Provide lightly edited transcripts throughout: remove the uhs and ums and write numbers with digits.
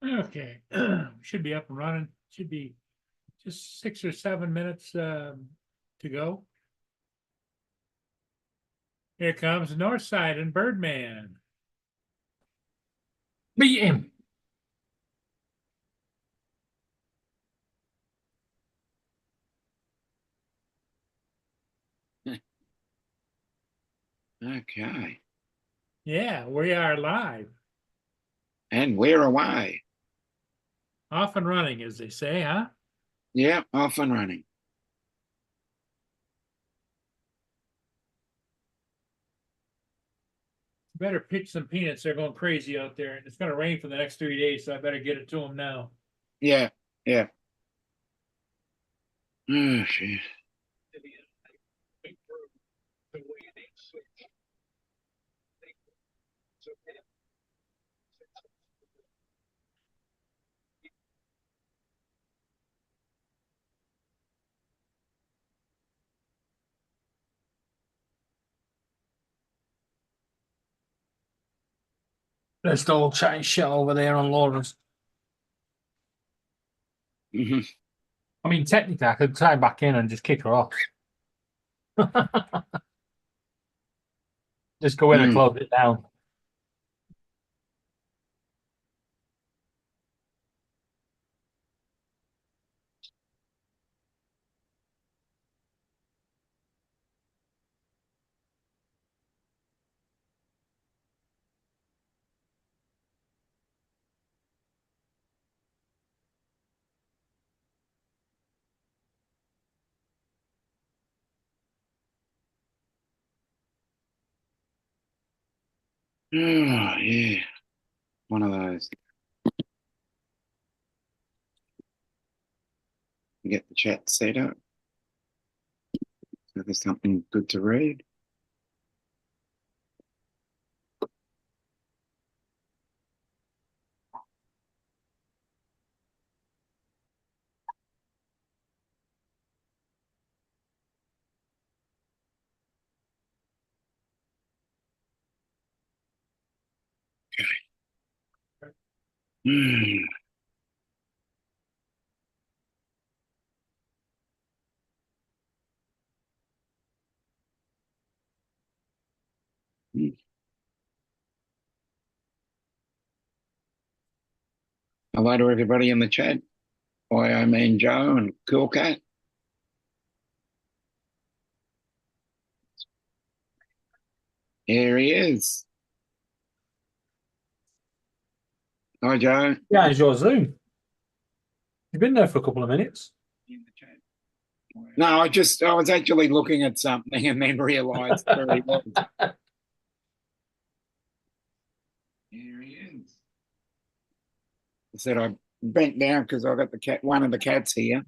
Okay, should be up and running. Should be just 6 or 7 minutes to go. Here comes Northside and Birdman. Beat him. Okay. Yeah, we are live. And we're away. Off and running, as they say, huh? Yeah, off and running. Better pitch some peanuts. They're going crazy out there. And it's going to rain for the next 3 days, so I better get it to them now. Yeah, yeah. Oh, shit. They're still chatting shit over there on Lawrence. Mhm. I mean, technically, I could tie back in and just kick her off. Just go in and close it down. Oh, yeah. One of those. Get the chat set up. So there's something good to read. Mm. Hello to everybody in the chat. I mean Joe and Cool Cat. Here he is. Hi, Joe. Yeah, it's your Zoom. You've been there for a couple of minutes. No, I was actually looking at something and then realised where he was. Here he is. I said I bent down because I got one of the cats here,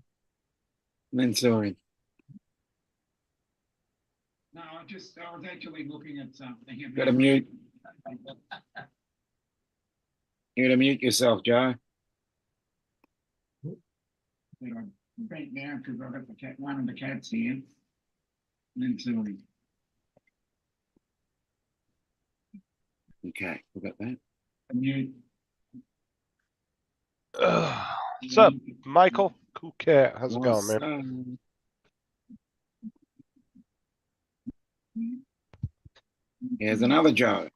and then saw him. No, I was actually looking at something. Got to mute. You got to mute yourself, Joe. I bent down because I got one of the cats here, and then saw him. Okay, we got that. Mute. What's up, Michael? Cool cat. How's it going, man? Here's another Joe.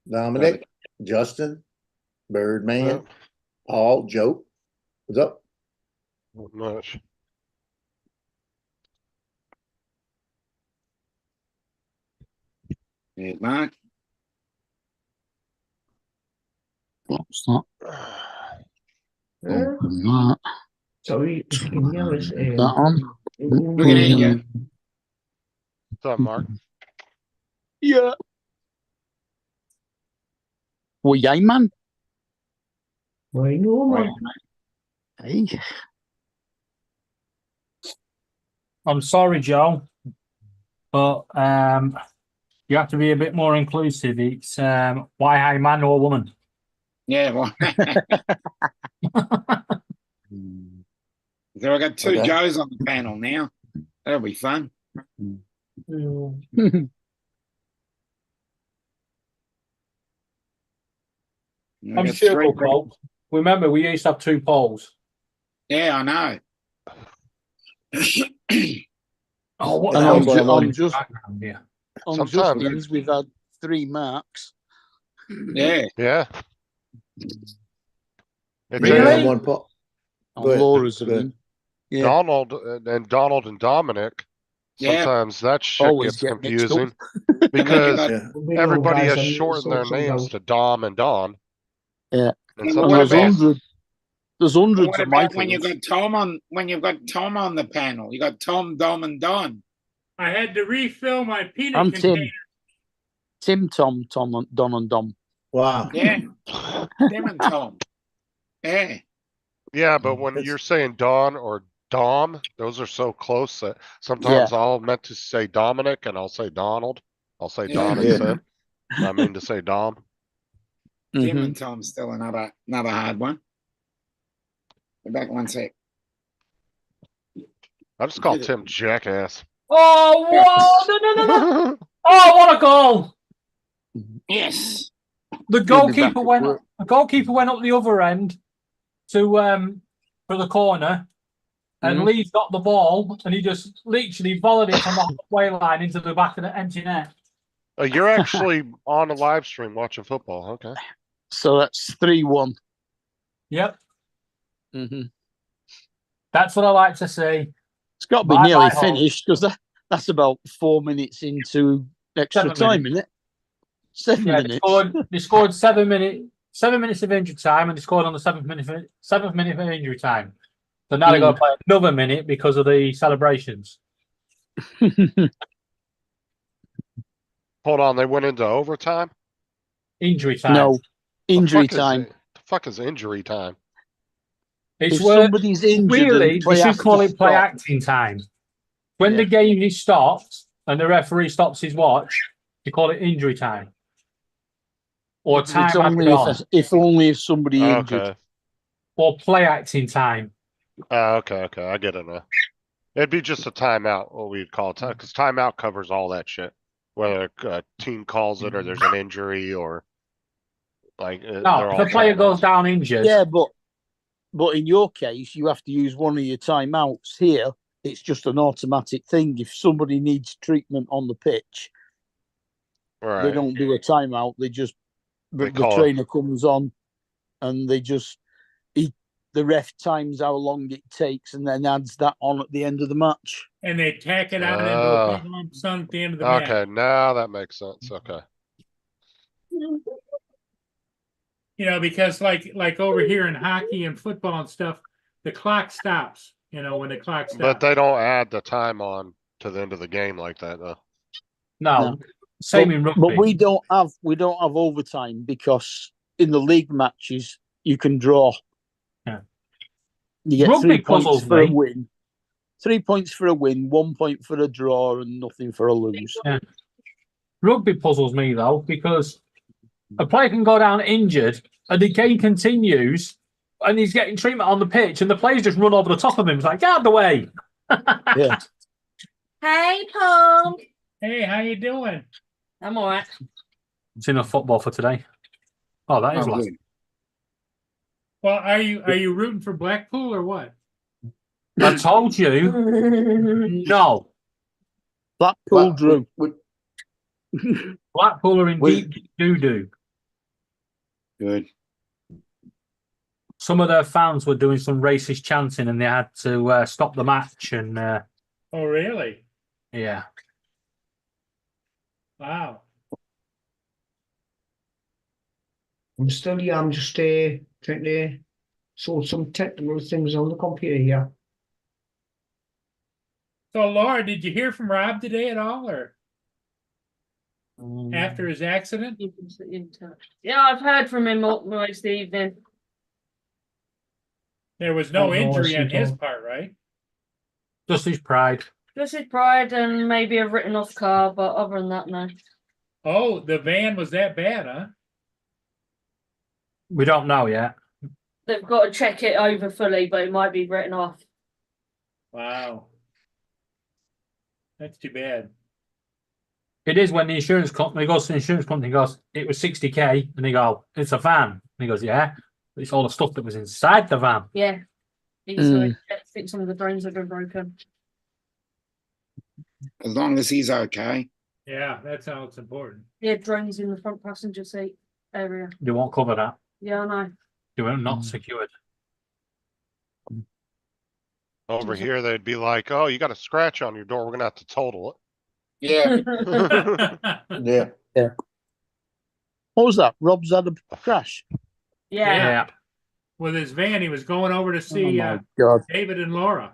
Dominic, Justin, Birdman, Paul, Joe. What's up? Not much. Here's Mark. What's that? Open that. Sorry, if you can yell us. That on? We can hear you. What's up, Mark? Yeah. Well, yay, man. Well, you know, man. Hey. I'm sorry, Joe, but you have to be a bit more inclusive. It's why a man or woman? Yeah, well. So I got two Joes on the panel now. That'll be fun. I I'm got sure three we'll cope. Remember, we used to have 2 polls. Yeah, I know. Oh, what And the hell also is on on just- background here? On Sometimes- Justin's, we've had 3 marks. Yeah. Yeah. It's Really? Yeah, a- on one po- On Go ahead, Laura's go ahead. again. Yeah. Donald and Donald and Dominic. Yeah. Sometimes that shit Always gets get mixed confusing And then you because got, Yeah. The big old everybody guys has on the shortened their social names go, to Dom and Don. Yeah. And And And what there's about- there's hundreds what of about when you Michaels. got Tom on when you've got Tom on the panel? You got Tom, Dom, and Don. I had to refill my peanut I'm container. Tim, Tom, and Don and Dom. Wow. Yeah. Them and Tom. Yeah. Yeah, but when That's- you're saying Don or Dom, those are so close that sometimes I'll meant to say Dominic and I'll say Donald. I'll say Don Yeah. instead. I mean to say Dom. Tim Mhm. and Tom's still another hard one. Go back one sec. I just call Tim Jackass. Oh, whoa! No. Oh, what a goal! Yes. The He'll be back goalkeeper at went. work. The goalkeeper went up the other end to for the corner, and Mhm. Lee's got the ball, and he just literally volleyed it from the halfway line into the back of the empty net. You're actually on a live stream watching football. Okay. So that's 3-1. Yep, Mm-hmm. that's what I like to see. It's got to be Bye, nearly bye, Hall. finished because that's about 4 minutes into extra 7 time, isn't it? 7 Yeah, minutes. they scored 7 minutes of injury time, and they scored on the seventh minute of injury time. So now they got to play another minute because of the celebrations. Hold on, they went into overtime? Injury time. No, injury The fuck is time. it? The fuck is injury time? It's If where somebody's injured, really and play they should has call to it play stop, acting time. When Yeah. the game is stopped and the referee stops his watch, you call it injury time. Or It's time only added on. if only if somebody injured. Okay. Or play acting time. Okay. I get it now. It'd be just a timeout, what we'd call it, because timeout covers all that shit. Whether a team calls it or there's an injury or like. No, if a player goes down injured, Yeah, but in your case, you have to use one of your timeouts. Here, it's just an automatic thing. If somebody needs treatment on the pitch, they Right. don't do a timeout. They just They the call it. trainer comes on, and the ref times how long it takes, and then adds that on at the end of the match. And they tack it on into a big lump sum at the end of the match. Okay, now that makes sense. Okay. You know, because like over here in hockey and football and stuff, the clock stops. You know, when the clock stops. But they don't add the time on to the end of the game like that, though. no. No. Same in rugby. But we don't have overtime because in the league matches you can draw. Yeah. You get Rugby 3 points puzzles for a me. win. 3 points for a win, 1 point for a draw, and nothing for a lose. Rugby puzzles me though, because a player can go down injured and the game continues and he's getting treatment on the pitch and the players just run over the top of him. It's like, get out of the way. Yeah. Hey, Tom. Hey, how you doing? I'm all right. It's enough football for today. Oh, that is Oh, last. good. Well, are you rooting for Blackpool or what? I told you, no. Blackpool drew. Blackpool are in Wait. deep doo-doo. Good. Some of their fans were doing some racist chanting and they had to stop the match. And Oh, really? yeah, Wow. I'm still here. I'm just trying to sort some technical things on the computer here. So, Laura, did you hear from Rob today at all, or after his accident? Yeah, I've heard from him most evening. There was no Oh, no, I injury see, on his Tom. part, right? just his pride. Just his pride and maybe a written off car, but other than that, no. Oh, the van was that bad, huh? We don't know yet. They've got to check it over fully, but it might be written off. Wow. That's too bad. It is when the insurance company goes to the insurance company and goes, it was 60K, and they go, it's a van. And he goes, yeah, but it's all the stuff that was inside the van. Yeah. He's I think some of the drones have been broken. As long as he's okay. Yeah, that's how it's important. Yeah, drones in the front passenger seat area. They won't cover that. Yeah, I know. They were not secured. Over here, they'd be like, oh, you got a scratch on your door. We're going to have to total Yeah. it. Yeah. What was that? Rob's had a crash. Yeah. Yeah. With his van, he was going over to Oh see my God. David and Laura.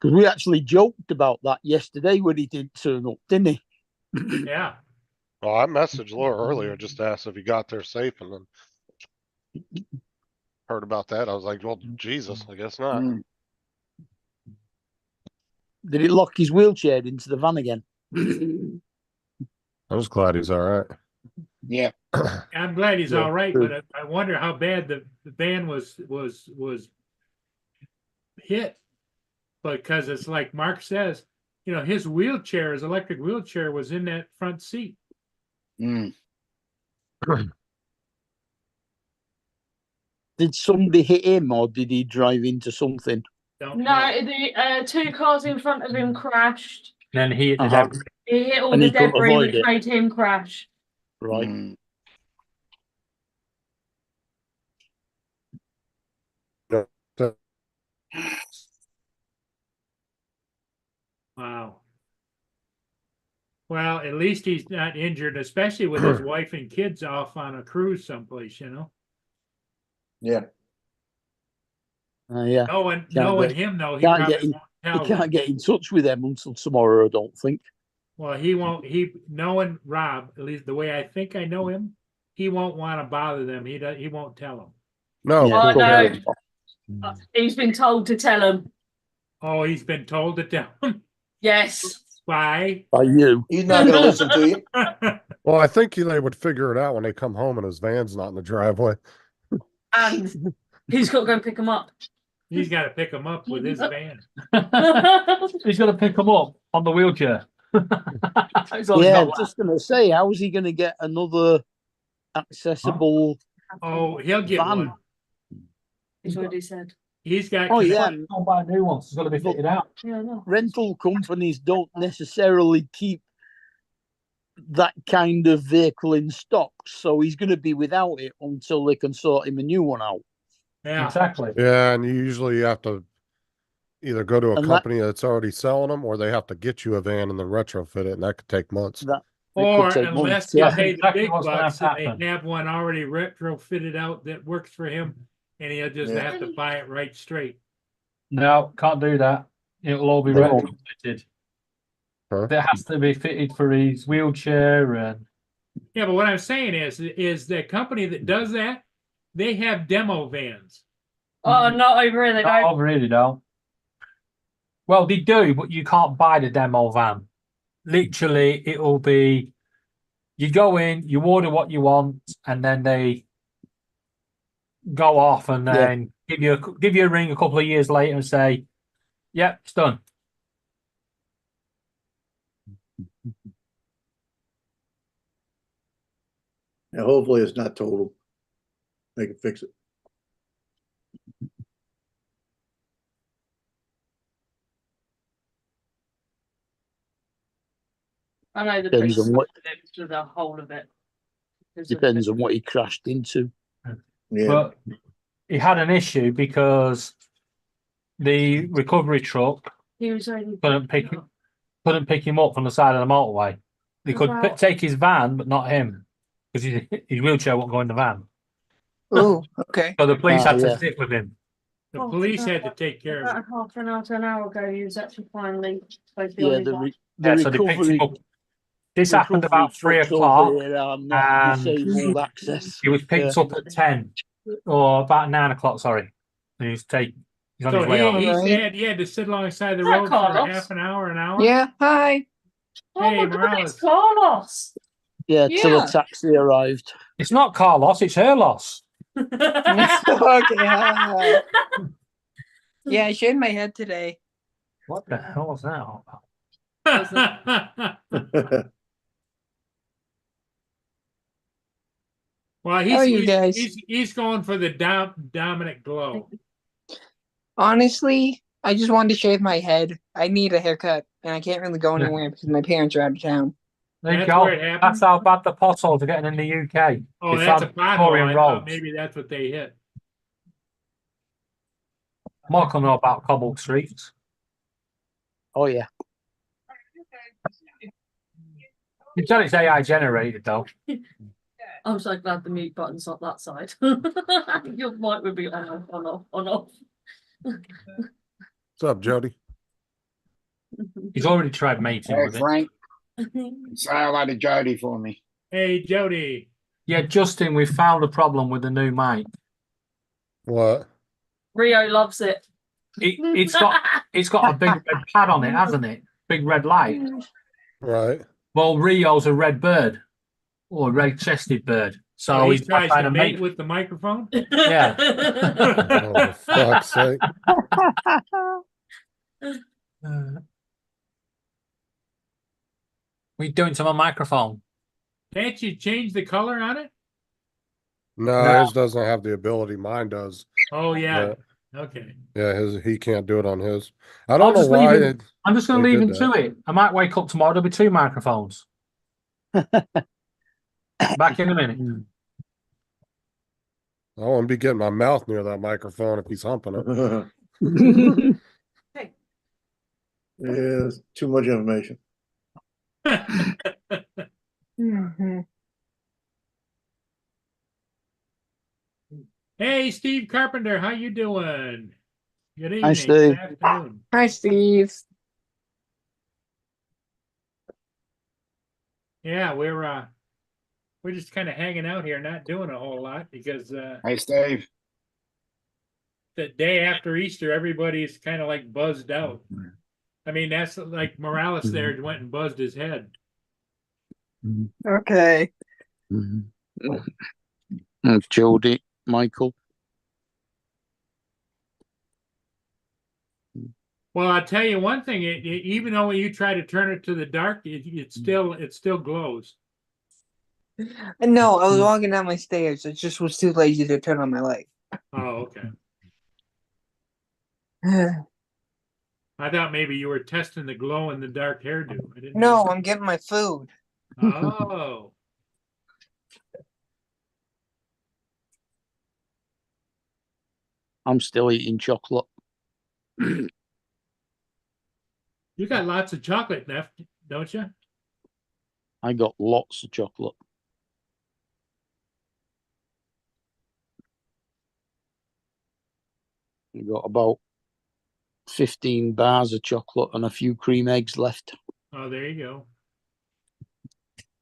Because we actually joked about that yesterday when he didn't turn up, didn't he? Yeah. Well, I messaged Laura earlier just to ask if he got there safe and then heard about that. I was like, well, Jesus, I guess not. Mm. Did it lock his wheelchair into the van again? I was glad he's all right. Yeah. I'm glad he's Yeah, all right, true. but I wonder how bad the van was hit. Because it's like Mark says, his wheelchair, his electric wheelchair was in that front seat. Mm. Did somebody hit him or did he drive into something? Don't No, know. the two cars in front of him crashed. Then he hit the Uh-huh. debris. He hit all And the he couldn't debris, avoid which it. made him crash. Right. Mm. Wow. Well, at least he's not injured, especially with his wife and kids off on a cruise someplace, Yeah. Yeah. Knowing get- him though, he can't probably get in- won't He tell can't them. get in touch with them until tomorrow, I don't think. Well, he won't. Knowing Rob, at least the way I think I know him, he won't want to bother them. He won't tell them. No, Yeah, Oh, probably. no. He's been told to tell him. Oh, he's been told to tell them. Yes. Why? By you. He's not gonna listen to you. well, I think they would figure it out when they come home and his van's not in the driveway. And he's got to go and pick him up. He's got to pick him up with his van. He's got to pick him up on the wheelchair. That's all he's Yeah, got just going to say, how is he going to get another accessible Oh, he'll get van? one. He's already said. He's got. Oh, left. yeah. Don't buy new ones. It's got to be fitted out. Yeah, no. Rental companies don't necessarily keep that kind of vehicle in stock, so he's going to be without it until they can sort him a new one out. Yeah. Exactly. Yeah, and you have to either go to a And that- company that's already selling them, or they have to get you a van and then retrofit it, and that could take months. That it Or could take unless months, they yeah. pay the Exactly big what's gonna bucks and happen. they have one already retrofitted out that works for him, and he'll just Yeah. have to buy it right straight. No, can't do that. It'll all be No. retrofitted. Huh? It has to be fitted for his wheelchair and Yeah, but what I'm saying is the company that does that, they have demo vans. Oh, not over here. They not don't. over here, they don't. Well, they do, but you can't buy the demo van. Literally, it'll be you go in, you order what you want, and then they go off and then give you a ring a couple of years later and say, "Yep, it's done." And hopefully it's not total. They can fix it. I know the Depends price on what- to the whole of it. Depends on what he crashed into. Yeah. But he had an issue because the recovery truck He was only. couldn't pick him up from the side of the motorway. They could Wow. take his van, but not him because his wheelchair won't go in the van. Oh, okay. So the police had to yeah. sit with him. The Oh, police no. had to take care of it. About half an hour to an hour ago, he was actually finally supposed to be Yeah, on his the, own. the Yeah, so they picked recovery. him up. This happened about 3 trucks over o'clock. here are not and- disabled access. He was picked up at 10 or about 9 o'clock. Sorry, and he's on So his way on. he Right. said he had to sit alongside the Is that road for Carlos? half an hour, an hour. Yeah, hi. Oh Hey, my God, Morales. it's Carlos. Yeah, till Yeah. a taxi arrived. It's not car loss; it's her loss. Okay, hi. Yeah, I shaved my head today. What the hell was that all about? Well, How are you guys? he's going for the Dominic glow. Honestly, I just wanted to shave my head. I need a haircut, and I can't really go anywhere because my parents are out of town. There you That's go. where it happened? That's how bad the potholes are getting in the UK. Oh, It's that's a on pothole. Victorian I thought roads. maybe that's what they hit. Mark will know about cobbled streets. Oh yeah. You tell it's AI generated though. I'm so glad the mute button's not that side. Your mic would be on off, on off, on off. What's up, Jody? He's already tried mating Hey, with it. Frank, say hello to Jody for me. Hey, Jody. Yeah, Justin, we found a problem with the new mic. What? Rio loves it. It's got a big red pad on it, hasn't it? Big red light. Right. Well, Rio's a red bird or a red-chested bird. So Oh, he he's tries trying to to mate make. with the microphone. Yeah. Oh, for fuck's sake. What are you doing to my microphone? Can't you change the color on it? No, No. his doesn't have the ability. Mine does. Oh yeah. Yeah. Okay. Yeah, he can't do it on his. I I'll don't know just leave why. him. I'm just going to they leave him did to it. I might wake up tomorrow. There'll be 2 microphones. Back in a minute. I won't be getting my mouth near that microphone if he's humping it. Yeah, it's too much information. Mhm. Hey, Steve Carpenter, how you doing? Good evening. Hi, Steve. Good afternoon. Hi, Steve. Yeah, we're just kind of hanging out here, not doing a whole lot because Hey, Steve. the day after Easter, everybody's kind of like buzzed out. I mean, that's like Morales there went and buzzed his head. Okay. Jody, Michael. Well, I'll tell you one thing. Even though you try to turn it to the dark, it still glows. No, I was walking down my stairs. I just was too lazy to turn on my light. Oh, okay. I thought maybe you were testing the glow in the dark hairdo. I didn't No, know. I'm getting my food. Oh. I'm still eating chocolate. You got lots of chocolate left, don't you? I got lots of chocolate. I got about 15 bars of chocolate and a few cream eggs left. Oh, there you go.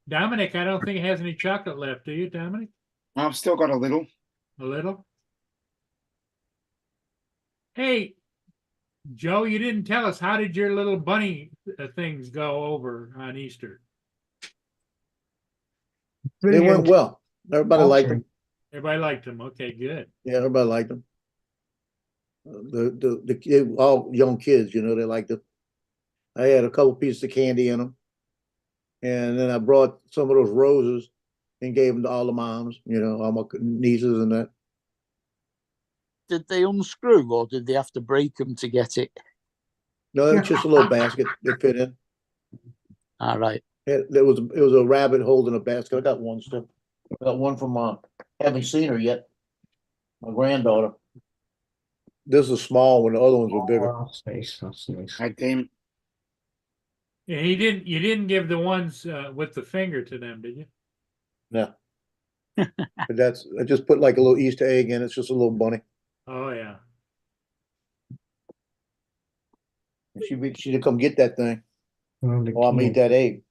Dominic, I don't think it has any chocolate left, do you, Dominic? I've still got a little. A little? Hey, Joe, you didn't tell us, how did your little bunny things go over on Easter? They went well. Everybody liked them. Everybody liked them. Okay, good. Yeah, everybody liked them. They all young kids, you know, they liked it. I had a couple pieces of candy in them, and then I brought some of those roses and gave them to all the moms, you know, all my nieces and that. Did they unscrew or did they have to break them to get it? No, it was just a little basket they fit in. All right. It was a rabbit holding a basket. I got one still. I got one from haven't seen her yet. My granddaughter. This is a small one. The other ones were bigger. That's nice. That's nice. Hi, Tim. Yeah, you didn't give the ones with the finger to them, did you? No. But I just put like a little Easter egg in. It's just a little bunny. Oh yeah. She'd come get that thing. Oh, the Oh, I'll key. eat that egg.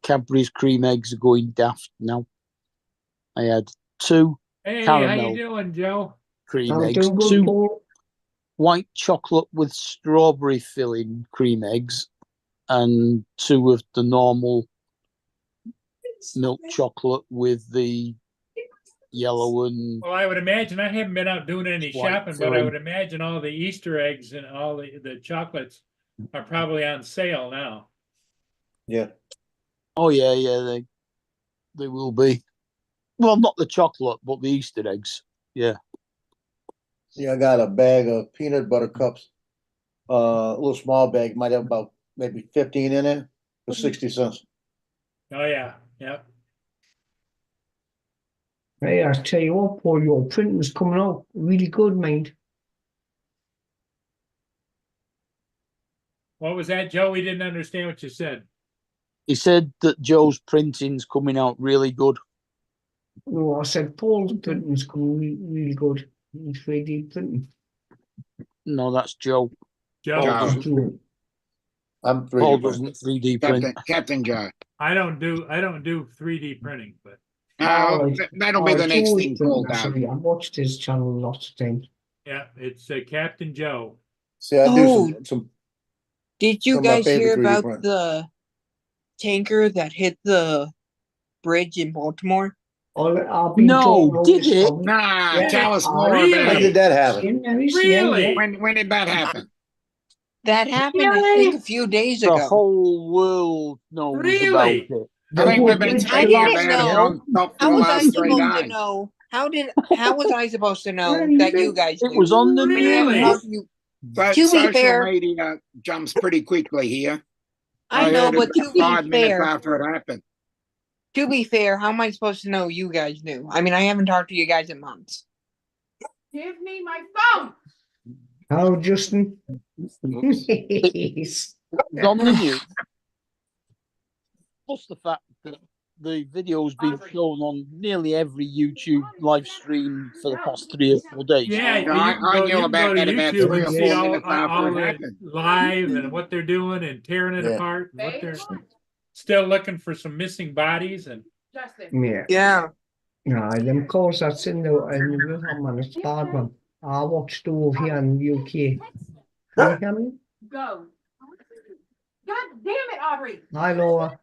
Cadbury's cream eggs are going daft now. I had 2 Hey, how Caramel. you doing, Joe? cream I'm eggs, doing good, 2 Paul. white chocolate with strawberry filling cream eggs, and 2 of the normal milk chocolate with the yellow and Well, I would imagine, I haven't been out doing any White shopping, but I filling. would imagine all the Easter eggs and all the chocolates are probably on sale now. Yeah. Oh yeah, they will be. Well, not the chocolate, but the Easter eggs. Yeah. Yeah, I got a bag of peanut butter cups. A little small bag, might have about maybe 15 in it for 60 cents. Oh, yeah, yep. Hey, I tell you what, Paul, your printing's coming out really good, mate. What was that, Joe? We didn't understand what you said. He said that Joe's printing's coming out really good. No, I said Paul's printing's coming really good. It's 3D printing. No, that's Joe. Joe, Joe. True. I'm Paul 3D doesn't 3D print. Captain Joe. I don't do 3D printing, but Oh, That'll be the next Joe's thing Paul printing, does. actually. I watched his channel lots of times. yeah, it's Captain Joe. See, I do Oh. some Did you Some of my guys hear favorite 3D about print. the tanker that hit the bridge in Baltimore? I've been No, talking about did this it? for- Nah, Yeah. tell us more Really? about When it. did that happen? Yeah, yeah, Really? yeah. When did that happen? That happened, I think, a few days The ago. whole world knows Really? about it. I think whole we've been bridge talking didn't about it know. non-stop for How the was I last 3 supposed to days. know? How was I supposed to know Yeah, you that did. you guys It knew? was on the I mean, I haven't Really? talked to you. So, To be social fair- media jumps pretty quickly here. I know, heard but it to be 5 minutes fair, after it happened. how am I supposed to know you guys knew? I mean, I haven't talked to you guys in months. Give me my phone. How, Justin? It's on the news. Plus the fact that the video's been shown on nearly every YouTube live stream for the past 3 or 4 days. Yeah, No, I knew you can about go that to about YouTube 3 and or see 4 all, minutes after all it the happened. live and what they're doing and tearing it Yeah. apart. And what they're still looking for some missing bodies and Justin. Yeah. Yeah. No, them calls that's in the river, man, it's bad, man. I watched over here in the UK. You hear me? Go. God damn it, Aubrey. Hi, Laura.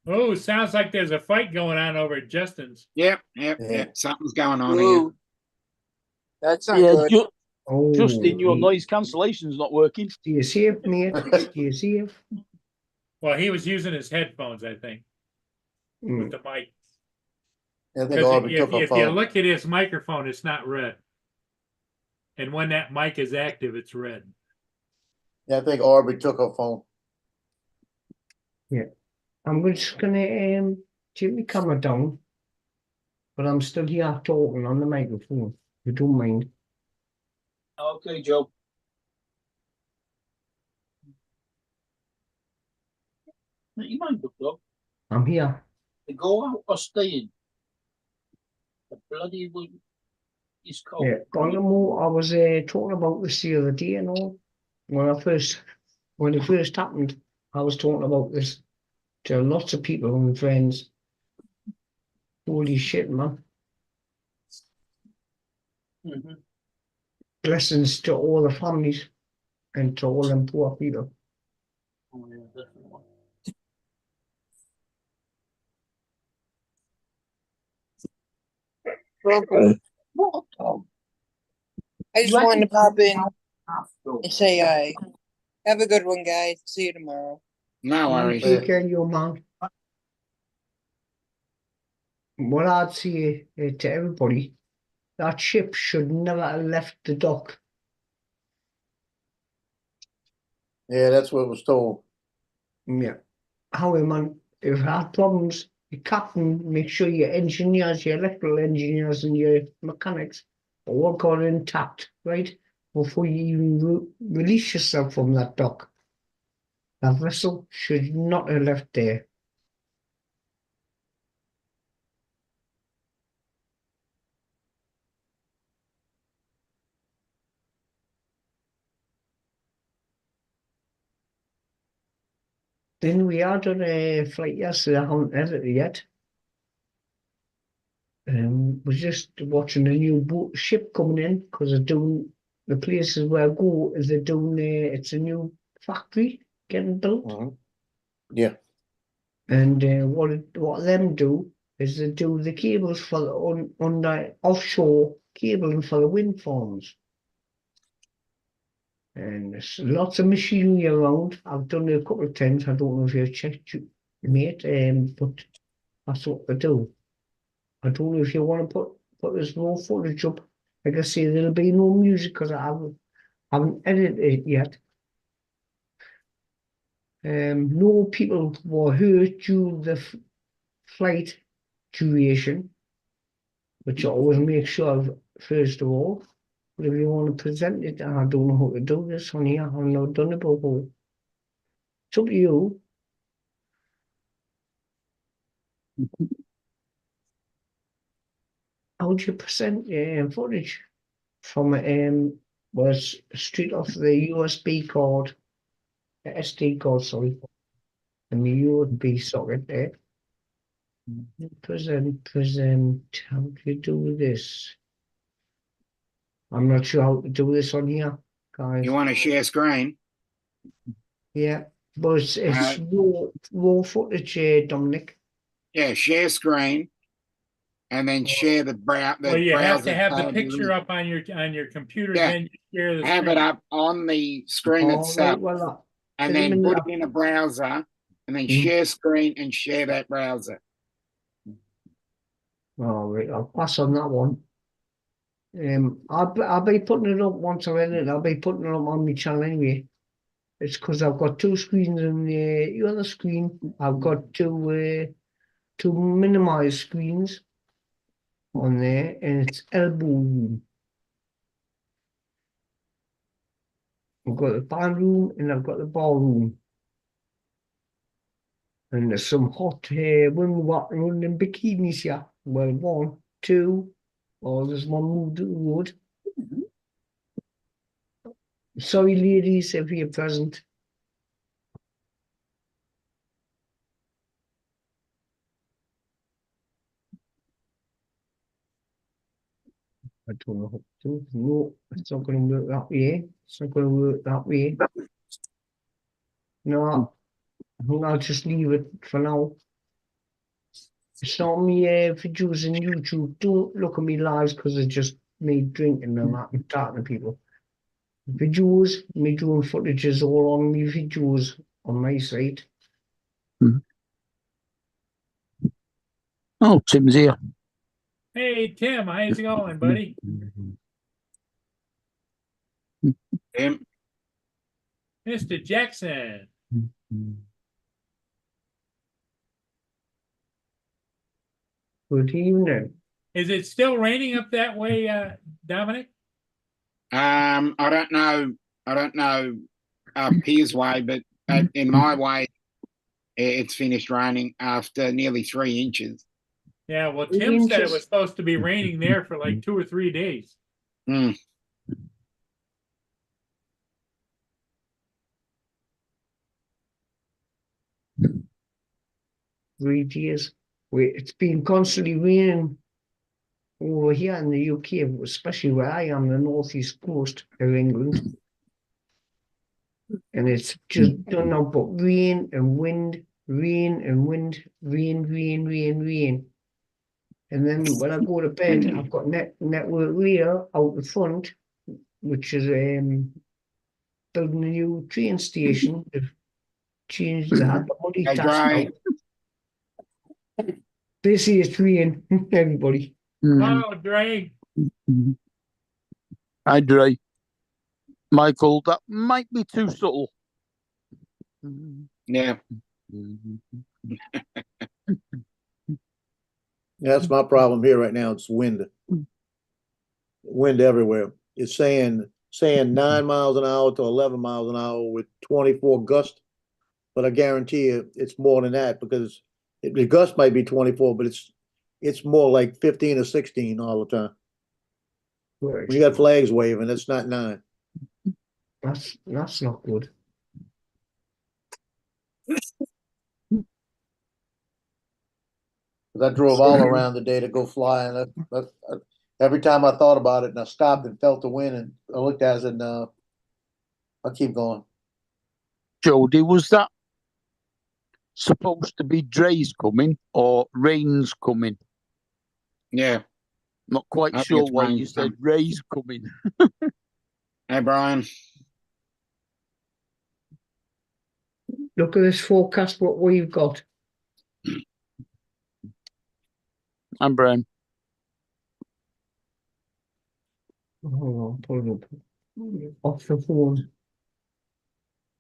oh, sounds like there's a fight going on over at Justin's. Yep. Yeah. Something's going on here. Ooh. That's not Yeah, good. Oh, Justin, your noise cancellation's not working. Stay safe, mate. Stay safe. Well, he was using his headphones, I think, with Mm. the mic. I think Because Aubrey took a if you phone. look at his microphone, it's not red. And when that mic is active, it's red. Yeah, I think Aubrey took her phone. I'm just gonna take my camera down, but I'm still here talking on the microphone. If you don't mind. Okay, Joe. You mind up, though. I'm here. They go out or stay in. The bloody wood is cold. Yeah, on the more I was talking about this the other day, and all. When it first happened, I was talking about this to lots of people and friends. Holy shit, man. Mhm. Blessings to all the families and to all them poor people. Oh, yeah, definitely. What a dog. I just wanted to pop in and say, have a good one, guys. See you tomorrow. No worries. Take care, you man. What I'd say to everybody, that ship should never have left the dock. Yeah, that's what was told. Yeah. However, man, if you had problems, your captain, make sure your engineers, your electrical engineers and your mechanics are all got intact, right? Before you even release yourself from that dock. That vessel should not have left there. Then we had on a flight yesterday, I haven't edited it yet. We're just watching a new boat ship coming in because they're doing the places where I go is they're doing it's a new factory getting built. Mhm. Yeah. And what them do is they do the cables for the on the offshore cabling for the wind farms. And there's lots of machinery around. I've done it a couple of times. I don't know if you've checked, mate, but that's what they do. I don't know if you want to put this raw footage up. Like I say, there'll be no music because I haven't edited it yet. No people were hurt during the flight duration, which I always make sure of first of all. But if you want to present it, I don't know how to do this on here. I've not done it before. It's up to you. How do you present footage from was straight off the USB card, the SD card, sorry, and the USB socket there. Present. How do you do this? I'm not sure how to do this on here, guys. You want to share screen? Yeah, but it's raw footage, Dominic. Yeah, share screen, and then share the browser. Well, you have to have the picture up on your computer, Yeah. then you share the Have screen. it up on the screen All itself, right, well, and wait a then minute. put it in a browser, and then Mhm. share screen and share that browser. All right, I'll pass on that one. I'll be putting it up once I edit it. I'll be putting it up on my channel anyway. It's because I've got two screens on the other screen. I've got two minimize screens on there, and it's elbow room. I've got the band room and I've got the ballroom. And there's some hot women walking around in bikinis here. Well, 1, 2, oh, there's one moved to the road. Sorry, ladies, if you're present. I don't know how to do. No, it's not going to work that way. It's not going to work that way. No, I think I'll just leave it for now. It's not me videos on YouTube. Don't look at me lives because it's just me drinking and that and talking to people. Videos, me doing footage is all on me videos on my site. Oh, Tim's here. Hey, Tim, how's it going, buddy? Mr. Jackson. Good evening. Is it still raining up that way, Dominic? I don't know Piers way, but in my way, it's finished raining after nearly 3 inches. Yeah, well, Tim said it was supposed to be raining there for like 2 or 3 days. Mm. Years. It's been constantly raining over here in the UK, especially where I am, the northeast coast of England. And it's just done now but rain and wind, rain and wind, rain. And then when I go to bed, I've got network rail out the front, which is building a new train station. They've changed that. Hey, Dry. They see it's rain, everybody. Oh, Dre. Hi, Dre. Michael, that might be too subtle. Yeah. That's my problem here right now. It's wind. Wind everywhere. It's saying 9 miles an hour to 11 miles an hour with 24 gusts. But I guarantee you it's more than that because the gust might be 24, but it's more like 15 or 16 all the time. When you got flags waving, it's not 9. That's not good. I drove all around the day to go fly, and every time I thought about it, and I stopped and felt the wind, and I looked at it and said, "No, I'll keep going." Jody, was that supposed to be Dre's coming or Rain's coming? Yeah. Not quite I think sure it's why Rain's you said coming. Ray's coming. Hey, Brian. Look at this forecast, what we've got. And Brown. Hold on, pull it up. Off the phone.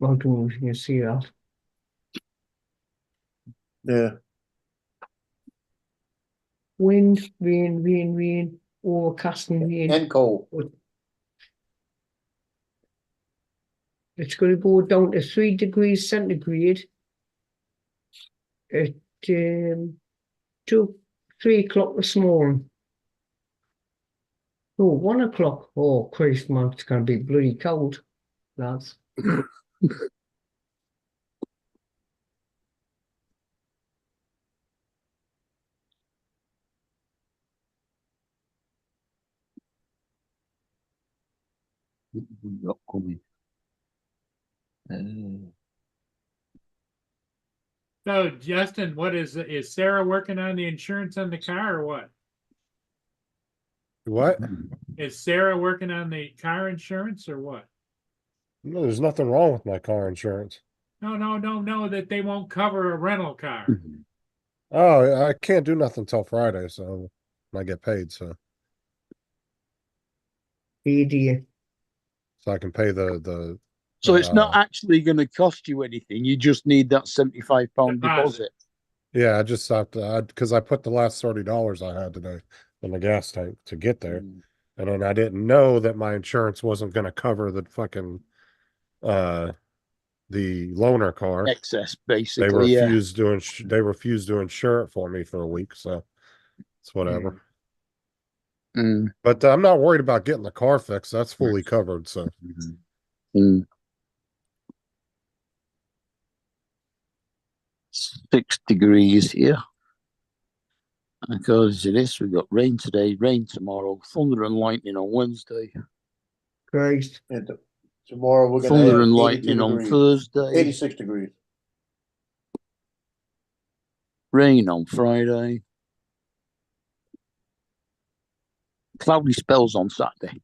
I don't know if you can see that. Yeah. Wind, rain, overcast and rain. And cold. It's going to go down to 3 degrees centigrade at 3 o'clock this morning. Oh, 1 o'clock. Oh, Christ, man, it's going to be bloody cold, lads. We got coming. So Justin, what is Sarah working on the insurance on the car or what? What? Is Sarah working on the car insurance or what? No, there's nothing wrong with my car insurance. No, that they won't cover a rental car. Oh, I can't do nothing till Friday, so when I get paid, so Idiot. I can pay the So it's not actually going to cost you anything. You just need that £75 deposit. Yeah, I just have to, because I put the last $30 I had today in the gas tank to get there. And then I didn't know that my insurance wasn't going to cover the fucking, the loaner car. Excess, They basically. refused to, they refused to insure it for me for a week. So it's whatever. But I'm not worried about getting the car fixed. That's fully covered. So 6 degrees here. According to this, we've got rain today, rain tomorrow, thunder and lightning on Wednesday. Christ. And tomorrow we're going to Thunder have and 82 lightning on degrees. Thursday. 86 degrees. Rain on Friday. Cloudy spells on Saturday.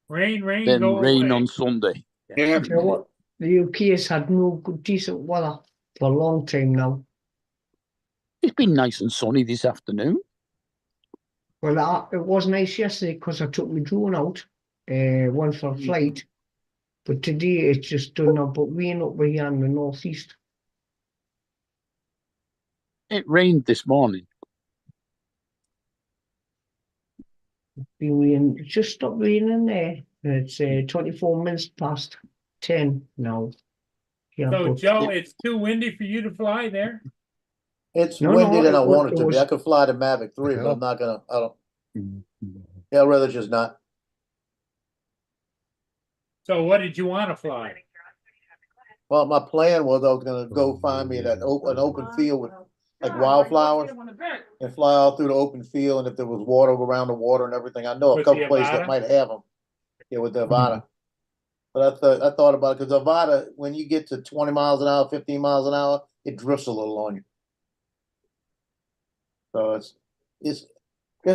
Rain, Then go rain away. on Sunday. Yeah. You know what? The UK has had no good, decent weather for a long time now. It's been nice and sunny this afternoon. Well, it was nice yesterday because I took my drone out, went for a flight. But today it's just done now, but rain up here in the northeast. It rained this morning. It just stopped raining there. It's 24 minutes past 10 now. Yeah, So but Joe, it's too windy for you to fly there. It's No, windy no, than I it want it to was- be. I could fly the Mavic 3, but I'm not gonna. I don't. Yeah, I'd rather just not. So what did you want to fly? Well, my plan was I was gonna go find me an open field with like wildflowers and fly out through the open field. And if there was water around the water and everything, I know a With couple the places that Avata? might have them. Yeah, with the Avata. But I thought about it because Avata, when you get to 20 miles an hour, 15 miles an hour, it drifts a little on you. So it's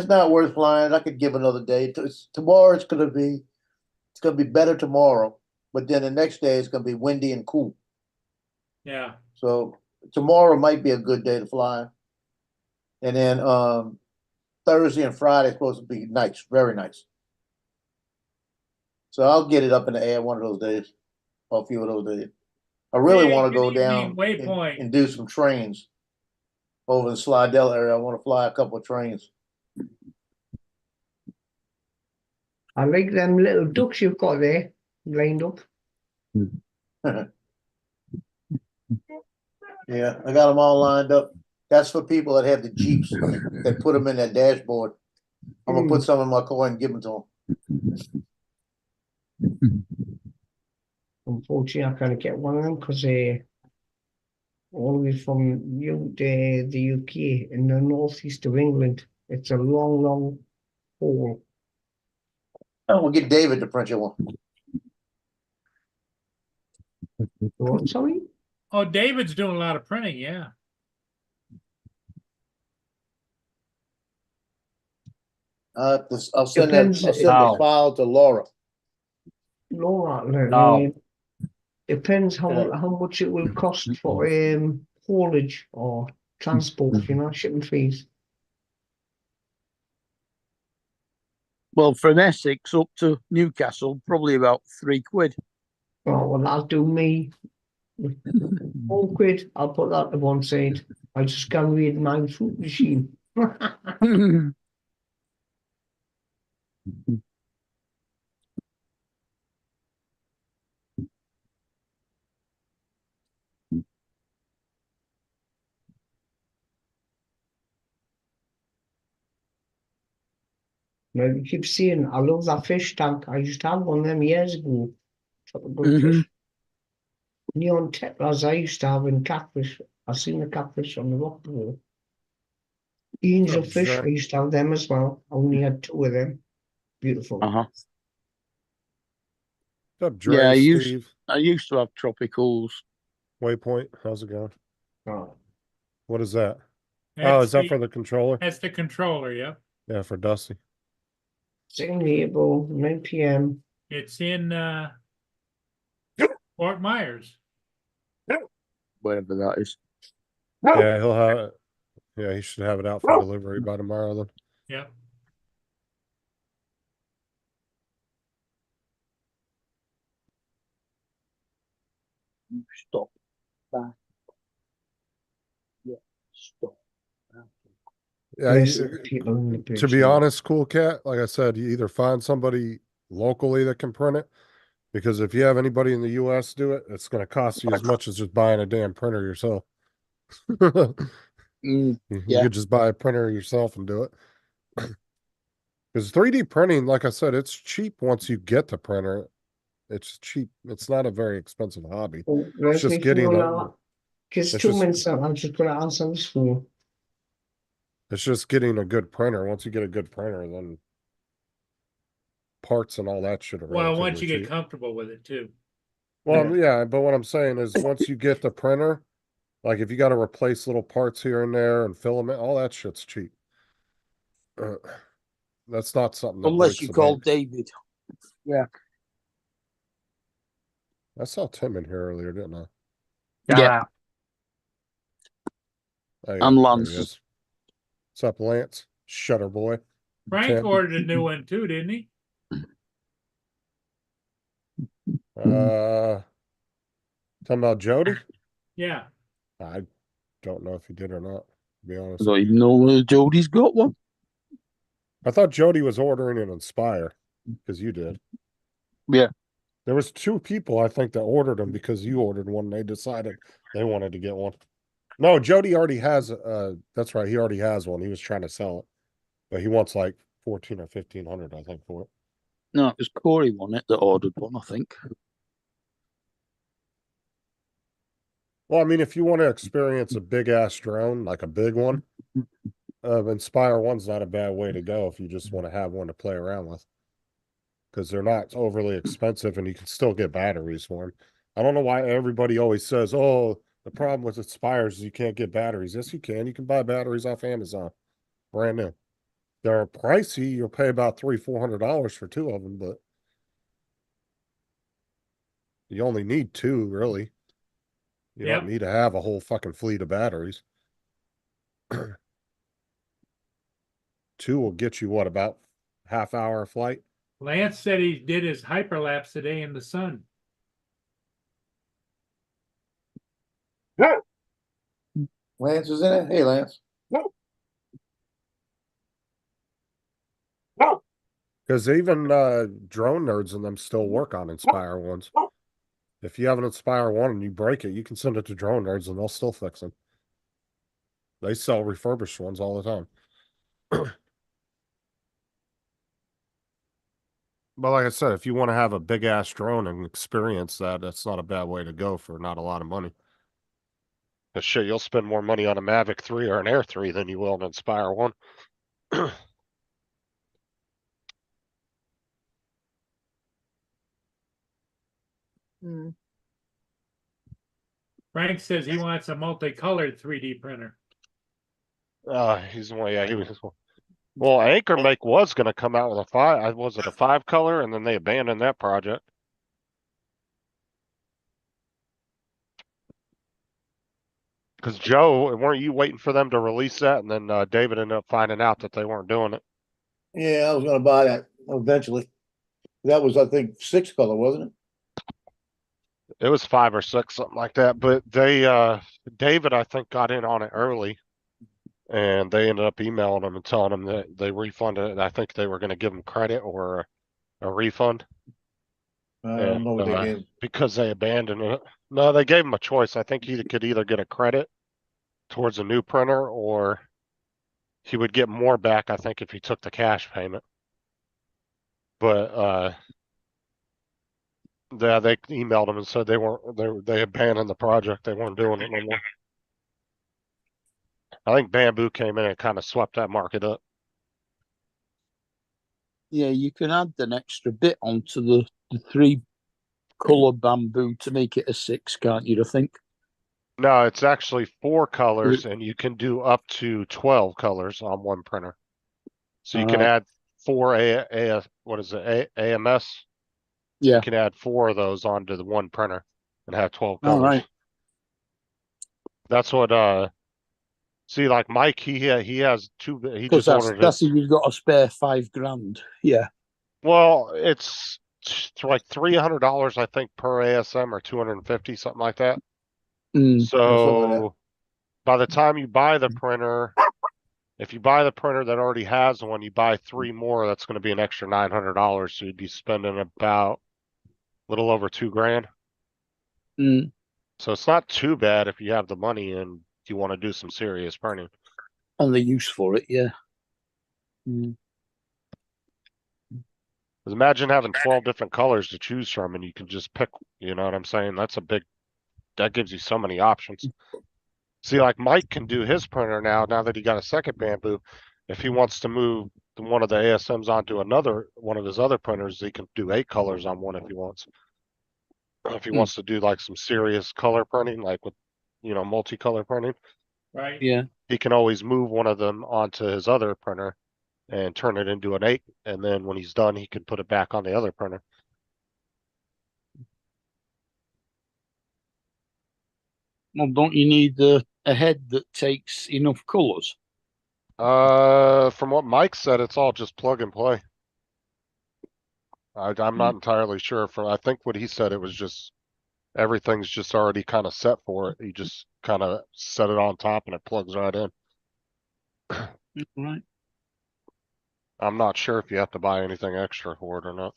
not worth flying. I could give another day. Tomorrow it's gonna be better tomorrow, but then the next day it's gonna be windy and cool. Yeah. So tomorrow might be a good day to fly. And then Thursday and Friday is supposed to be nice, very nice. So I'll get it up in the air one of those days, or a few of those days. I really Hey, want to good go evening, down Waypoint. and do some trains over in Slidell area. I want to fly a couple of trains. I like them little ducks you've got there lined up. Yeah, I got them all lined up. That's for people that have the Jeeps that put them in their dashboard. I'm gonna put some in my car and give them to them. Unfortunately, I can't get one of them because all the way from the UK in the northeast of England. It's a long haul. I'm gonna get David to print you one. What, sorry? Oh, David's doing a lot of printing. Yeah. I'll send Depends. the file to Laura. Laura, No. Depends Yeah. how much it will cost for haulage or transport, shipping fees. Well, from Essex up to Newcastle, probably about £3. Oh, well, I'll do me. £4, I'll put that to one side. I just go read my food machine. Now, you keep seeing, I love that fish tank. I used to have one of them years ago. Tropical fish. Neon tetras I used to have in catfish. I've seen the catfish on the rock before. Angel Oh, fish, I Jack. used to have them as well. I only had 2 of them. Beautiful. Uh-huh. What's up, Dre, Yeah, Steve, I used to have tropicals. Waypoint? How's it going? Oh, What is that? Oh, That's is that the- for the controller? That's the controller, yeah. Yeah, for Dusty. Second April, 9 p.m. It's in Fort Myers. Wherever that is. Yeah, he'll have it. Yeah, he should have it out for delivery by tomorrow then. Yep. Stop. Back. Yeah, stop. Yeah, Yes, you- people in the to picture. be honest, Cool Cat, like I said, you either find somebody locally that can print it, because if you have anybody in the US do it, it's going to cost you as much as just buying a damn printer yourself. You Yeah. could just buy a printer yourself and do it. Because 3D printing, like I said, it's cheap once you get the printer. It's cheap. It's not a very expensive hobby. Oh, where's just my getting phone a- now? Just it's 2 just- minutes out. I'm just gonna answer this phone. It's just getting a good printer. Once you get a good printer, then parts and all that shit are Well, once relatively you get cheap. comfortable with it too. Well, yeah, but what I'm saying is once you get the printer, like if you got to replace little parts here and there and filament, all that shit's cheap. That's not something that Unless breaks you the call bank. David. Yeah. I saw Tim in here earlier, didn't I? Yeah. Oh, And there Lance. he is. What's up, Lance? Shutter boy. Frank Tim. ordered a new one too, didn't he? Talking about Jody? Yeah. I don't know if he did or not, to be I honest. don't even know Jody's got one. I thought Jody was ordering an Inspire because you did. Yeah. There was 2 people, I think, that ordered them because you ordered one. They decided they wanted to get one. No, Jody already has, that's right. He already has one. He was trying to sell it, but he wants like 14 or 1500, I think, for it. No, it was Corey won it that ordered one, I think. Well, I mean, if you want to experience a big ass drone, like a big one, Inspire 1's not a bad way to go if you just want to have one to play around with. Because they're not overly expensive and you can still get batteries for them. I don't know why everybody always says, oh, the problem with Inspires is you can't get batteries. Yes, you can. You can buy batteries off Amazon. Brand new. They're pricey. You'll pay about $300-400 for 2 of them, but you only need 2, really. You Yep. don't need to have a whole fucking fleet of batteries. 2 will get you what, about half-hour flight? Lance said he did his hyperlapse today in the sun. Lance is in it. Hey, Lance. Because even drone nerds and them still work on Inspire ones. If you have an Inspire 1 and you break it, you can send it to drone nerds and they'll still fix them. They sell refurbished ones all the time. But like I said, if you want to have a big ass drone and experience that, that's not a bad way to go for not a lot of money. But shit, you'll spend more money on a Mavic 3 or an Air 3 than you will an Inspire 1. Frank says he wants a multicolored 3D printer. He's yeah, he was. Well, Anchor Make was going to come out with a 5. Was it a 5 color? And then they abandoned that project. Because Joe, weren't you waiting for them to release that? And then David ended up finding out that they weren't doing it. Yeah, I was gonna buy that eventually. That was, I think, 6 color, wasn't it? It was 5 or 6, something like that. But they, David, I think, got in on it early, and they ended up emailing him and telling him that they refunded it. I think they were going to give him credit or a refund. I don't know what they did. Because they abandoned it. No, they gave him a choice. I think he could either get a credit towards a new printer, or he would get more back, I think, if he took the cash payment. But they emailed him and said they abandoned the project. They weren't doing it no more. I think Bamboo came in and kind of swept that market up. Yeah, you can add an extra bit onto the 3 color Bamboo to make it a 6, can't you? I think. No, it's actually 4 colors, and you can do up to 12 colors on one printer. So you can add 4 AMS. Yeah. You can add 4 of those onto the one printer and have 12 colors. All right. That's what see, like Mike, he has 2. He Because just ordered that's if you've got a spare $5,000. Yeah. Well, it's like $300, I think, per ASM, or 250, something like that. So by the time you buy the printer, if you buy the printer that already has one, you buy 3 more, that's going to be an extra $900. So you'd be spending about a little over $2,000. So it's not too bad if you have the money and you want to do some serious printing. And the use for it, yeah. Because imagine having 12 different colors to choose from, and you can just pick, you know what I'm saying? That gives you so many options. See, like Mike can do his printer now that he got a second Bamboo. If he wants to move one of the ASMs onto one of his other printers, he can do 8 colors on one if he wants. If he wants to do like some serious color printing, like with, multicolor printing. Right. Yeah. He can always move one of them onto his other printer and turn it into an 8. And then when he's done, he can put it back on the other printer. Well, don't you need a head that takes enough colors? From what Mike said, it's all just plug and play. I'm not entirely sure. I think what he said, it was just everything's just already kind of set for it. You just kind of set it on top and it plugs right in. Right. I'm not sure if you have to buy anything extra for it or not.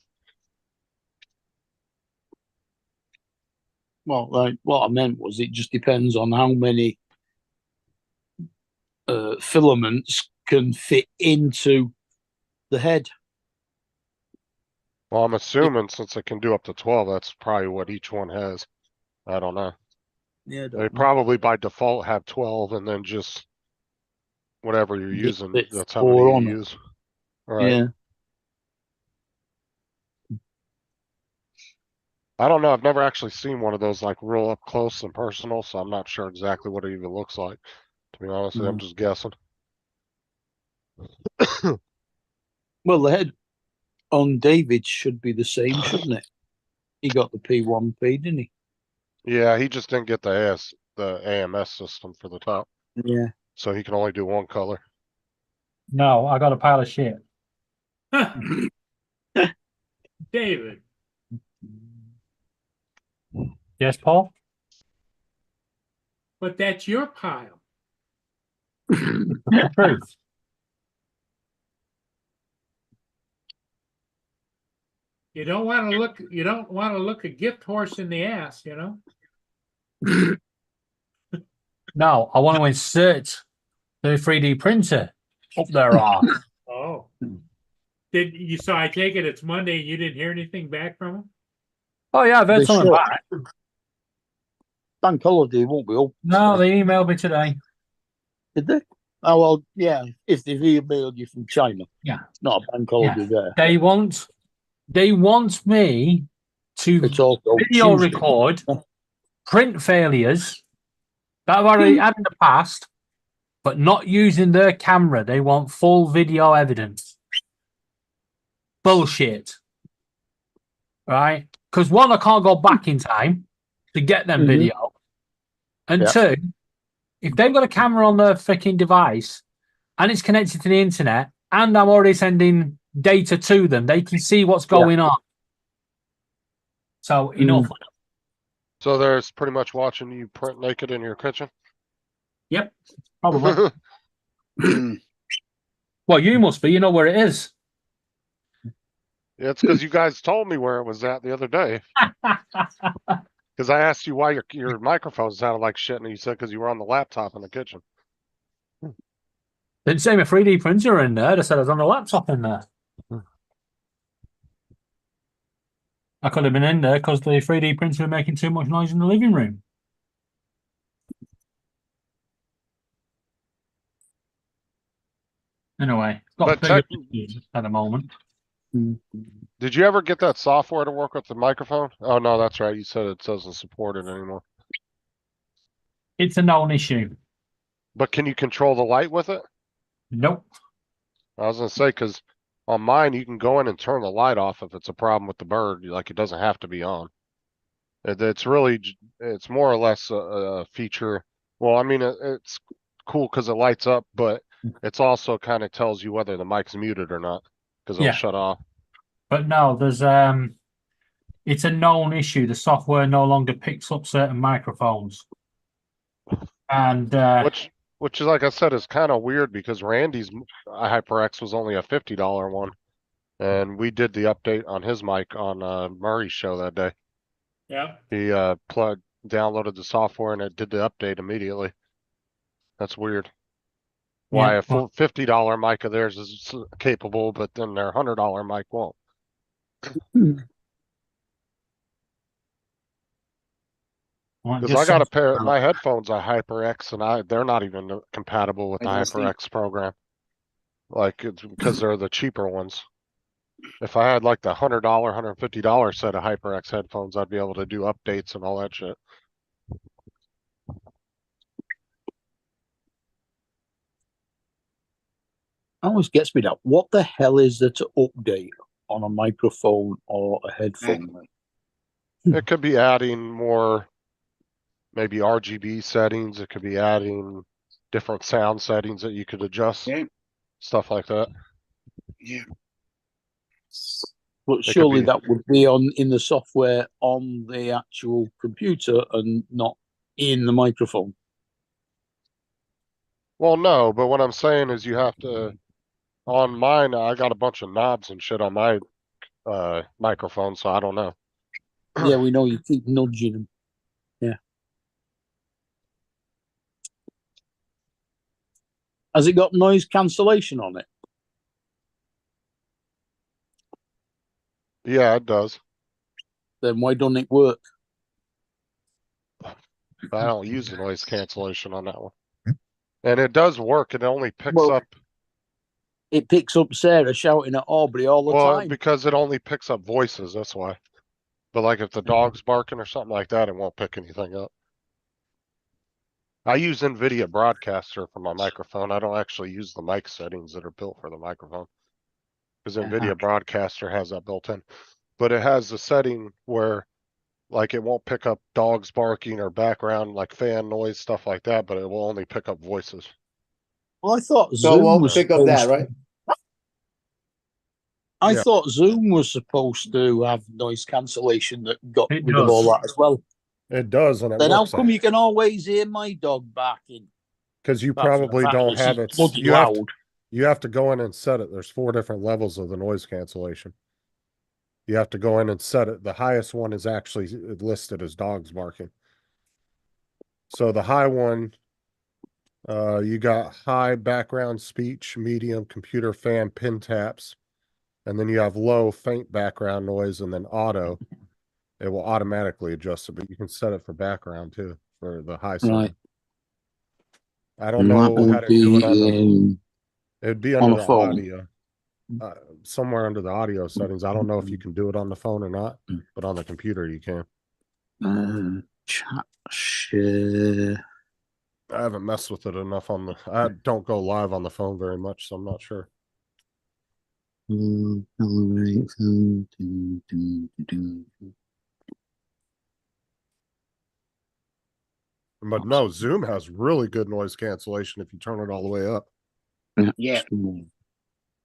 Well, what I meant was it just depends on how many filaments can fit into the head. Well, I'm assuming since it can do up to 12, that's probably what each one has. I don't know. Yeah, They probably by default have 12, and then just whatever you're using, that's how many you use. Right. Yeah. I don't know. I've never actually seen one of those like real up close and personal, so I'm not sure exactly what it even looks like. To be honest, I'm just guessing. Well, the head on David should be the same, shouldn't it? He got the P1P, didn't he? Yeah, he just didn't get the AMS system for the top. Yeah. So he can only do one color. No, I got a pile of shit. David. Yes, Paul? But that's your pile. The truth. You don't want to look a gift horse in the ass, No, I want to insert the 3D printer up their arse. Oh. So I take it it's Monday and you didn't hear anything back from them? Oh yeah, I've heard something back. Bank holiday won't be open. No, they emailed me today. Did they? Oh well, yeah. If they've emailed you from China, yeah, it's not a bank holiday there. They want me to video Tuesday. record print failures that I've already had in the past, but not using their camera. They want full video evidence. Bullshit. Right? Because one, I can't go back in time to get them video. And two, if they've got a camera on their freaking device and it's connected to the internet, and I'm already sending data to them, they can see what's going on. So enough. So there's pretty much watching you print naked in your kitchen. Yep, probably. Mm. Well, you must be. You know where it is. Yeah, it's because you guys told me where it was at the other day. Because I asked you why your microphone sounded like shit, and you said because you were on the laptop in the kitchen. Didn't say my 3D printer in there. They said I was on the laptop in there. I could have been in there because the 3D printer was making too much noise in the living room. Anyway, got But at the moment. Did you ever get that software to work with the microphone? Oh no, that's right. You said it doesn't support it anymore. It's a known issue. But can you control the light with it? Nope. I was gonna say because on mine you can go in and turn the light off if it's a problem with the bird. Like it doesn't have to be on. It's really it's more or less a feature. Well, I mean it's cool because it lights up, but it's also kind of tells you whether the mic's muted or not because it'll shut off. But no, there's it's a known issue. The software no longer picks up certain microphones, and which is like I said is kind of weird because Randy's HyperX was only a $50 one, and we did the update on his mic on Murray's show that day. Yeah. He downloaded the software and it did the update immediately. That's weird. Why a $50 mic of theirs is capable, but then their $100 mic won't. Because I got a pair. My headphones are HyperX, and they're not even compatible with the HyperX program. Like it's because they're the cheaper ones. If I had like the $100, $150 set of HyperX headphones, I'd be able to do updates and all that shit. Always gets me that. What the hell is there to update on a microphone or a headphone? It could be adding more, maybe RGB settings. It could be adding different sound settings that you could adjust. Yeah. Stuff like that. Yeah. But surely that would be in the software on the actual computer and not in the microphone. Well, no, but what I'm saying is you have to. On mine, I got a bunch of knobs and shit on my microphone, so I don't know. Yeah, we know you keep nudging them. Yeah. Has it got noise cancellation on it? Yeah, it does. Then why don't it work? I don't use the noise cancellation on that one. And it does work. It only picks up. It picks up Sarah shouting at Aubrey all the time. Because it only picks up voices, that's why. But like if the dog's barking or something like that, it won't pick anything up. I use NVIDIA Broadcaster for my microphone. I don't actually use the mic settings that are built for the microphone. Because NVIDIA Broadcaster has that built in. But it has a setting where like it won't pick up dogs barking or background like fan noise, stuff like that, but it will only pick up voices. Well, I thought So it won't pick up that, right? I thought Zoom was supposed to have noise cancellation that got rid of all that as well. It does, and it Then how works. come you can always hear my dog barking? Because you probably don't have it. You have to go in and set it. There's 4 different levels of the noise cancellation. You have to go in and set it. The highest one is actually listed as dogs barking. So the high one, you got high background speech, medium computer fan pin taps, and then you have low faint background noise, and then auto. It will automatically adjust it, but you can set it for background too for the high setting. Right. I don't know how to do it on it'd be under the audio. Somewhere under the audio settings. I don't know if you can do it on the phone or not, but on the computer you can. Chat share. I haven't messed with it enough on the. I don't go live on the phone very much, so I'm not sure. But no, Zoom has really good noise cancellation if you turn it all the way up. Yeah.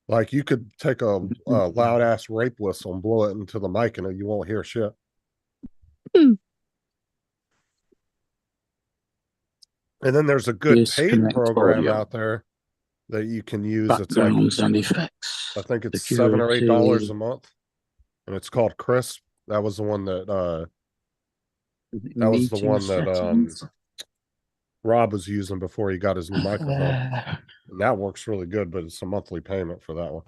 Like you could take a loud ass rape whistle and blow it into the mic and you won't hear shit. And then there's a good paid Disconnect program audio. out there that you can use. It's like, Backgrounds and effects. I think it's Security. $7 or $8 a month, and it's called Crisp. That was the one that Meeting settings. Rob was using before he got his new microphone. And that works really good, but it's a monthly payment for that one.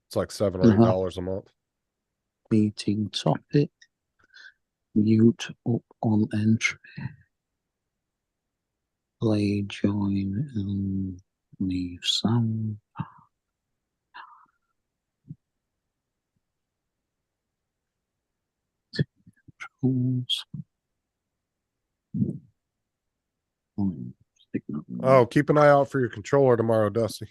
It's like $7 or $8 a month. Meeting topic. Mute up on entry. Play, join, and leave sound. Controls. Oh, keep an eye out for your controller tomorrow, Dusty.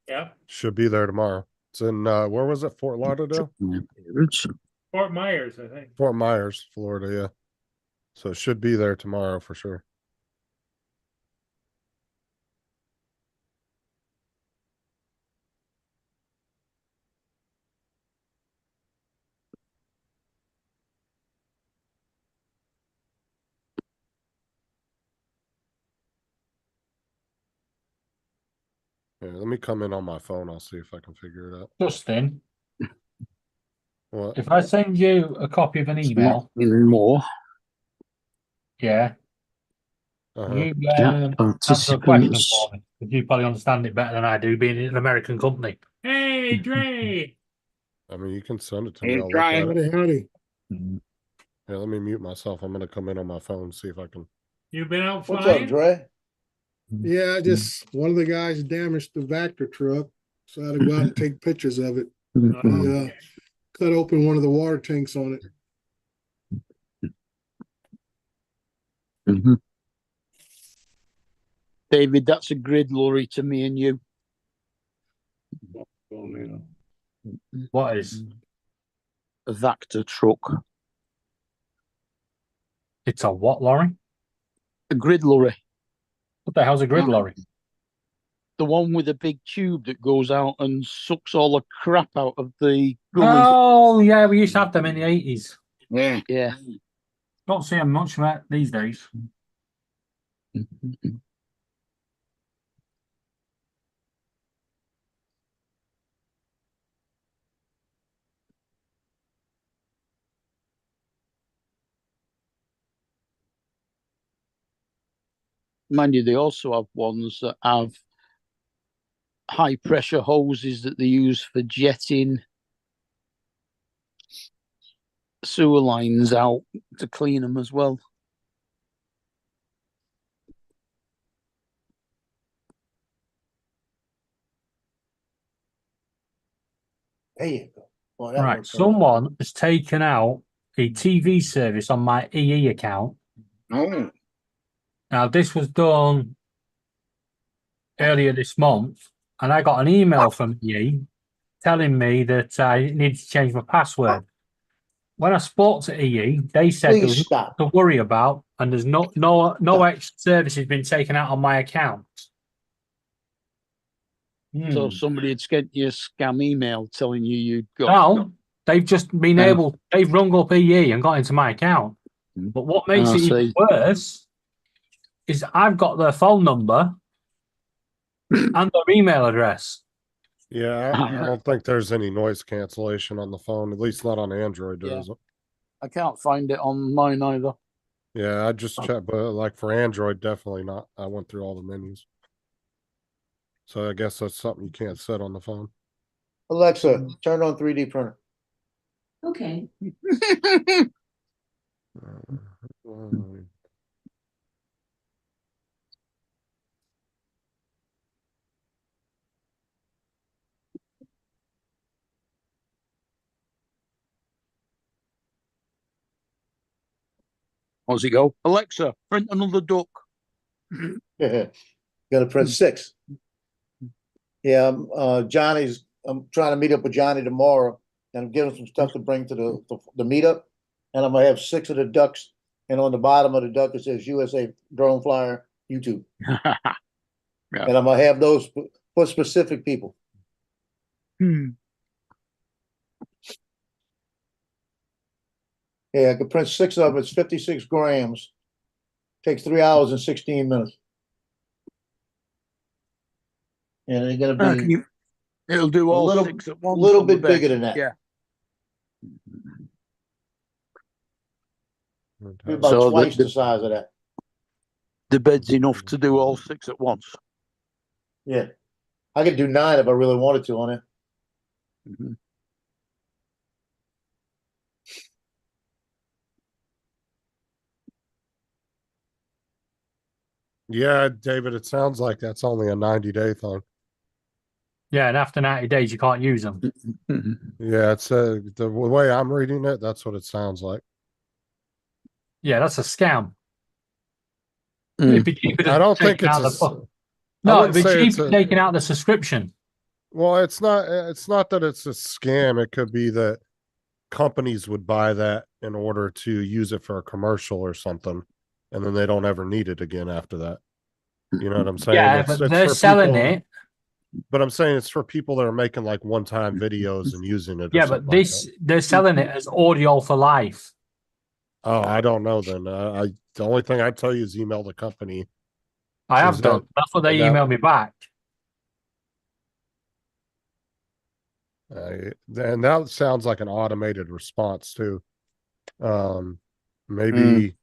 Yeah. Should be there tomorrow. It's in where was it? Fort Lauderdale? Fort Myers, I think. Fort Myers, Florida, yeah. So it should be there tomorrow for sure. Yeah, let me come in on my phone. I'll see if I can figure it out. Justin, What? if I send you a copy of an email, More. yeah, Uh-huh. you answer a question Participants. for me, because you probably understand it better than I do, being an American company. Hey, Dre. I mean, you can send it to me. Hey, I'll look at it. Howdy. Yeah, let me mute myself. I'm gonna come in on my phone, see if I can. You been out What's flying? up, Dre? Yeah, just one of the guys damaged the Vector truck, so I had to go out and take pictures of it. Oh, Cut open one of the water tanks on it. David, that's a grid lorry to me and you. What is? A Vector truck. It's a what lorry? A grid lorry. What the hell's a grid lorry? The one with a big tube that goes out and sucks all the crap out of the gully. Oh, yeah, we used to have them in the 80s. Yeah. Yeah. Don't see them much these days. Mind you, they also have ones that have high pressure hoses that they use for jetting sewer lines out to clean them as well. There you go. Well, that Right, works out. someone has taken out a TV service on my EE account. Oh. Now, this was done earlier this month, and I got an email from EE telling me that I needed to change my password. When I spoke to EE, they said there Please was stop. nothing to worry about, and there's no extra service has been taken out on my account. So somebody had sent you a scam email telling you you'd got. No, they've just been they've rung up EE and got into my account. But what makes it even worse is I've got their phone number and their email address. Yeah, I don't think there's any noise cancellation on the phone, at least not on Android, there isn't. I can't find it on mine either. Yeah, I just checked, but like for Android, definitely not. I went through all the menus. So I guess that's something you can't set on the phone. Alexa, turn on 3D printer. Okay. How's it go? Alexa, print another duck. Gotta print 6. Yeah, I'm trying to meet up with Johnny tomorrow, and I'm giving some stuff to bring to the meetup, and I'm gonna have 6 of the ducks and on the bottom of the duck it says USA Drone Flyer YouTube. And I'm gonna have those for specific people. Yeah, I could print 6 of them. It's 56 grams. Takes 3 hours and 16 minutes. And they're gonna be It'll do all little- 6 at once. little on the bit bed. bigger than that. Yeah. about So twice the size of that. The bed's enough to do all 6 at once. Yeah, I could do 9 if I really wanted to on it. Yeah, David, it sounds like that's only a 90-day thing. Yeah, and after 90 days, you can't use them. Yeah, it's the way I'm reading it, that's what it sounds like. Yeah, that's a scam. Mm. It'd be cheaper to I don't take think it's out a the fu- I No, wouldn't it'd be say it's cheaper a- taking out the subscription. Well, it's not that it's a scam. It could be that companies would buy that in order to use it for a commercial or something, and then they don't ever need it again after that. You know what I'm saying? Yeah, It's but they're for selling people- it. But I'm saying it's for people that are making like one-time videos and using it. Or Yeah, but something like this they're selling it as audio for life. that. Oh, I don't know. Then the only thing I tell you is email the company. I have Is done. that- That's what they that- emailed me back. And that sounds like an automated response too. Maybe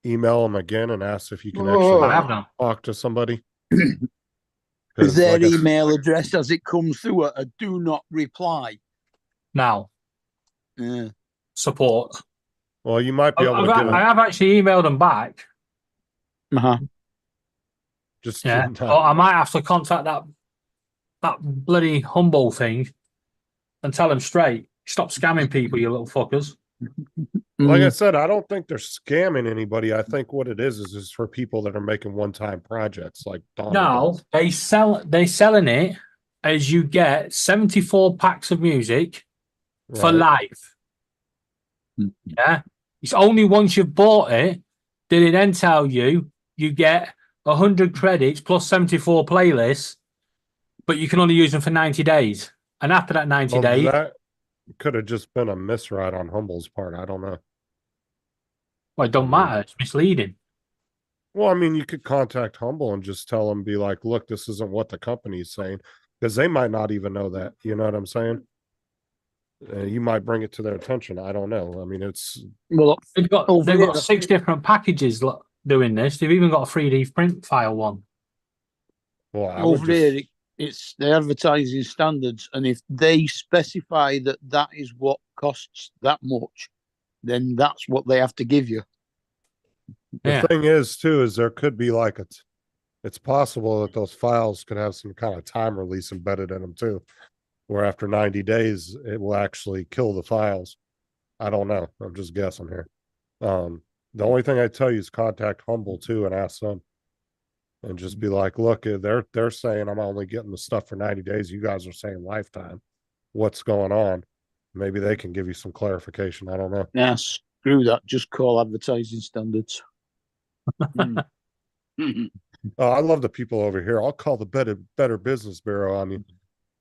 email them again and ask if you can I actually have done. talk to somebody. Is 'Cause their like I s- email address as it comes through a do not reply? Now, Yeah. support. Well, you might be able to get I have actually emailed them back. Uh-huh. just Yeah, not- but I might have to contact that bloody humble thing and tell them straight. Stop scamming people, you little fuckers. like I Mm. said, I don't think they're scamming anybody. I think what it is just for people that are making one-time projects like Donald No, does. they're selling it as you get 74 packs of music for Right. life. Yeah. It's only once you've bought it did it then tell you you get 100 credits plus 74 playlists, but you can only use them for 90 days. And after that 90 Well, days, that could have just been a miswrite on Humble's part. I don't know. well, it don't matter. It's misleading. Well, I mean, you could contact Humble and just tell them, be like, look, this isn't what the company's saying, because they might not even know that. You know what I'm saying? You might bring it to their attention. I don't know. I mean, it's Well, They've got Over they've got here. 6 different packages doing this. They've even got a 3D print file one. well, I would over there, just, it's the advertising standards, and if they specify that that is what costs that much, then that's what they have to give you. the Yeah. thing is, too, is there could be like it's possible that those files could have some kind of time release embedded in them too, where after 90 days it will actually kill the files. I don't know. I'm just guessing here. The only thing I tell you is contact Humble too and ask them, and just be like, look, they're saying I'm only getting the stuff for 90 days. You guys are saying lifetime. What's going on? Maybe they can give you some clarification. I don't know. Nah, screw that. Just call advertising standards. Oh, I love the people over here. I'll call the Better Business Bureau on you.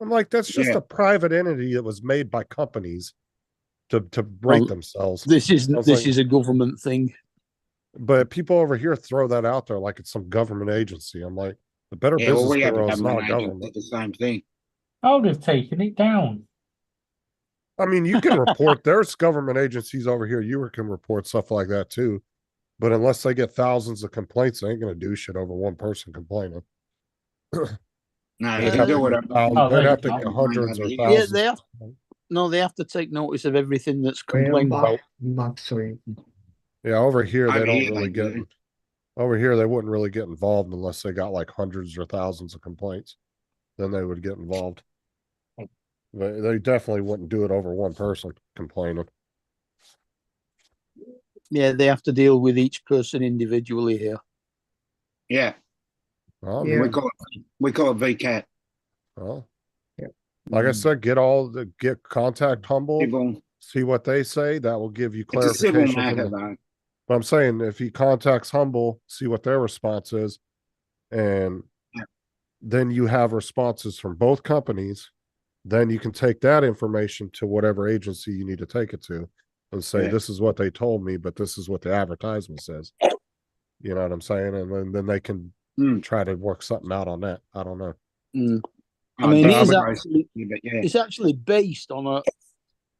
I'm like, that's just Yeah. a private entity that was made by companies to rate Well, themselves. This is Sounds this like- is a government thing. But people over here throw that out there like it's some government agency. I'm like, the Better Yeah, well, Business we have Bureau a is not a government agency, government. the same thing. I would have taken it down. I mean, you can report, there's government agencies over here. You can report stuff like that too. But unless they get thousands of complaints, they ain't going to do shit over one person complaining. No, Yeah, you can do it. They'd have to they- get hundreds or Yeah, Yeah, thousands. they have. No, they have to take notice of everything that's I am complained about. back, sorry. Yeah, over here they Over don't here really they get. do. Over here they wouldn't really get involved unless they got like hundreds or thousands of complaints. Then they would get involved. But they definitely wouldn't do it over one person complaining. Yeah, they have to deal with each person individually here. Yeah, Well, Yeah. we call it VCAT. well, Yeah. like I said, get contact Humble, Civil, see what they say. That will give you it's a civil clarification. matter From the, though. But I'm saying if he contacts Humble, see what their response is, and Yeah. then you have responses from both companies, then you can take that information to whatever agency you need to take it to and say, Yeah. this is what they told me, but this is what the advertisement says. You know what I'm saying? And then they can try to work something out on that. I don't know. I mean, I it is would actually, but yeah. it's actually based on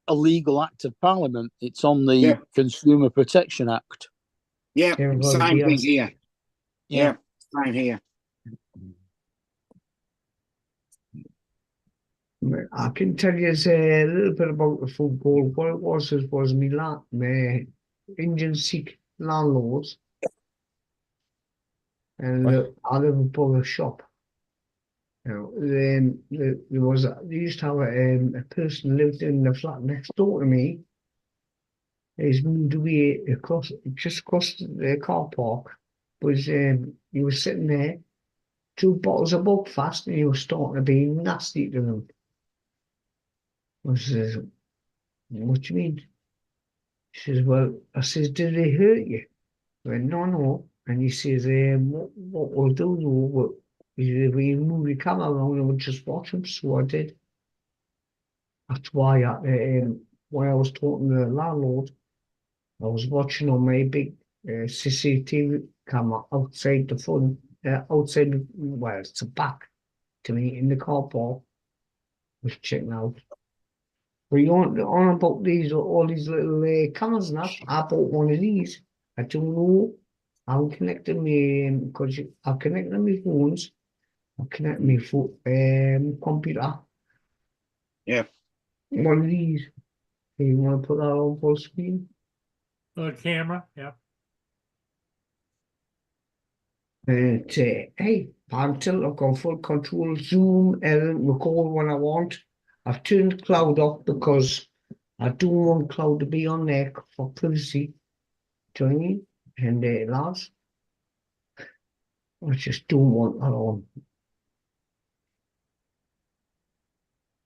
a legal act of Parliament. It's on the Yeah. Consumer Protection Act. Yeah, Everybody same thing else. here. Yeah, same here. I can tell you a little bit about the football. What it was my Indian Sikh landlords, and I live above a shop. You know, then they used to have a person lived in the flat next door to me. He's moved away just across the car park. He was sitting there, 2 bottles of Buckfast, and he was starting to be nasty to them. I says, what do you mean? She says, well, I says, did they hurt you? I went, no. And he says, what we'll do though, we move the camera around and we'll just watch them. So I did. That's why when I was talking to the landlord, I was watching on my big CCTV camera outside the front, well, it's the back to me in the car park. Was checking out. But you on about all these little cameras now. I bought one of these. I don't know. I'm connecting me because I'm connecting my phones. I'm connecting my computer. Yeah. One of these. You want to put that on full screen? The camera, yeah. Hey, until I've got full control, zoom, and record when I want. I've turned cloud off because I don't want cloud to be on there for privacy. Do you know what I mean? And lads, I just don't want that on.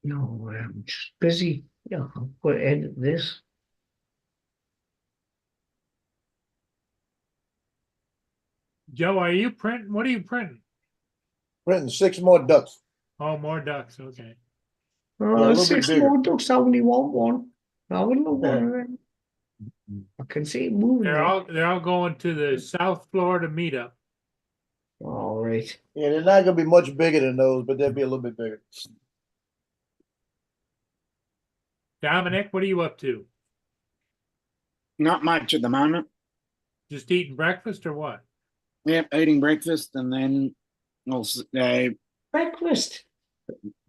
No, I'm just busy. Yeah, I've got to edit this. Joe, are you printing? What are you printing? Printing 6 more ducks. Oh, more ducks. Okay. Yeah, a little bit 6 bigger. more ducks. I only want one. I wouldn't know one of them. I can see it moving. They're all going to the South Florida meetup. All right. Yeah, they're not gonna be much bigger than those, but they'll be a little bit bigger. Dominic, what are you up to? Not much at the moment. Just eating breakfast or what? Yep, eating breakfast and then also Breakfast.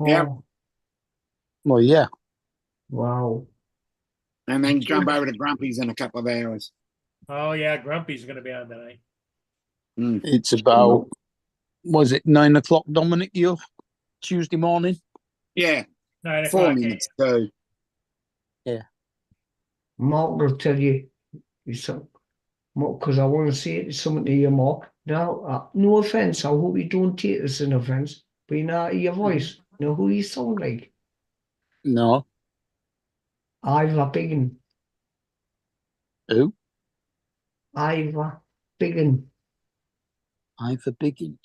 Yep. Oh, Well, yeah. wow. and then jump over to Grumpy's in a couple of hours. Oh yeah, Grumpy's gonna be on tonight. It's about, was it 9 o'clock, Dominic, you Tuesday morning? Yeah, 9 4 o'clock. minutes too. Mark will tell you something. Because I want to say something to you, Mark. Now, no offense. I hope you don't take this as an offense. But you know your voice. You know who you sound like? No. Ivor Biggin. Who? Ivor Biggin. Ivor Biggin.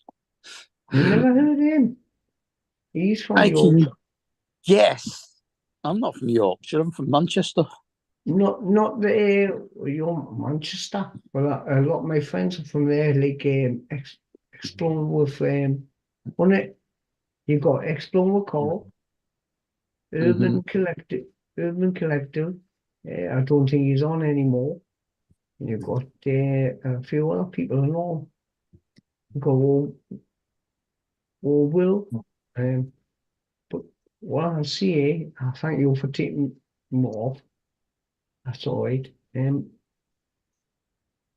You never heard of him? He's from I can, Yorkshire. yes. I'm not from Yorkshire. I'm from Manchester. Not the you're Manchester. Well, a lot of my friends are from there. Like exploring with on it. You got exploring with Call, Urban Collective. I don't think he's on anymore. And you've got a few other people and all. You got Will. But what I see, I thank you for taking them off. That's all right.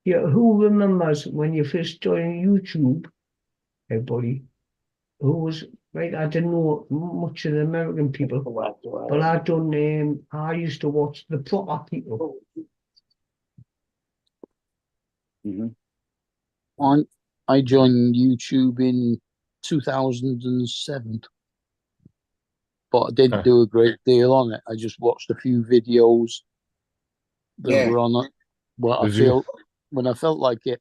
Yeah, who remembers when you first joined YouTube, everybody? Who was right? I didn't know much of the American people, but I used to watch the proper people. I joined YouTube in 2007, but I didn't do a great deal on it. I just watched a few videos that were on it. Well, I feel when I felt like it.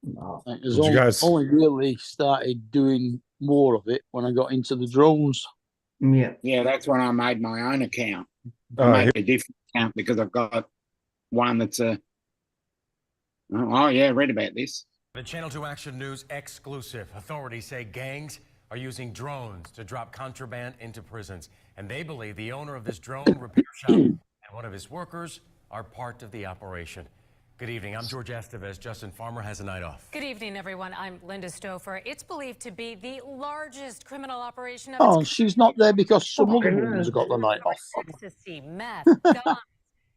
No. It was Did you guys- only really started doing more of it when I got into the drones. Yeah. Yeah, that's when I made my own account. I Uh, made a different account because I've got one that's a. Oh yeah, read about this. The Channel 2 Action News exclusive. Authorities say gangs are using drones to drop contraband into prisons. And they believe the owner of this drone repair shop and one of his workers are part of the operation. Good evening. I'm George Estevez. Justin Farmer has a night off. Good evening, everyone. I'm Linda Stouffer. It's believed to be the largest criminal operation of Oh, its she's not there because some other Fucking ones have got the night off. ecstasy, meth, guns,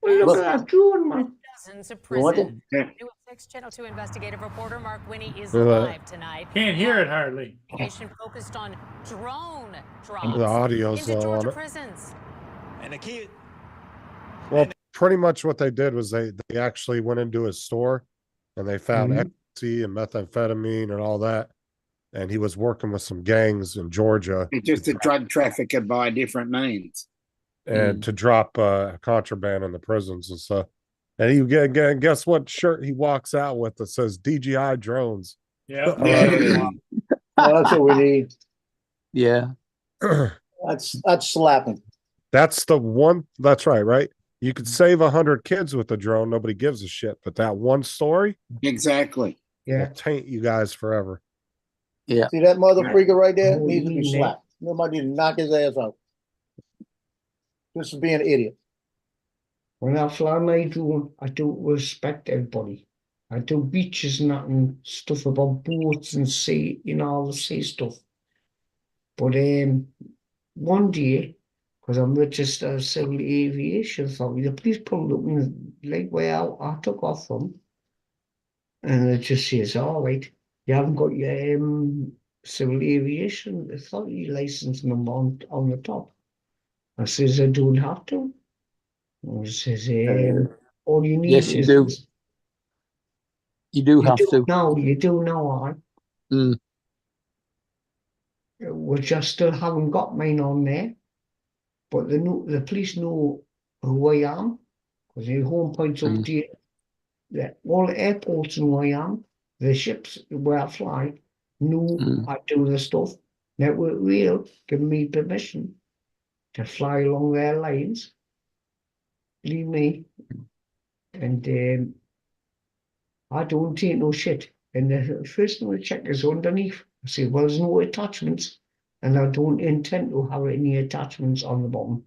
Look at that drone, man. dozens of What? prisons. Yeah. News 6 Channel 2 investigative reporter Mark Winnie is Yeah. live tonight. Can't hear it hardly. Investigation focused on drone drops The audio's into low on Georgia it. prisons. And a key. Well, pretty much what they did was they actually went into his store and they found Mhm. ecstasy and methamphetamine and all that. And he was working with some gangs in Georgia It's just a drug trafficker by different means. and to drop contraband in the prisons and stuff. And he guess what shirt he walks out with that says DGI drones. Yeah. Yeah. Oh, that's what we need. Yeah. That's slapping. That's the one. That's right. You could save 100 kids with the drone. Nobody gives a shit. But that one story Exactly. Yeah. will taint you guys forever. Yeah. See that mother freaker right there? Oh, Needs to be yeah. slapped. Nobody need to knock his ass out. This is being an idiot. When I fly my drone, I don't respect everybody. I do beaches and that and stuff about boats and sea, all the sea stuff. But one day, because I'm registered as civil aviation authority, the police pulled up in like where I took off from, and it just says, "All right, you haven't got your civil aviation authority license number on the top." I says, "I don't have to." And it says, "All you need Yes, you is do. You do have to. No, you do now, all right. Mm. Which I still haven't got mine on there, but the police know who I am because the home points up to that all the airports know who I am. The ships where I fly know I do the stuff. Network Rail give me permission to fly along their lines. Believe me, and I don't take no shit. And the first thing I check is underneath. I say, well, there's no attachments, and I don't intend to have any attachments on the bottom.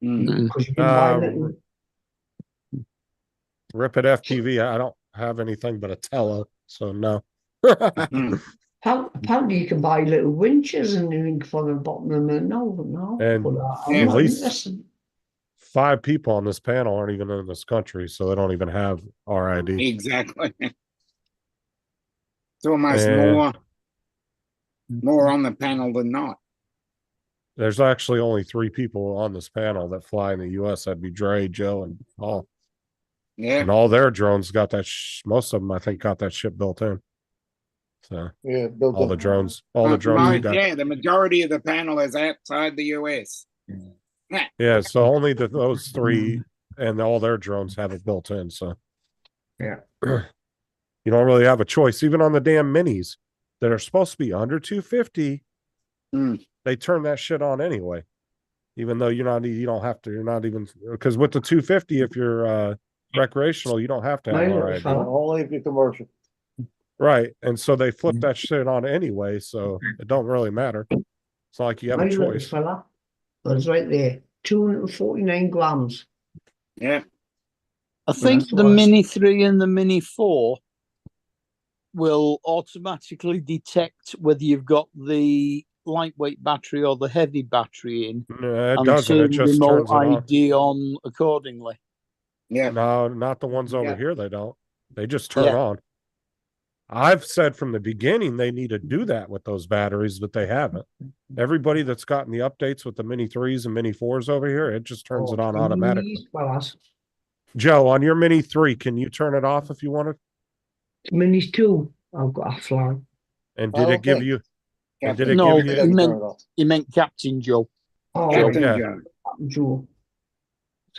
Because you can buy little. Rip it FPV. I don't have anything but a Tello, so no. Apparently, you can buy little winches and everything for the bottom of them. No. And But I'm at not least interested. 5 people on this panel aren't even in this country, so they don't even have RID. Exactly. It's almost Yeah. more on the panel than not. There's actually only 3 people on this panel that fly in the U.S. That'd be Dre, Joe, and Paul. Yeah. And all their drones got that. Most of them, I think, got that shit built in. So Yeah, built all up. the drones you got. Yeah, the majority of the panel is outside the US. Yeah, so only those 3 and all their drones have it built in. So Yeah. you don't really have a choice. Even on the damn minis that are supposed to be under 250, they turn that shit on anyway. Even though you don't have to. You're not even because with the 250, if you're recreational, you don't have to have RID. Only if you're commercial. Right, and so they flip that shit on anyway, so it don't really matter. It's not like you have My a little choice. fella was right there, 249 grams. Yeah. I think that's the what I- Mini 3 and the Mini 4 will automatically detect whether you've got the lightweight battery or the heavy battery in. No, it and doesn't. It turn just remote turns it on. ID on accordingly. Yeah. No, not the ones over Yeah. here. They don't. They just turn Yeah. on. I've said from the beginning they need to do that with those batteries, but they haven't. Everybody that's gotten the updates with the Mini 3s and Mini 4s over here, it just turns it on automatically. These fellas. Joe, on your Mini 3, can you turn it off if you wanted? Minis 2, I've got a fly. And did it give Okay. you? And did it No, give you? he meant Captain Joe. Oh, Captain yeah. Joe. Captain Joe.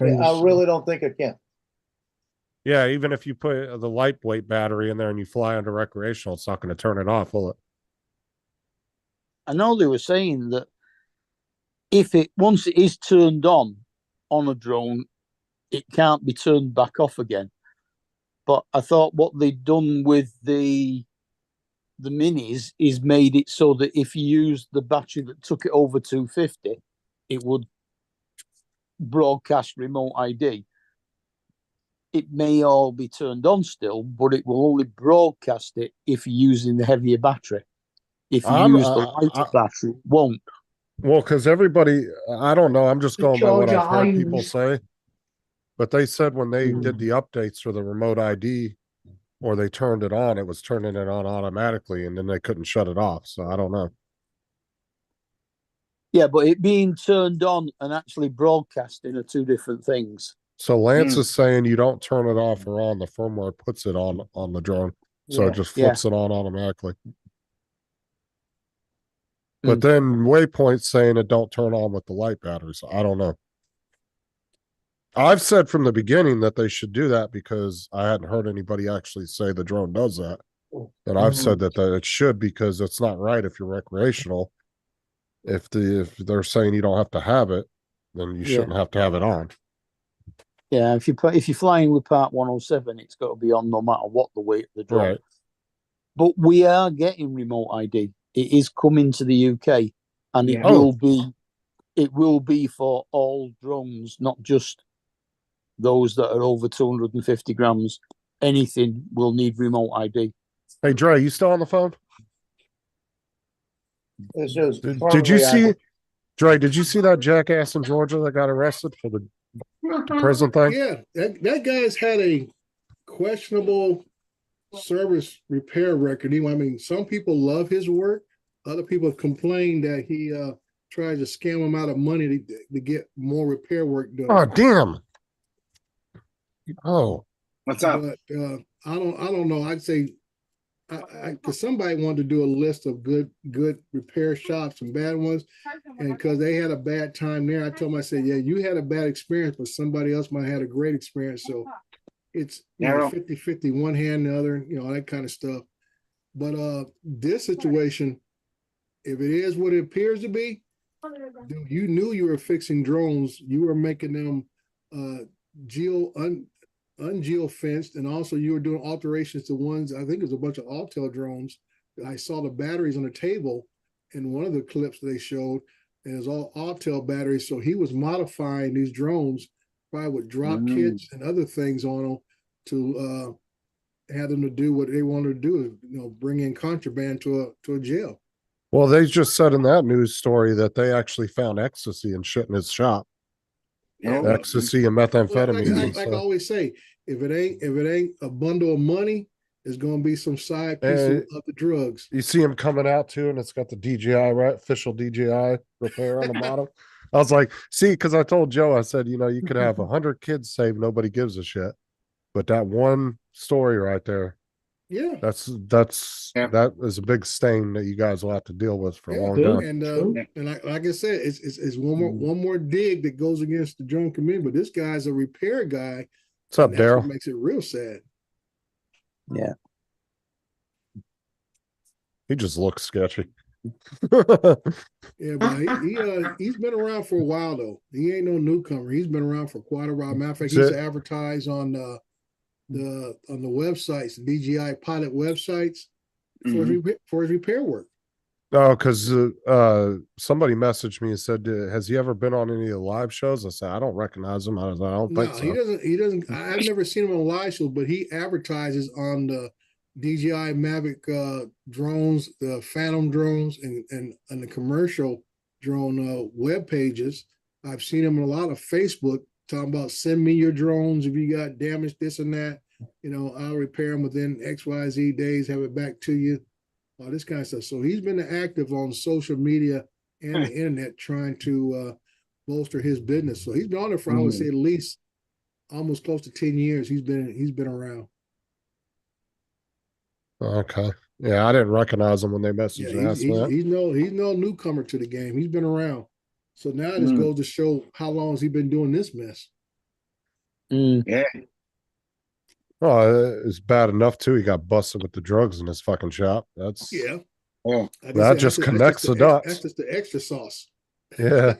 Yeah, I really don't think it can. Yeah, even if you put the lightweight battery in there and you fly under recreational, it's not going to turn it off, will it? I know they were saying that once it is turned on a drone, it can't be turned back off again. But I thought what they'd done with the minis is made it so that if you used the battery that took it over 250, it would broadcast remote ID. It may all be turned on still, but it will only broadcast it if you're using the heavier battery. If you use the lighter battery, it won't. Well, because everybody, I don't know. I'm just going by what I've heard people say. But they said when they did the updates for the remote ID, or they turned it on, it was turning it on automatically, and then they couldn't shut it off. So I don't know. Yeah, but it being turned on and actually broadcasting are two different things. So Lance is saying you don't turn it off or on. The firmware puts it on the drone. So it just flips it on automatically. But then Waypoint's saying it don't turn on with the light batteries. I don't know. I've said from the beginning that they should do that because I hadn't heard anybody actually say the drone does that. And I've said that it should, because it's not right if you're recreational. If they're saying you don't have to have it, then you shouldn't have to have it on. Yeah, if you're flying with Part 107, it's got to be on no matter what the weight of the drone. Right. But we are getting remote ID. It is coming to the UK, and it will be for all drones, not just those that are over 250 grams. Anything will need remote ID. Hey, Dre, you still on the phone? Did you see, Dre? Did you see that jackass in Georgia that got arrested for the prison thing? Yeah, that guy's had a questionable service repair record. I mean, some people love his work. Other people complain that he tries to scam them out of money to get more repair work done. Oh, damn. Oh, what's up? But I don't know. I'd say, because somebody wanted to do a list of good repair shops and bad ones, and because they had a bad time there, I told them, I said, yeah, you had a bad experience, but somebody else might have had a great experience. So it's 50-50, one hand, the other, that kind of stuff. But this situation, if it is what it appears to be, dude, you knew you were fixing drones. You were making them ungeo-fenced, and also you were doing alterations to ones. I think it was a bunch of Autel drones. I saw the batteries on the table in one of the clips they showed, and it was all Autel batteries. So he was modifying these drones, probably with drop kits and other things on them to have them to do what they wanted to do, bring in contraband to a jail. well, they just said in that news story that they actually found ecstasy and shit in his shop. Ecstasy and methamphetamine. Like I always say, if it ain't a bundle of money, there's going to be some side piece of the drugs. You see him coming out too, and it's got the DJI, right? Official DJI repair on the bottom. I was like, see, because I told Joe, I said, you could have 100 kids saved, nobody gives a shit, but that one story right there, that is a big stain that you guys will have to deal with for a long time. And like I said, it's one more dig that goes against the drone community. But this guy's a repair guy. What's up, Daryl? Makes it real sad. Yeah, he just looks sketchy. Yeah, but he's been around for a while though. He ain't no newcomer. He's been around for quite a while. Matter of fact, he's advertised on the websites, DJI pilot websites for his repair work. No, because somebody messaged me and said, "Has he ever been on any of the live shows?" I said, "I don't recognize him. I don't think so." He doesn't. I've never seen him on live shows, but he advertises on the DJI Mavic drones, the Phantom drones, and the commercial drone web pages. I've seen him in a lot of Facebook talking about send me your drones if you got damage, this and that. I'll repair them within XYZ days, have it back to you. All this kind of stuff. So he's been active on social media and the internet trying to bolster his business. So he's been on it for I would say at least almost close to 10 years. He's been around. Okay. Yeah, I didn't recognize him when they messaged me. He's no newcomer to the game. He's been around. So now it just goes to show how long has he been doing this mess. Yeah. Oh, it's bad enough too. He got busted with the drugs in his fucking shop. That's Yeah. Oh, that just connects the dots. That's just the extra sauce. Yeah.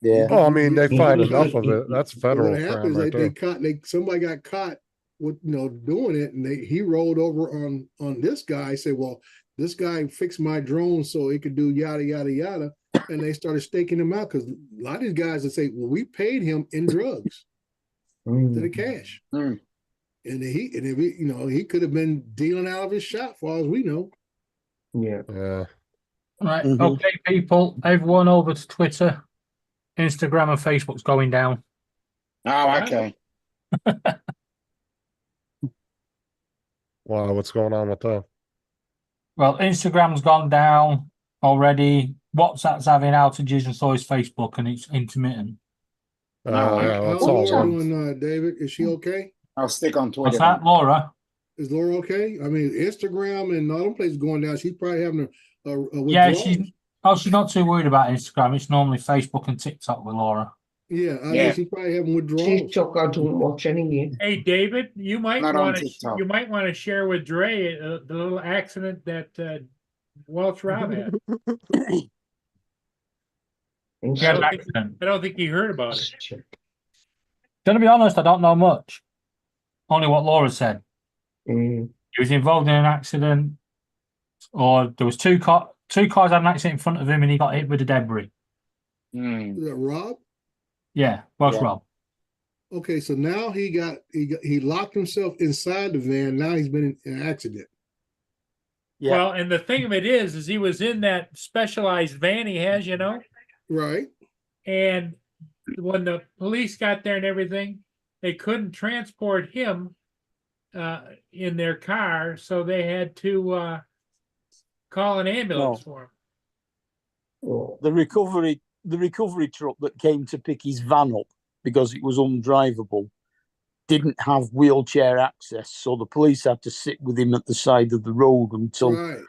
Yeah. Oh, I mean, they find enough of it. That's federal What crime happens? right there. Somebody got caught with doing it, and he rolled over on this guy. Said, "Well, this guy fixed my drone so it could do yada yada yada," and they started staking him out because a lot of these guys would say, "Well, we paid him in drugs to the cash." Mm. And he could have been dealing out of his shop for all as we know. Yeah. Yeah. Right. Okay, people. Everyone over to Twitter, Instagram, and Facebook's going down. Oh, okay. Wow, what's going on with that? Well, Instagram's gone down already. WhatsApp's having outages, and so is Facebook, and it's intermittent. Yeah, that's How's all Laura one. doing, David? Is she okay? I'll stick on Twitter. What's that, Laura? Is Laura okay? I mean, Instagram and all them places going down. She's probably having a Yeah, withdrawal. she's not too worried about Instagram. It's normally Facebook and TikTok with Laura. Yeah, I mean, she's probably having withdrawals. TikTok, I don't watch anyway. Hey, David, you might Not on want to TikTok. share with Dre the little accident that Welch Rob had. He had an accident. I don't think he heard about it. Gonna be honest, I don't know much. Only what Laura said. Mm. He was involved in an accident, or there was two cars had an accident in front of him, and he got hit with the debris. Mm. Is that Rob? Yeah, Welsh Yeah. Rob. Okay, so now he locked himself inside the van. Now he's been in an accident. Yeah. Well, and the thing of it is he was in that specialized van he has, Right. and when the police got there and everything, they couldn't transport him in their car, so they had to call an ambulance for him. Oh. The recovery truck that came to pick his van up because it was undrivable didn't have wheelchair access, so the police had to sit with him at the side of the road until Right.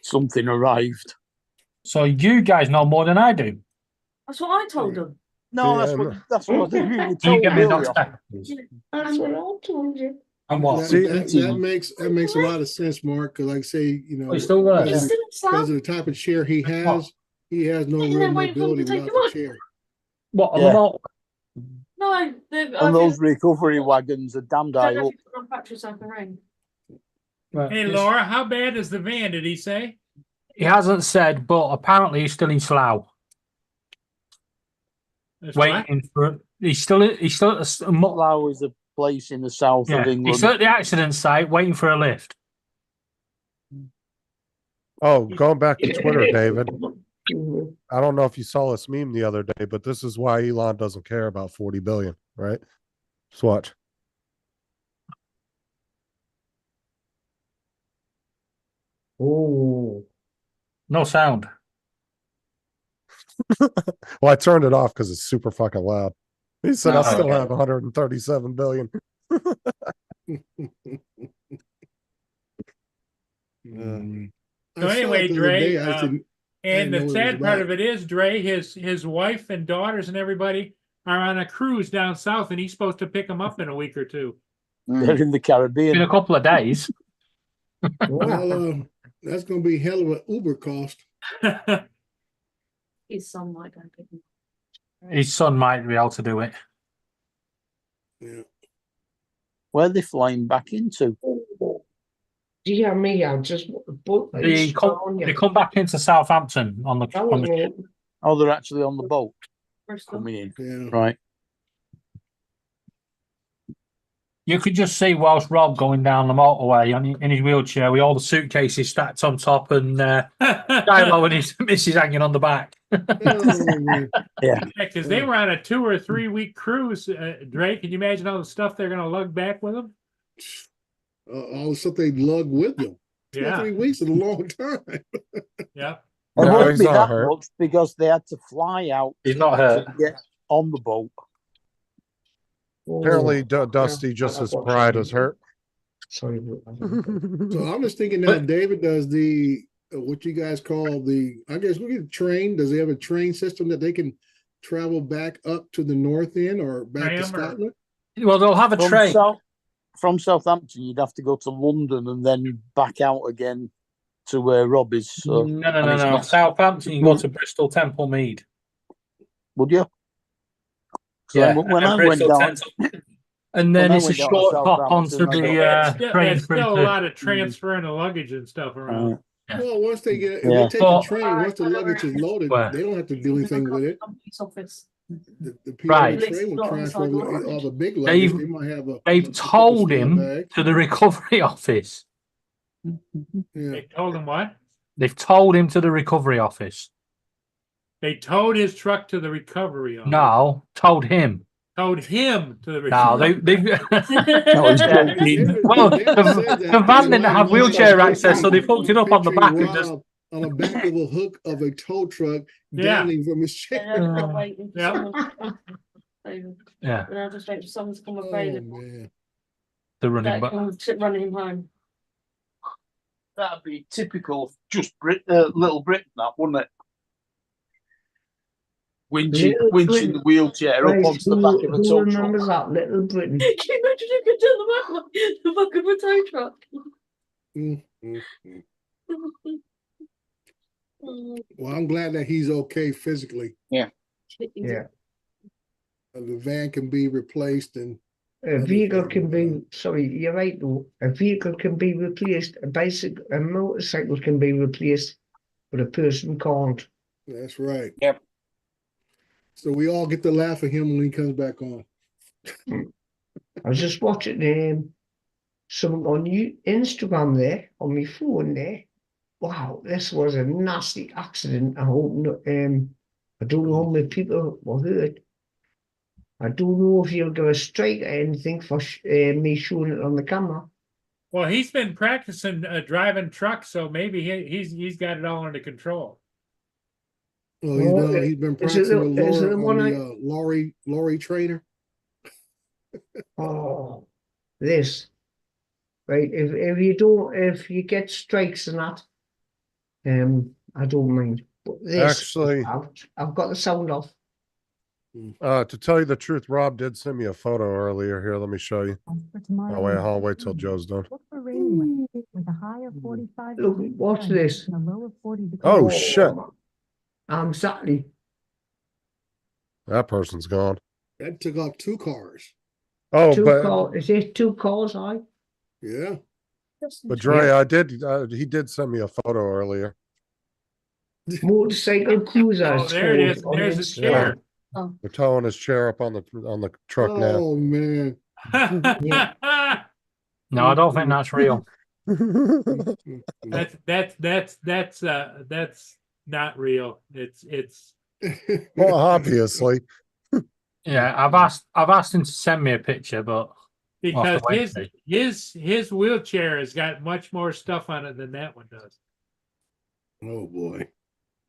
something arrived. So you guys know more than I do. That's what I told them. No, Yeah, that's what we were Can told you get me a earlier. doctor? That's what I told you. And what? That makes a lot of sense, Mark. Because, like, say, He's still there. because He's still in slab. of the type of chair he has, What? he has no And real then wait for them to mobility take without him the on. chair. What? On Yeah. the motor? No, they've And those recovery wagons are damn I don't high know up. if it's from factory side of the ring. Right. Hey, Laura, how bad is the van? Did he say? He hasn't said, but apparently he's still in Slough, That's what? waiting for. He's still at the Slough is a place in the south yeah. of England. He's still at the accident site, waiting for a lift. Oh, going back to Twitter, David. Mhm. I don't know if you saw this meme the other day, but this is why Elon doesn't care about 40 billion, right? Just watch. Oh. No sound. Well, I turned it off because it's super fucking loud. He said I Oh, still okay. have 137 billion. I So saw anyway, it the other Dre, day, I didn't- and didn't know the what it sad was part about. of it is, Dre, his wife and daughters and everybody are on a cruise down south, and he's supposed to pick them up in a week or two. They're in the In Caribbean. a couple of days. Well, that's going to be hell of an Uber cost. His son might go pick him His son might be able to do it. Yeah. Where are they flying back into? Dear me, I just but They come back into Southampton on the. That On was the me. Oh, they're actually on the boat Bristol. coming in. Yeah. Right. you could just see Welsh Rob going down the motorway in his wheelchair with all the suitcases stacked on top and Kylo and his missus hanging on the back. Yeah. Because they were on a 2 or 3 week cruise, Dre. Can you imagine all the stuff they're going to lug back with them? All the stuff they lug with them. 2 or Yeah. 3 weeks is a long time. Yeah. It No, won't he's be not that hurt. much because they had to fly out He's not hurt. to get on the boat. Apparently, Dusty, just his pride is hurt. Sorry. So I'm just thinking now, David does the what you guys call the, I guess we get a train. Does he have a train system that they can travel back up to the north end or back to Tram or- Scotland? Well, they'll have a train. from Southampton, you'd have to go to London and then back out again to where Rob is. So, No, and it's no. not- Southampton, you go to Bristol Temple Mead. Would you? So Yeah, when and I went Bristol down, Temple. And then when I it's a went down to short hop onto Southampton, I the got- train It's through still a to. lot of transferring of luggage and stuff around. Well, once they get, if Yeah. they take the Well- train, once the luggage is loaded, Well- they don't have to do anything with it. Police office. The people on the Right. train will transfer with all the big luggage. They've- They might have a. They've a told small him bag. to the recovery office. Yeah. They told him what? They've told him to the recovery office. They towed his truck to the recovery office. No, told him. Towed him to the No, recovery. they've. was joking. Well, They said that the van didn't Rob have Lowe wheelchair was access, so they hooked it up on the back and just. Rob on the back of a hook of a tow truck Yeah. dangling from his chair. I'm waiting for Yeah. someone. Yeah, And I just wait for someone to come Oh, available. man. the running That back. can running him home. that'd be typical, just Little Britain, that wouldn't it? Winching Little the Britain. wheelchair Right, up onto the back of a who tow remembers truck. that Little Britain? Can you imagine if you turn the back of a tow truck? Mm, mm, mm. Well, I'm glad that he's okay physically. Yeah. The van can be replaced and A vehicle can be, sorry, you're right though. A vehicle can be replaced, a motorcycle can be replaced, but a person can't. that's right. Yep. So we all get to laugh at him when he comes back on. I was just watching something on Instagram there, on my phone there. Wow, this was a nasty accident. I hope not, I don't know how many people were hurt. I don't know if you'll give a strike or anything for me showing it on the camera. Well, he's been practicing driving trucks, so maybe he's got it all under control. Well, Oh, he's been is it practicing the- with is it Laura the on one the lorry trainer. Oh, this. Right, if you get strikes and that, I don't mind. But this, Actually, I've got the sound off. to tell you the truth, Rob did send me a photo earlier. Here, let me show you. I'll wait till Joe's done. With a high of 45. Look, watch this. And a low of 40. Oh shit, Exactly. that person's gone. That took out 2 cars. Oh, Is it 2 cars, I? Yeah. but Dre, he did send me a photo earlier. Motorcycle cruiser. Oh, it's there it called is. on There's a Instagram. chair. They're towing his chair up on the truck now. Oh man. No, I don't think that's real. That's not real. It's Well, obviously. Yeah, I've asked him to send me a picture, but because I'll have to wait and see. his wheelchair has got much more stuff on it than that one does. Oh boy.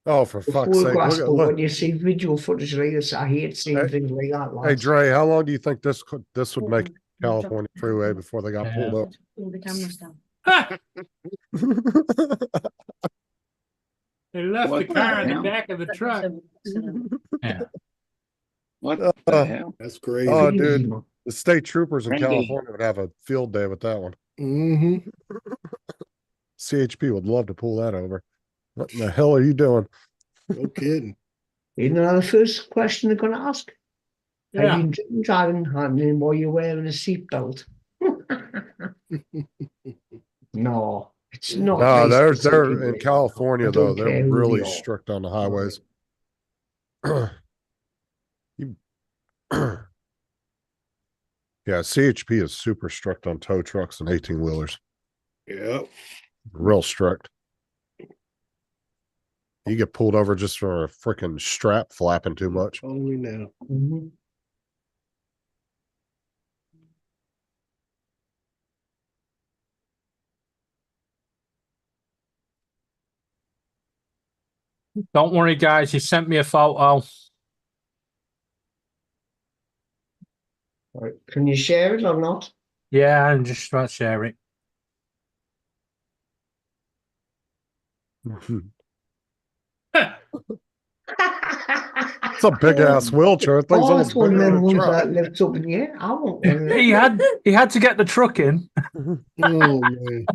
Oh, for fuck's sake! Photographs, Look, but look. when you see video footage like this, I hate seeing Hey- things like that. Hey lads. Dre, how long do you think this would make California freeway before they got pulled up? Pull the cameras down. They left What the car in the the hell? back of the truck. Yeah. What the hell? That's crazy. Oh, Easy, dude, man. the state troopers in Randy. California would have a field day with that one. Mm-hmm. CHP would love to pull that over. What in the hell are you doing? No kidding. You know the first question they're going to ask? Yeah. Have you been driving and were you wearing a seatbelt? No, it's not. No, nice to they're say in California I though. don't care They're who really they are. strict on the highways. Yeah, CHP is super strict on tow trucks and 18-wheelers. Yeah. Real strict. You get pulled over just for a freaking strap flapping too much. Only now. Mhm. Don't worry, guys. He sent me a photo. Right. Can you share it or not? Yeah, I'm just about to share it. It's a big ass wheelchair. Thing's Oh, almost it's one of bigger than them a ones truck. that lifts up in the air. I want one of them. He had to get the truck in. Oh man.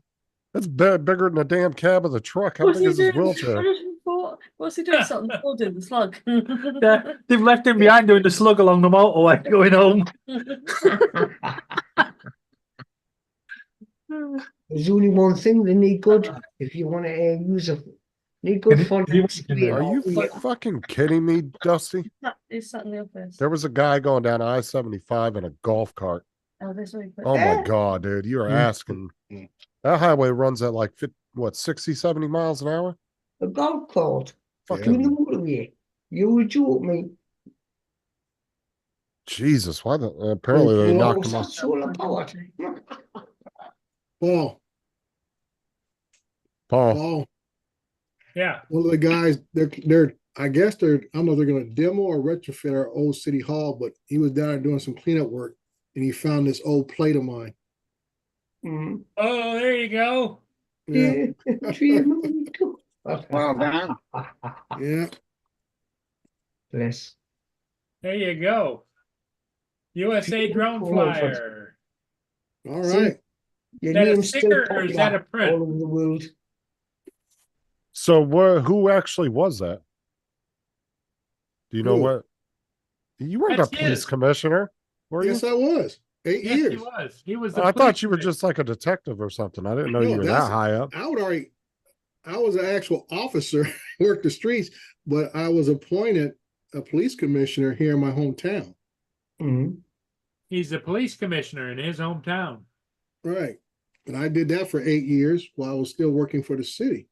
It's bigger than the damn cab of the truck. How What's big he is his doing? wheelchair? What's he doing? Something holding the slug. Yeah, they've left him behind doing the slug along the motorway going home. There's only one thing they need good. If you want to use a need good fun. Are you fucking kidding me, Dusty? He's sat in the office. There was a guy going down I-75 in a golf cart. Oh, this way. Oh my God, dude. You are asking. That highway runs at like, 60, 70 miles an hour? A golf cart. Fucking- In the motorway. You would joke me. Jesus, why the apparently they knocked him off. Solar powered. Paul. Paul. Yeah. One of the guys, they're I guess I don't know if they're gonna demo or retrofit our old city hall, but he was down there doing some cleanup work and he found this old plate of mine. Oh, there you go. Yeah. Well done. Yeah. Bless. There you go. USA drone flyer. All right. Your Is that a name's sticker still or is that a popular print? all over the world. So who actually was that? Do you know Who? what? You weren't That's a police his. commissioner, were you? Yes, I was. 8 Yes, years. he was. He was the I police thought you were commissioner. just like a detective or something. I didn't know No, you were that's- that high up. I was an actual officer, worked the streets, but I was appointed a police commissioner here in my hometown. He's the police commissioner in his hometown. Right. And I did that for 8 years while I was still working for the city.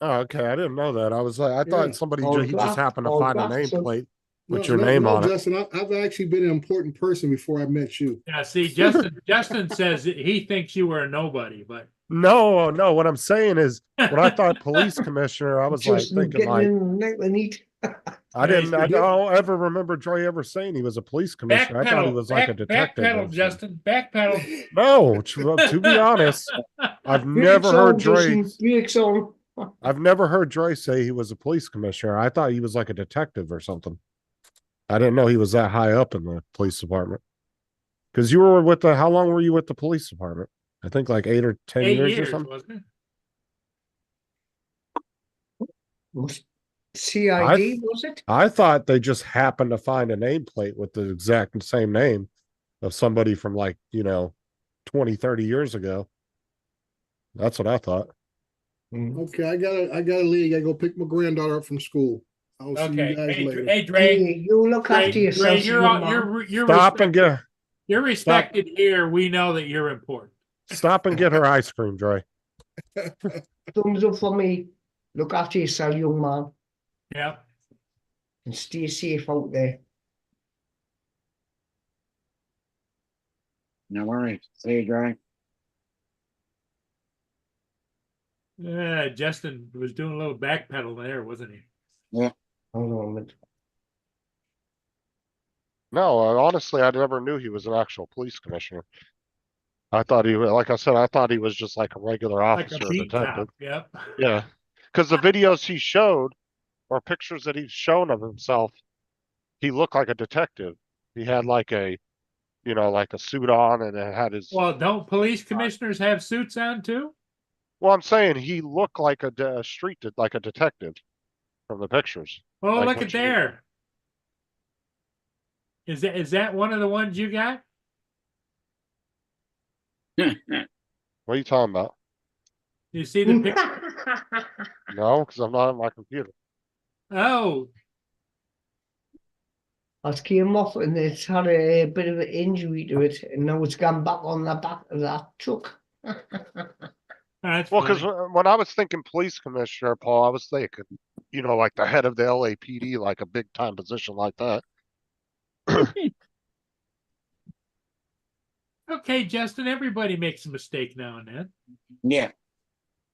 Oh, okay. I didn't know that. I was like, I Yeah. thought somebody All he just black- happened to all find a black, so- nameplate with No, your name no, on it. Justin, I've actually been an important person before I met you. Yeah, see, Justin says that he thinks you were a nobody, but No, no. What I'm saying is, when I thought police commissioner, I was like Just thinking getting like, in the neck they need. I don't ever remember Dre ever saying he was a police commissioner. I thought he backpedal, was like a detective. or backpedal, something. Justin, backpedal. No, to be honest, I've never Brakes heard on, Dre. Justin, brakes on. I've never heard Dre say he was a police commissioner. I thought he was like a detective or something. I didn't know he was that high up in the police department. Because you were with how long were you with the police department? I think like 8 or 10 8 years, or years, something. wasn't it? CID, was it? I thought they just happened to find a nameplate with the exact same name of somebody from 20, 30 years ago. That's what I thought. Okay, I gotta leave. I gotta go pick my granddaughter up from school. I'll see Okay. you guys later. Hey, Dre. Hey, you look Dre, after yourself. you're Stop and get you're respected here. We know that you're important. stop and get her ice cream, Dre. Thumbs up for me. Look after yourself, young man, Yeah. and stay safe out there. No worries. See you, Dre. Justin was doing a little backpedal there, wasn't he? Yeah. Hold on a minute. No, honestly, I never knew he was an actual police commissioner. I thought he was, like I said, I thought he was just like a regular Like officer a or beat detective. cop. Yep. Yeah, because the videos he showed or pictures that he's shown of himself, he looked like a detective. He had like a suit on and it had his. Well, don't police commissioners have suits on too? Well, I'm saying he looked like a like a detective from the pictures. Oh, Like look what at you- there. Is that one of the ones you got? What are you talking about? You see the picture? No, because I'm not on my computer. Oh, It came off and it's had a bit of an injury to it, and now it's gone back on the back of that truck. that's Well, because funny. when I was thinking police commissioner, Paul, I was thinking, like the head of the LAPD, like a big time position like that. Okay, Justin, everybody makes a mistake now and then. Yeah.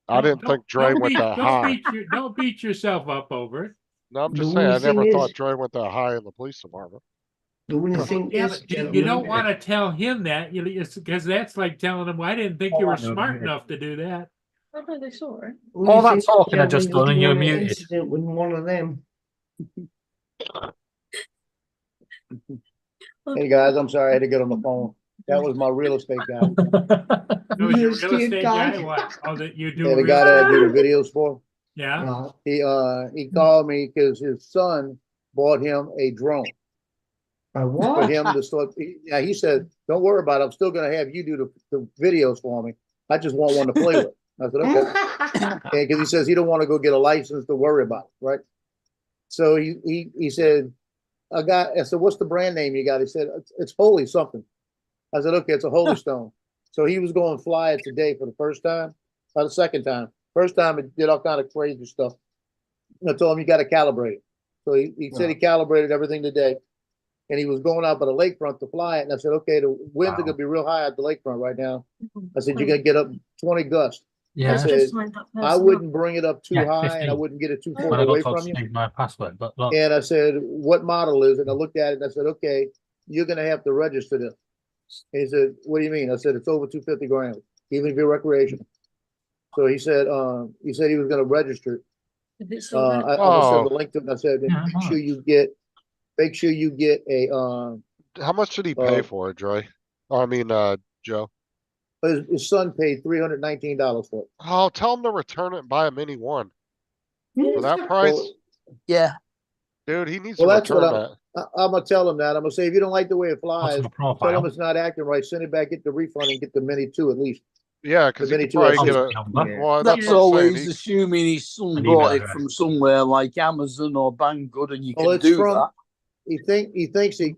I didn't think Dre went that high. Don't beat yourself up over it. No, I'm just The saying, I only thing never thought is- Dre went that high in the police department. The only thing Yeah, is, but you gentlemen, don't want to tell him that because that's like telling him, "Well, I didn't think you were smart enough to do that." I know they saw it. only All that thing is, talking I when just you're done and you're doing an muted. incident with one of them, Hey guys, I'm sorry I had to get on the phone. That was my real estate guy. That was your real Estate estate guy. guy? What? Oh, that you do Yeah, the real guy that I do the estate? videos for. Yeah. Wow. He called me because his son bought him a drone A for what? him to start. Yeah, he said, "Don't worry about it. I'm still going to have you do the videos for me. I just want one to play with." I said, "Okay," because he says he don't want to go get a license to worry about it, right? So he said, "I said, "What's the brand name you got?" He said, "It's Holy something." I said, "Okay, it's a Holy Stone." So he was going to fly it today for the first time, or the second time. First time it did all kind of crazy stuff. I told him you got to calibrate it. So he said he calibrated everything today, and he was going out by the lakefront to fly it. And I said, "Okay, the winds are going to be real high at the lakefront right now." I said, "You're going to get up 20 gusts." Yeah. I said, "I wouldn't bring it up too Yeah, high, and I 15. wouldn't get it too When far I got away told from to you." change my password, but look, And I said, "What model is it?" And I looked at it and I said, "Okay, you're going to have to register this." And he said, "What do you mean?" I said, "It's over 250 grams, even if you're recreational." So he said he was going to register it. I just sent Oh, the link to it. And I said, Yeah, make sure you get a, how much did he pay for it, Dre? Oh, I mean, Joe. his son paid $319 for it. Oh, tell him to return it and buy a mini one. For that price? Well, Yeah. Dude, he needs well, to that's what return that. I'm going to tell him that. I'm going to say, if you don't like the way it what's flies, my tell profile? him it's not acting right. Send it back, get the refund, and get the Mini 2 at least. Yeah, The because he Mini could 2 probably has get Yeah. a. Well, that's That's what I'm saying. always He, assuming his son An bought email it address. from somewhere like Amazon or Banggood, and you Well, can it's do from- that. He thinks his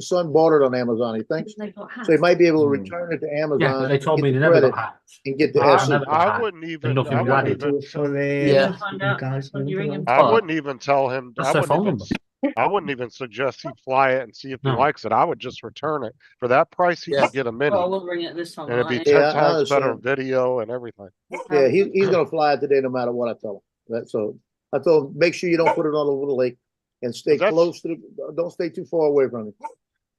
son bought it on Amazon. He thinks so. He might be able to return it to Amazon. Yeah, but they told get me the they never credit, got hacked. and get the I SE. never got I hacked. wouldn't even. nothing I was wouldn't added. even. For the Yeah. guys. I wouldn't even tell him. That's I their wouldn't phone even. number. I wouldn't even suggest he fly it and see if he No. likes it. I would just return it for that price. He Yeah. could get a mini, Well, I won't bring it this time. and it'd be right? 10 Yeah, I times better understand. video and everything. Yeah, he's gonna fly it today no matter what I tell him. So I told him, make sure you don't put it all over the lake and stay That's- close to don't stay too far away from it.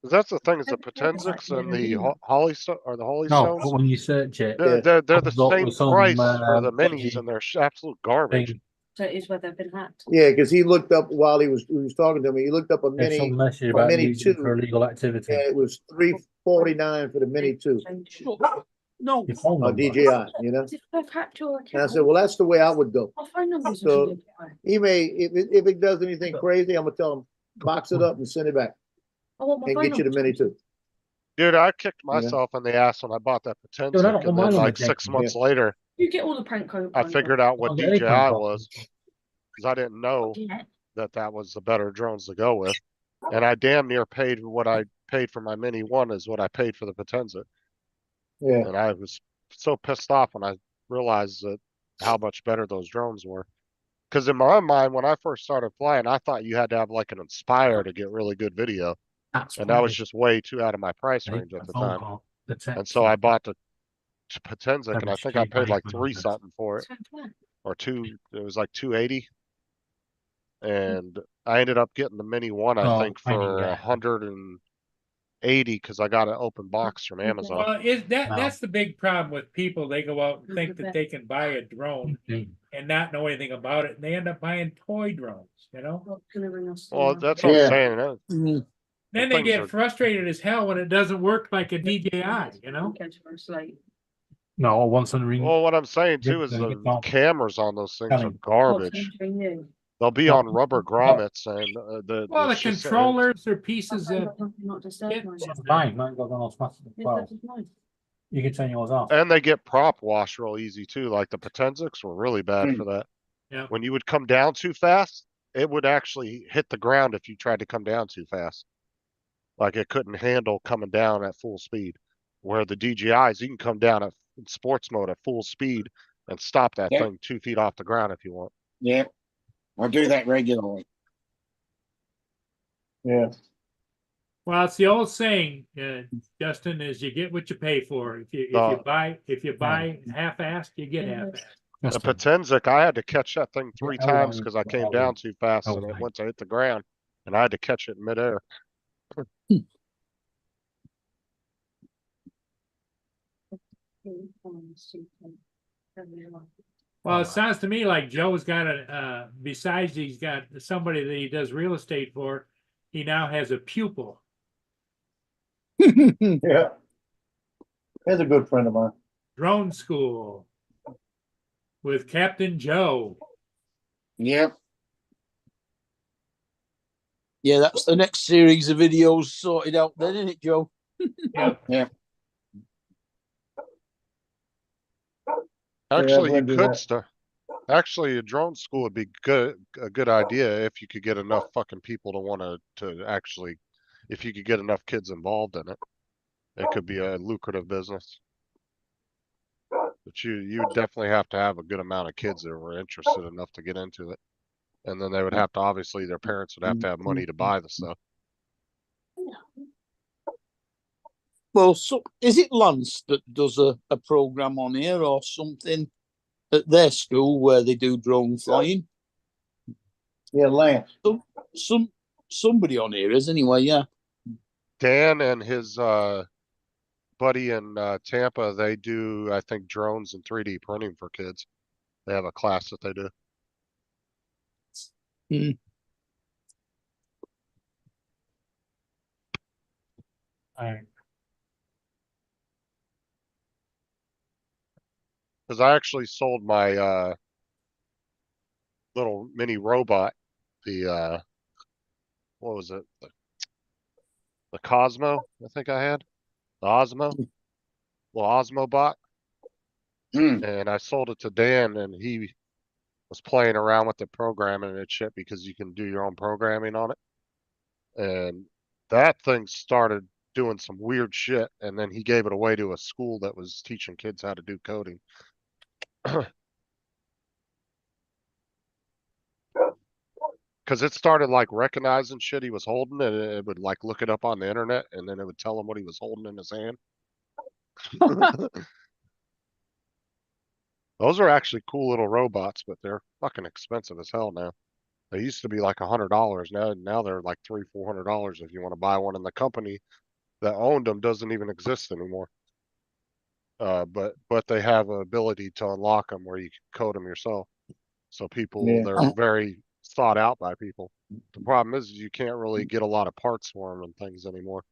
'Cause that's the thing is the Potenzics and the Holly or the Holy No, Stones. but when you search it, They're the comes up same with some, price for the minis, dodgy and they're absolute garbage. thing. So it is where they've been hacked. Yeah, because he looked up while he was talking to me. He looked up a There's Mini, some message a about Mini using 2, for illegal activity. and it was $349 for the Mini 2 No. Your phone on number. DJI. You know, If they've hacked your account, and I said, well, that's the way I would go. our phone numbers So- are He may, if it does anything crazy, I'm gonna tell him box it up and send it back I want my and phone get you the number. Mini 2. Dude, I kicked myself in the ass when I bought that Dude, I Potenzic, don't and want then mine on like the 6 deck. months later, You get all the prank code. I figured out what I'll get any DJI phone was because I didn't know Yeah. that was the better drones to go with, and I damn near paid what I paid for my Mini 1 is what I paid for the Potenzic, Yeah, and I was so pissed off when I realized that how much better those drones were. Because in my mind, when I first started flying, I thought you had to have like an Inspire to get really good video, That's and that was why just way too out of my price they range at put the phone time. call, the text, And so I bought the Potenzic, and I think I MSG paid like by 3 Bluetooth. something for it, or 2. It was like 280, and I ended up getting the Mini 1, I Oh, think, I need for that. 180 because I got an open box from Amazon. Well, No. that's the big problem with people. They go out and think that they can buy a drone Mhm. and not know anything about it, and they end up buying toy drones, you know? Well, that's what Yeah. I'm saying. Mm. Then The they things get are- frustrated as hell when it doesn't work like a DJI, you know? No, once in ring. Well, what I'm saying too Yep, is then the get off. cameras on those things are Telling. garbage. They'll be No. on rubber grommets, and Well, the it's just- controllers are pieces of. It's mine. Mine goes on automatic as well. You can turn yours off. and they get prop wash real easy too. Like the Potenzics were really bad for that. Yeah. When you would come down too fast, it would actually hit the ground if you tried to come down too fast. Like it couldn't handle coming down at full speed. Where the DJIs, you can come down in sports mode at full speed and stop that Yeah. thing 2 feet off the ground if you want. Yeah, I do that regularly. yeah. Well, it's the old saying, Justin, is you get what you pay for. If you buy half-assed, you get half-assed. The Potenzic, I had to catch that thing 3 Yeah, times I because I came will. down too fast and it Okay. went to hit the ground, and I had to catch it in midair. Well, it sounds to me like Joe's got besides he's got somebody that he does real estate for, he now has a pupil. Yeah. That's a good friend of mine. Drone school with Captain Joe. Yep. Yeah, that's the next series of videos sorted out then, isn't it, Joe? Yep. Yep. Actually, Yeah, you we'll do could that. start. Actually, a drone school would be a good idea if you could get enough fucking people to want to actually, if you could get enough kids involved in it, it could be a lucrative business. But you definitely have to have a good amount of kids that were interested enough to get into it, and then they would have to obviously their parents would have to have money to buy the stuff. Well, so is it Lance that does a program on here or something at their school where they do drone flying? Yeah, Lance. Somebody on here is anyway, yeah. Dan and his buddy in Tampa, they do, I think, drones and 3D printing for kids. They have a class that they do. All right. Because I actually sold my little mini robot, the what was it? The Cosmo, I think I had. The Osmo. Little Osmo bot. And I sold it to Dan, and he was playing around with the programming and shit because you can do your own programming on it. And that thing started doing some weird shit, and then he gave it away to a school that was teaching kids how to do coding. Because it started like recognizing shit he was holding, and it would like look it up on the internet, and then it would tell him what he was holding in his hand. Those are actually cool little robots, but they're fucking expensive as hell now. They used to be like $100 now they're like $300-400 if you want to buy one, and the company that owned them doesn't even exist anymore. But they have an ability to unlock them where you can code them yourself. So people, they're very sought out by people. The problem is you can't really get a lot of parts for them and things anymore.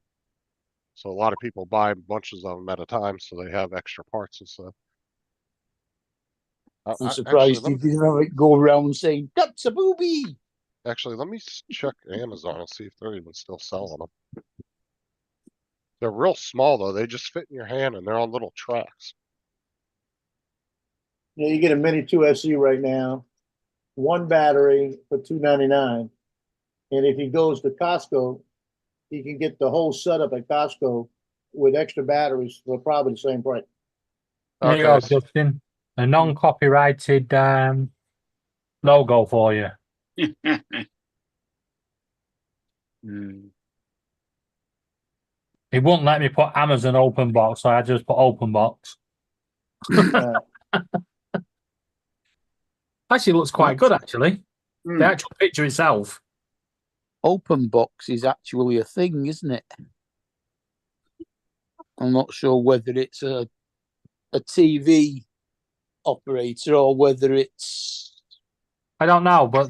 So a lot of people buy bunches of them at a time, so they have extra parts and stuff. I'm surprised you didn't have it go around saying, "That's a booby." Actually, let me check Amazon and see if they're even still selling them. They're real small though. They just fit in your hand and they're on little tracks. Yeah, you get a Mini 2 SE right now, one battery for $299, and if he goes to Costco, he can get the whole setup at Costco with extra batteries for probably the same price. There you go, Justin. A non-copyrighted logo for you. It wouldn't let me put Amazon open box, so I just put open box. Actually, looks quite good. Actually, the actual picture itself. Open box is actually a thing, isn't it? I'm not sure whether it's a TV operator or whether it's, I don't know, but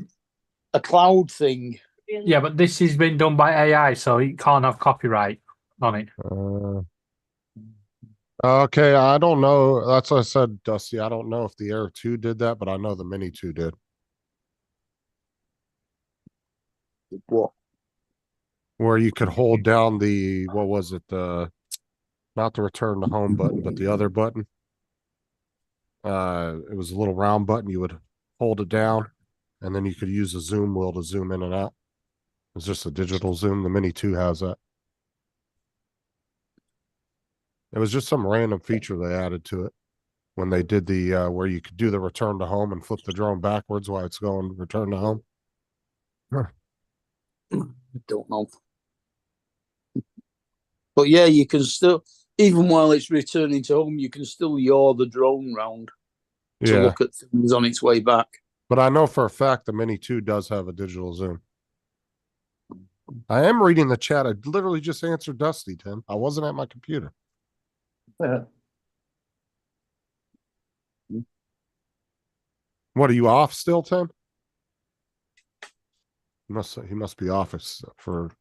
a cloud thing. Yeah, but this has been done by AI, so it can't have copyright on it. Okay, I don't know. That's what I said, Dusty. I don't know if the Air 2 did that, but I know the Mini 2 did. What? Where you could hold down the, what was it? Not the return to home button, but the other button. It was a little round button. You would hold it down, and then you could use a zoom wheel to zoom in and out. It's just a digital zoom. The Mini 2 has that. It was just some random feature they added to it when they did the where you could do the return to home and flip the drone backwards while it's going return to home. Don't know. But yeah, you can still, even while it's returning to home, you can still yaw the drone round to look at things on its way back. But I know for a fact the Mini 2 does have a digital zoom. I am reading the chat. I literally just answered Dusty, Tim. I wasn't at my computer. What, are you off still, Tim? He must be off for.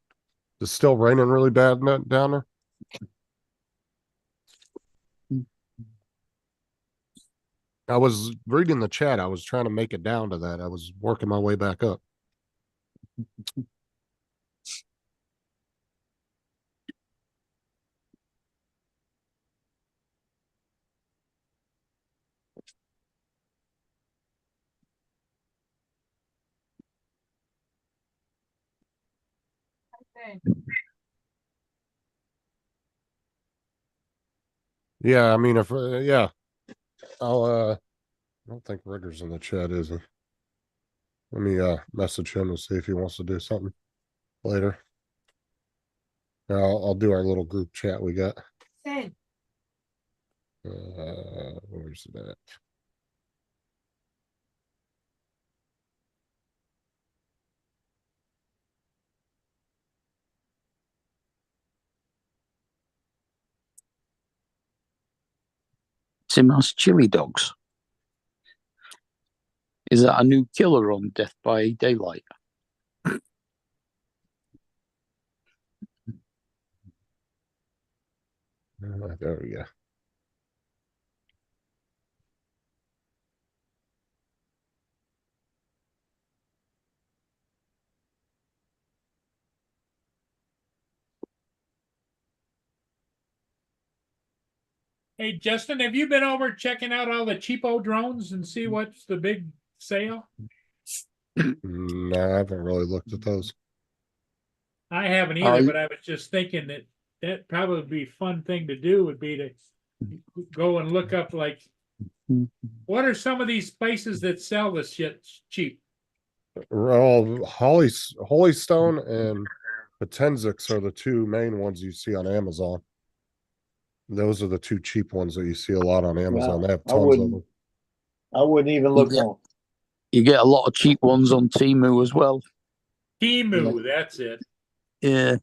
It's still raining really bad down there. I was reading the chat. I was trying to make it down to that. I was working my way back up. Yeah, I mean, if yeah, I'll I don't think Ritter's in the chat, is he? Let me message him and see if he wants to do something later. I'll do our little group chat we got. Hey. Where's that? Simmons chili dogs. Is that a new killer on Death by Daylight? There we go. Hey, Justin, have you been over checking out all the cheapo drones and see what's the big sale? No, I haven't really looked at those. I haven't either, but I was just thinking that that probably be a fun thing to do would be to go and look up like what are some of these places that sell this shit cheap? Well, Holy Stone and Potenzix are the two main ones you see on Amazon. Those are the two cheap ones that you see a lot on Amazon. They have tons of them. I wouldn't even look on. You get a lot of cheap ones on Temu as well. Temu, that's it. Yeah.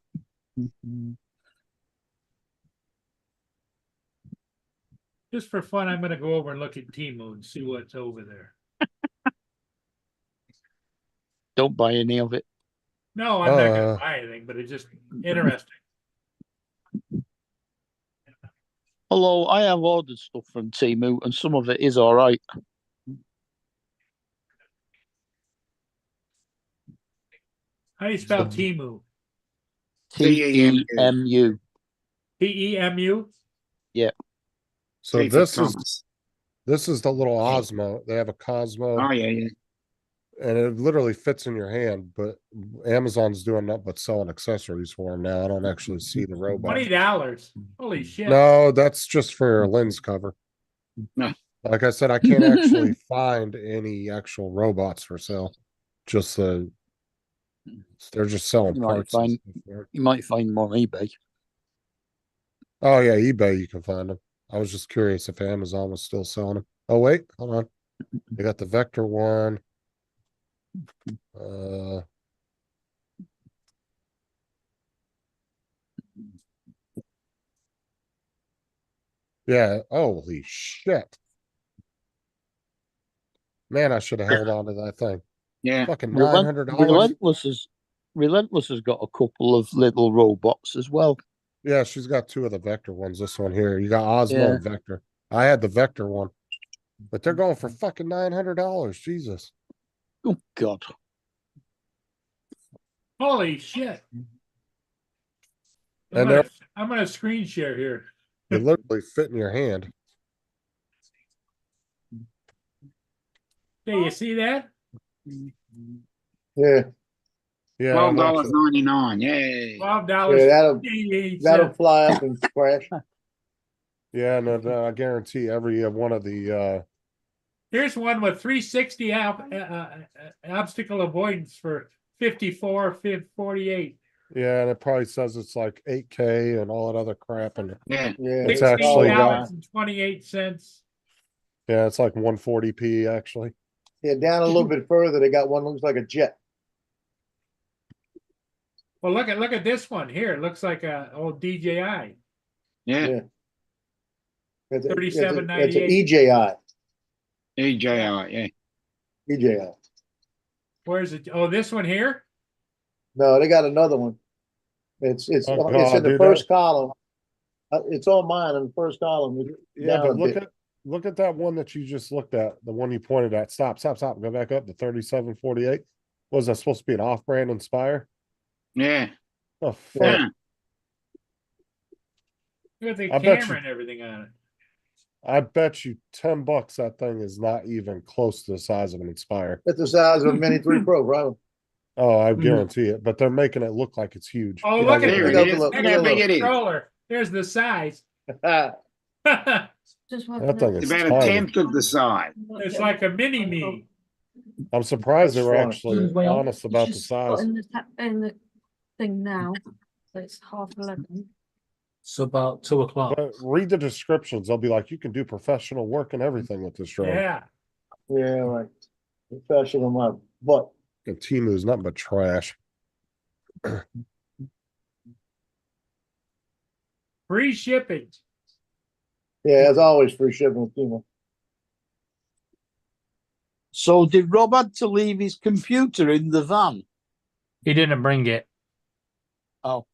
Just for fun, I'm going to go over and look at Temu and see what's over there. Don't buy any of it. No, I'm not going to buy anything, but it's just interesting. Although I have ordered stuff from Temu and some of it is all right. How do you spell Temu? Temu. Temu? Yeah. So this is the little Osmo. They have a Cosmo. Oh yeah. And it literally fits in your hand, but Amazon's doing nothing but selling accessories for them now. I don't actually see the robot. $20. Holy shit. No, that's just for a lens cover. No. Like I said, I can't actually find any actual robots for sale. Just they're just selling parts. You might find them on eBay. Oh yeah, eBay you can find them. I was just curious if Amazon was still selling them. Oh wait, hold on. They got the Vector one. Yeah, holy shit. Man, I should have held on to that thing. Yeah. Fucking $900. Relentless has got a couple of little robots as well. Yeah, she's got two of the Vector ones. This one here. You got Osmo and Vector. I had the Vector one. But they're going for fucking $900. Jesus. Oh God. Holy shit. And I'm gonna screen share here. They literally fit in your hand. Hey, you see that? Yeah. Yeah. $12.99. Yay. $12. Yeah, that'll fly up and crash. Yeah, no, I guarantee every one of the Here's one with 360 obstacle avoidance for 54.48. yeah, and it probably says it's like 8K and all that other crap, and it's actually actually $16.28. Yeah, it's like 140p actually. Yeah, down a little bit further, they got one that looks like a jet. Well, look at this one here. It looks like a old DJI. Yeah. It's $37.98. an EJI. EJI, yeah. DJI. Where's it? Oh, this one here? No, they got another one. It's Oh, it's God, in the dude, first column. It's on mine in the first column. Yeah, Down but a look bit. at that one that you just looked at, the one you pointed at. Stop. Go back up to 3748. Was that supposed to be an off-brand Inspire? Yeah. Oh fuck. Yeah. Look at the I bet camera you- and everything on it. I bet you $10 that thing is not even close to the size of an Inspire. It's the size of a Mini 3 Pro, right? Oh, I guarantee it. But they're making it look like it's huge. Oh, Yeah, look at there it. it is. Look, Look how big it is. Controller. There's the size. Just That thing It's is about a tiny. tenth of the size. It's like a mini me. I'm surprised they That's were fine. actually Well, honest about the It's just got size. in the thing now. So it's 11:30. It's about 2 o'clock. But read the descriptions. They'll be like, you can do professional work and everything with this drone. Yeah. Yeah, right. Professional my butt. And Timu's nothing but trash. Free shipping. Yeah, it's always free shipping with Timo. So did Rob had to leave his computer in the van? He didn't bring it. Oh,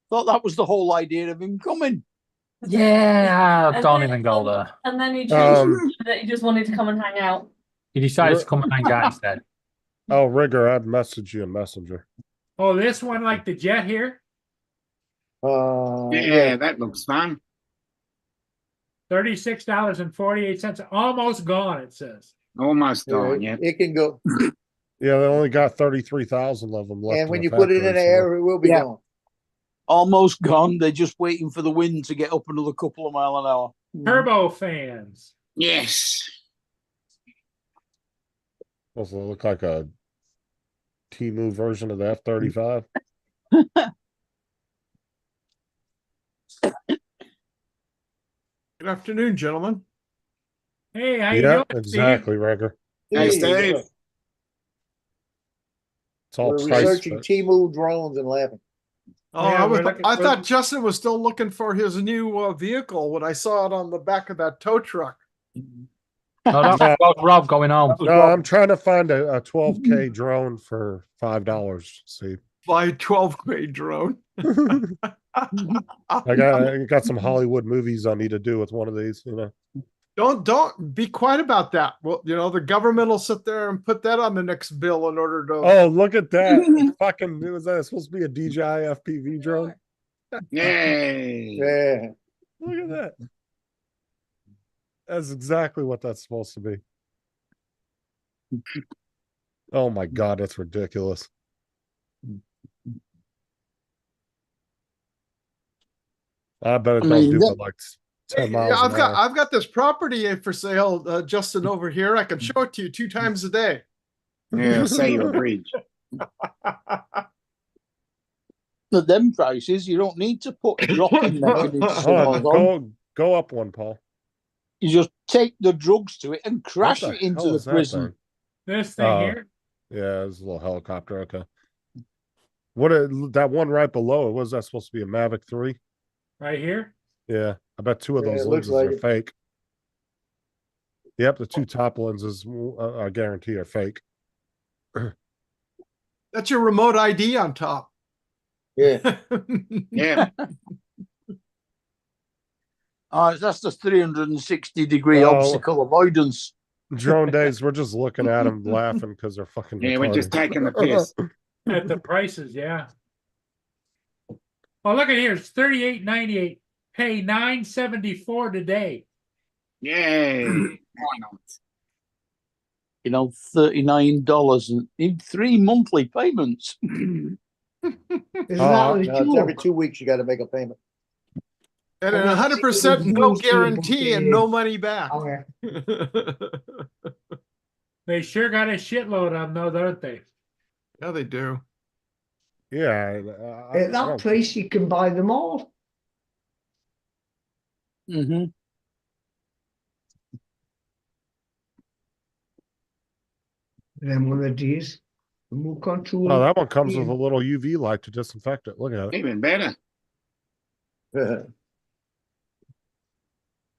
thought that was the whole idea of him coming. Yeah, And don't then- even go there. And then he changed Um, that he just wanted to come and hang out. He decided to come and hang out instead. Oh, Rigger, I'd message you a messenger. Oh, this one like the jet here? Yeah, that looks fun. $36.48. Almost gone, it says. Almost gone, yeah. It can go. Yeah, they only got 33,000 of them left. And when in you the put it in factory, the so- air, it will be Yeah. gone. Almost gone. They're just waiting for the wind to get up another couple of mile an hour. Turbo fans. Yes. Also look like a Timu version of the F-35. Good afternoon, gentlemen. Hey, how you Yeah, doing, exactly, Rigger. Hey, Steve. It's all We're priced. researching Temu drones and laughing. Oh, Yeah, I thought Justin was still looking for his new vehicle when I saw it on the back of that tow truck. No, that's Rob going home. No, I'm trying to find a 12K drone for $5. See, By 12 grade drone. I got some Hollywood movies I need to do with one of these. You know, Don't be quiet about that. Well, the government will sit there and put that on the next bill in order to. oh look at that! Fucking was that supposed to be a DJI FPV drone? Yay. Yeah. Look at that. That's exactly what that's supposed to be. Oh my god, that's ridiculous. I bet it I don't mean, do that- but like 10 Hey, miles yeah, an hour. I've got this property for sale, Justin, over here. I can show it to you 2 times a day. Yeah, Sailor Bridge. At them prices, you don't need to put a dropping mechanism Hold on, go up one, Paul. You just take the drugs to it and crash What it the into hell the is that prison. thing? This thing Oh. here. Yeah, it's a little helicopter. Okay. That one right below it, was that supposed to be a Mavic 3? Right here. Yeah, I bet 2 of Yeah, those it looks lenses like are it. fake. Yep, the 2 top lenses, I guarantee, are fake. That's your remote ID on top. Yeah. Yeah. That's the 360-degree Oh. obstacle avoidance. Drone days, we're just looking at them laughing because they're fucking Yeah, we're just retarded. taking the piss. At the prices, yeah. Oh, look at here. It's $38.98. Pay $9.74 today. Yay. Why not? $39 and in 3 monthly payments. Is that No, the it's every two? 2 weeks you got to make a payment. And I'm then not 100% seeing no those two guarantee and books no money back. Okay. They sure got a shitload of them, though, don't they? Yeah, they do. Yeah. At that price, you can buy them all. Mm-hmm. Then one of these, remote control. Oh, that one comes with Yeah. a little UV light to disinfect it. Look at it. Even better.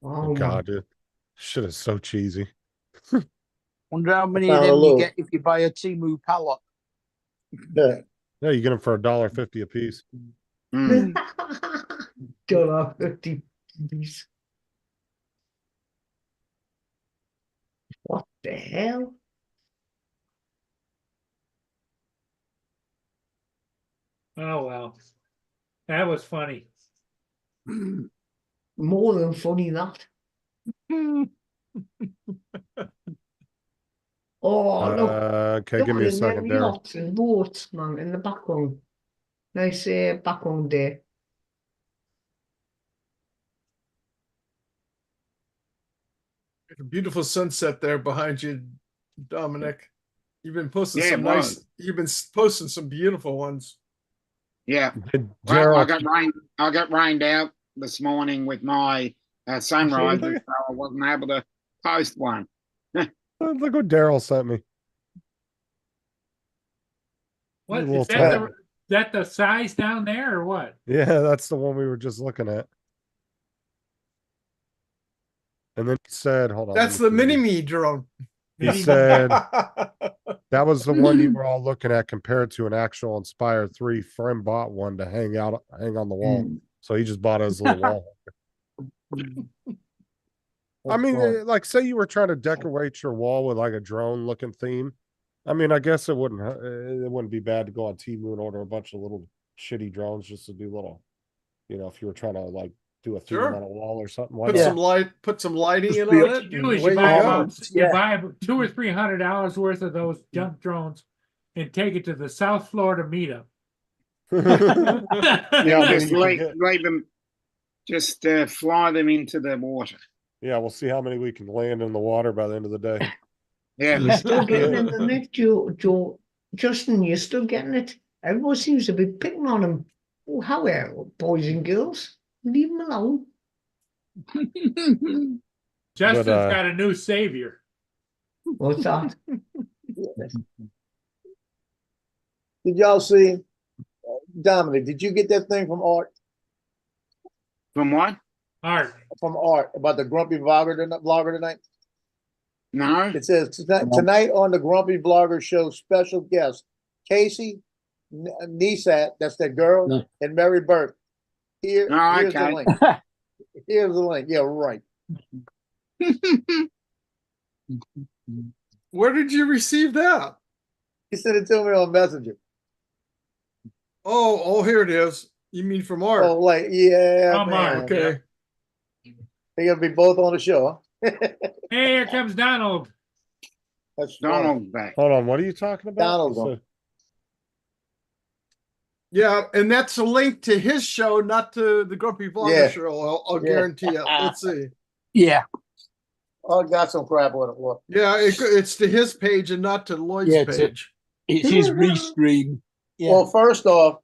Oh, God, dude. Shit is so cheesy. Wonder how many I of found a them you little- get if you buy a Timu pallet. Yeah. Yeah, you get them for $1.50 a piece. Mm. $1.50 piece. What the hell? Oh, well. That was funny. More than funny, that. Oh, look. Okay, Look give me a at them second, Darren. yachts and boats, man, in the background. Nice background there. A beautiful sunset there behind you, Dominic. You've been posting Yeah, some it nice. was. You've been posting some beautiful ones. Yeah. Hey, Well, I Daryl, got rained out this morning with my sunrise, See? so I wasn't able to post one. look what Daryl sent me. What Little is that? tiny- That the size down there or what? Yeah, that's the one we were just looking at. And then he said, hold on. let That's me the see. mini me drone. He said that was the one you were all looking at compared to an actual Inspire 3. Friend bought one to hang on the wall. So he just bought his little wall. I mean, like, say you were trying to decorate your wall with like a drone looking theme. I mean, I guess it wouldn't be bad to go on Temu and order a bunch of little shitty drones just to do little, if you were trying to like do a theme Sure. on a wall or something. Why Put not? some lighting in be- on What it. you do is away you buy go. about you buy $200 or $300 worth of those junk drones and take it to the South Florida meetup. Yeah, I mean, Just you can leave them, just fly them into the water. Yeah, we'll see how many we can land in the water by the end of the day. Yeah. You're still getting in the net, Joe. Justin, you're still getting it. Everyone seems to be picking on him. Oh, how are boys and girls? Leave him alone. Justin's But, got a new savior. What's that? Did y'all see, Dominic, did you get that thing from Art? From what? Art. From Art about the Grumpy Vlogger tonight? No. It says tonight on the Grumpy Vlogger show, special guest Casey Neistat, that's that girl, and Mary Burke. Here's okay. the link. Here's the link. Yeah, right. Where did you receive that? He sent it to me on Messenger. Oh, here it is. You mean from Art? Oh, like, yeah, From man. Art, Okay. They're gonna be both on the show, huh? Hey, here comes Donald. That's Donald's back. Hold on, what are you talking about? Donald's on. Yeah, and that's a link to his show, not to the Grumpy Vlogger Yeah. show. I'll Yeah. guarantee you. Let's see. Yeah, Oh, I got some crap with it. Look. Yeah, it's to his page and not to Lloyd's Yeah, it's page. it's his restream. Yeah. Well, first off,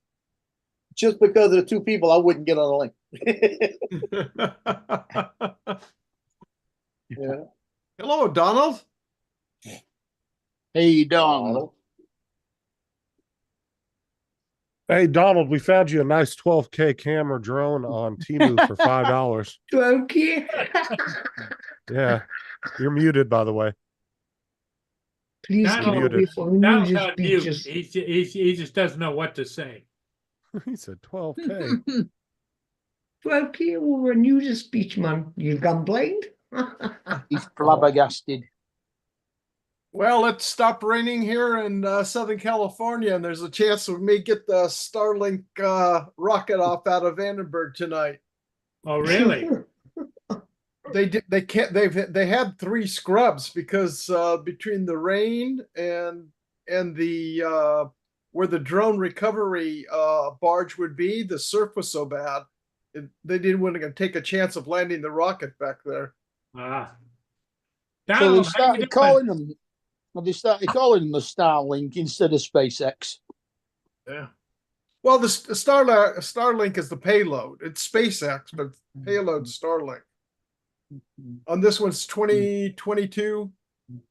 just because of the two people, I wouldn't get on the link. Yeah. Hello, Donald. Hey, Donald. Hey, Donald, we found you a nice 12K camera drone on Temu for $5. 12K. Yeah, you're muted, by the way. Please Donald- keep away from Donald's news on mute. speeches. He just doesn't know what to say. He said 12K. 12K over a news speech, man. You've gone blind. He's flabbergasted. Well, it's stopped raining here in Southern California, and there's a chance we may get the Starlink rocket off out of Vandenberg tonight. Oh, really? They had 3 scrubs because between the rain and the where the drone recovery barge would be, the surf was so bad, they didn't want to take a chance of landing the rocket back there. Ah. So Donald, they how you started doing? calling them. Well, they started calling them the Starlink instead of SpaceX. Yeah. Well, the Starlink is the payload. It's SpaceX, but payload's Starlink. On this one's 2022. I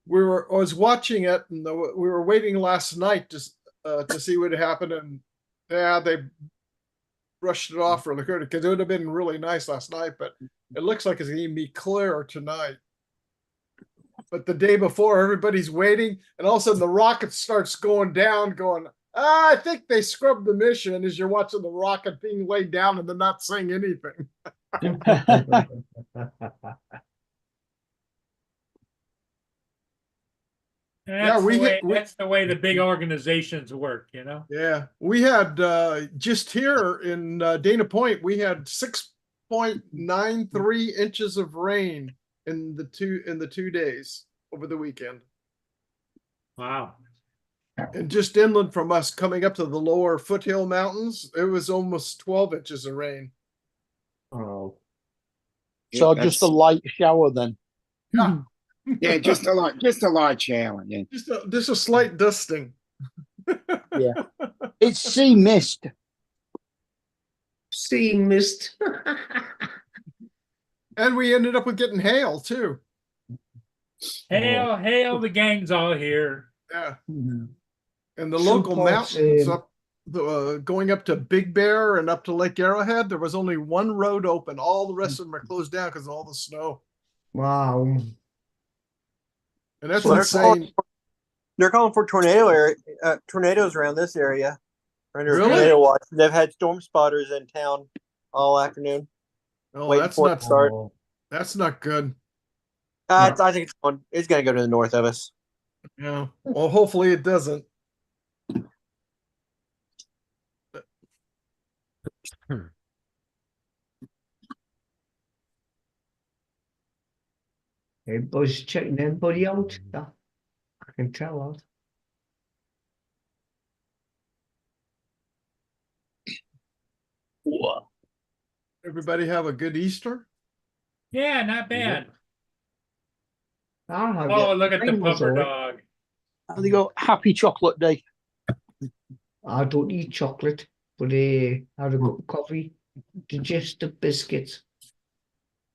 was watching it, and we were waiting last night to see what happened, and yeah, they brushed it off really good because it would have been really nice last night, but it looks like it's going to be clear tonight. but the day before everybody's waiting, and all of a sudden the rocket starts going down, going, I think they scrubbed the mission as you're watching the rocket being laid down and they're not saying anything. That's, we the way, hit- we- that's the way the big organizations work, you know? Yeah, we had just here in Dana Point, we had 6.93 inches of rain in the 2 days over the weekend. Wow. And just inland from us coming up to the lower foothill mountains, it was almost 12 inches of rain. Oh. So just a light shower then. Yeah, just a light shower. Yeah. Just a slight dusting. Yeah. It's sea mist. Sea mist. And we ended up with getting hail too. Hail, the gang's all here. Yeah. And the Some local parts, mountains up going up to Big Bear and up to Lake Arrowhead, there was only one road open. All the rest of them are closed down because of all the snow. Wow. And that's So insane. they're calling for tornadoes around this area. Under Really? tornado watch. They've had storm spotters in town all afternoon. Oh, waiting that's for it not to start. That's not good. I think it's going to go to the north of us. Yeah. Well, hopefully it doesn't. Everybody's checking everybody out. Yeah, I can tell that. Everybody have a good Easter. Yeah, not bad. I'll Oh, get look at the famous pupper on it. dog. They go happy chocolate day. I don't eat chocolate, but I had a cup of coffee, digestive biscuits,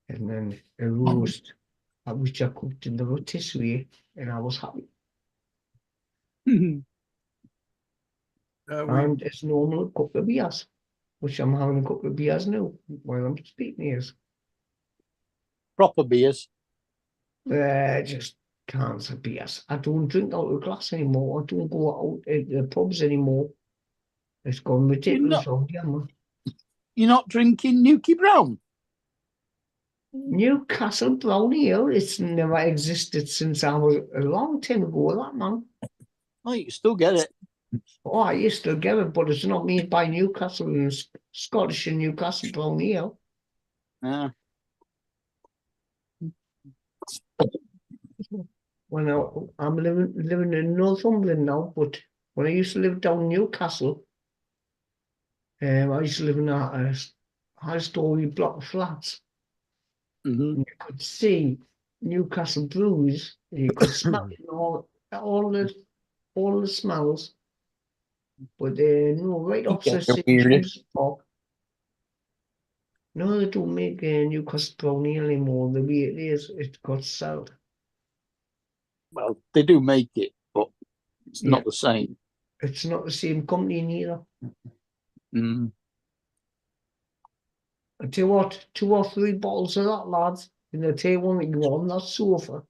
and then a roast, which I cooked in the rotisserie, and I was happy. And as normal, a couple of beers, which I'm having a couple of beers now while I'm speaking here. Proper beers. Just cans of beers. I don't drink out of glass anymore. I don't go out at the pubs anymore. It's gone ridiculous. You're not drinking Nuki Brown? Newcastle Brown Ale, it's never existed since I was a long time ago, that man. Oh, you can still get it. Oh, I used to get it, but it's not made by Newcastle and Scottish and Newcastle Brown Ale. Yeah. Well, I'm living in Northumberland now, but when I used to live down Newcastle, I used to live in a high-story block of flats. Mm-hmm. You could see Newcastle brews. You could smell it, all the smells. But no, right opposite St. James Park. No, they don't make Newcastle Brown Ale anymore. The way it is, it got sold. Well, they do make it, but it's not the same. It's not the same company neither. Mm. I tell you what, 2 or 3 bottles of that, lads, and I tell you one thing, on that sofa.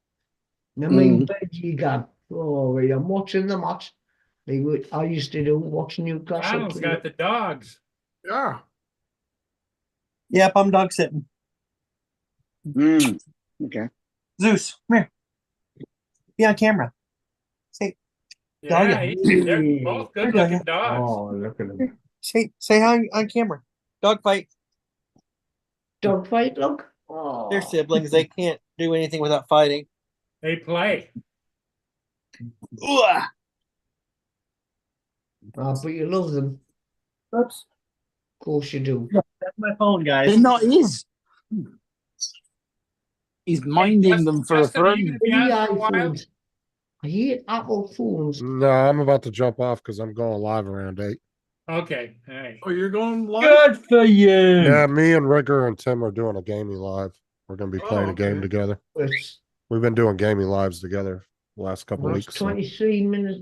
And I mean, bed you got. Oh, right, I'm watching the match. I used to do watching Newcastle. Donald's got the dogs. Yeah. Yep, I'm dog sitting. Okay. Zeus, come here. Be on camera. Say, Yeah, doggy. they're both good looking dogs. Oh, look at them. Say hi on camera. Dog fight. Dog fight, look. Oh. They're siblings. They can't do anything without fighting. They play. Ugh. But you love them. Oops. Of course you do. That's my phone, guys. They're not his. He's minding them for a friend. iPhones. I hate Apple phones. No, I'm about to jump off because I'm going live around 8. Okay, all right. Oh, you're going live? Good for you. Yeah, me and Rigger and Tim are doing a gaming live. We're going to be playing a game together. It's, We've been doing gaming lives together the last couple well, weeks. it's so- 23 minutes,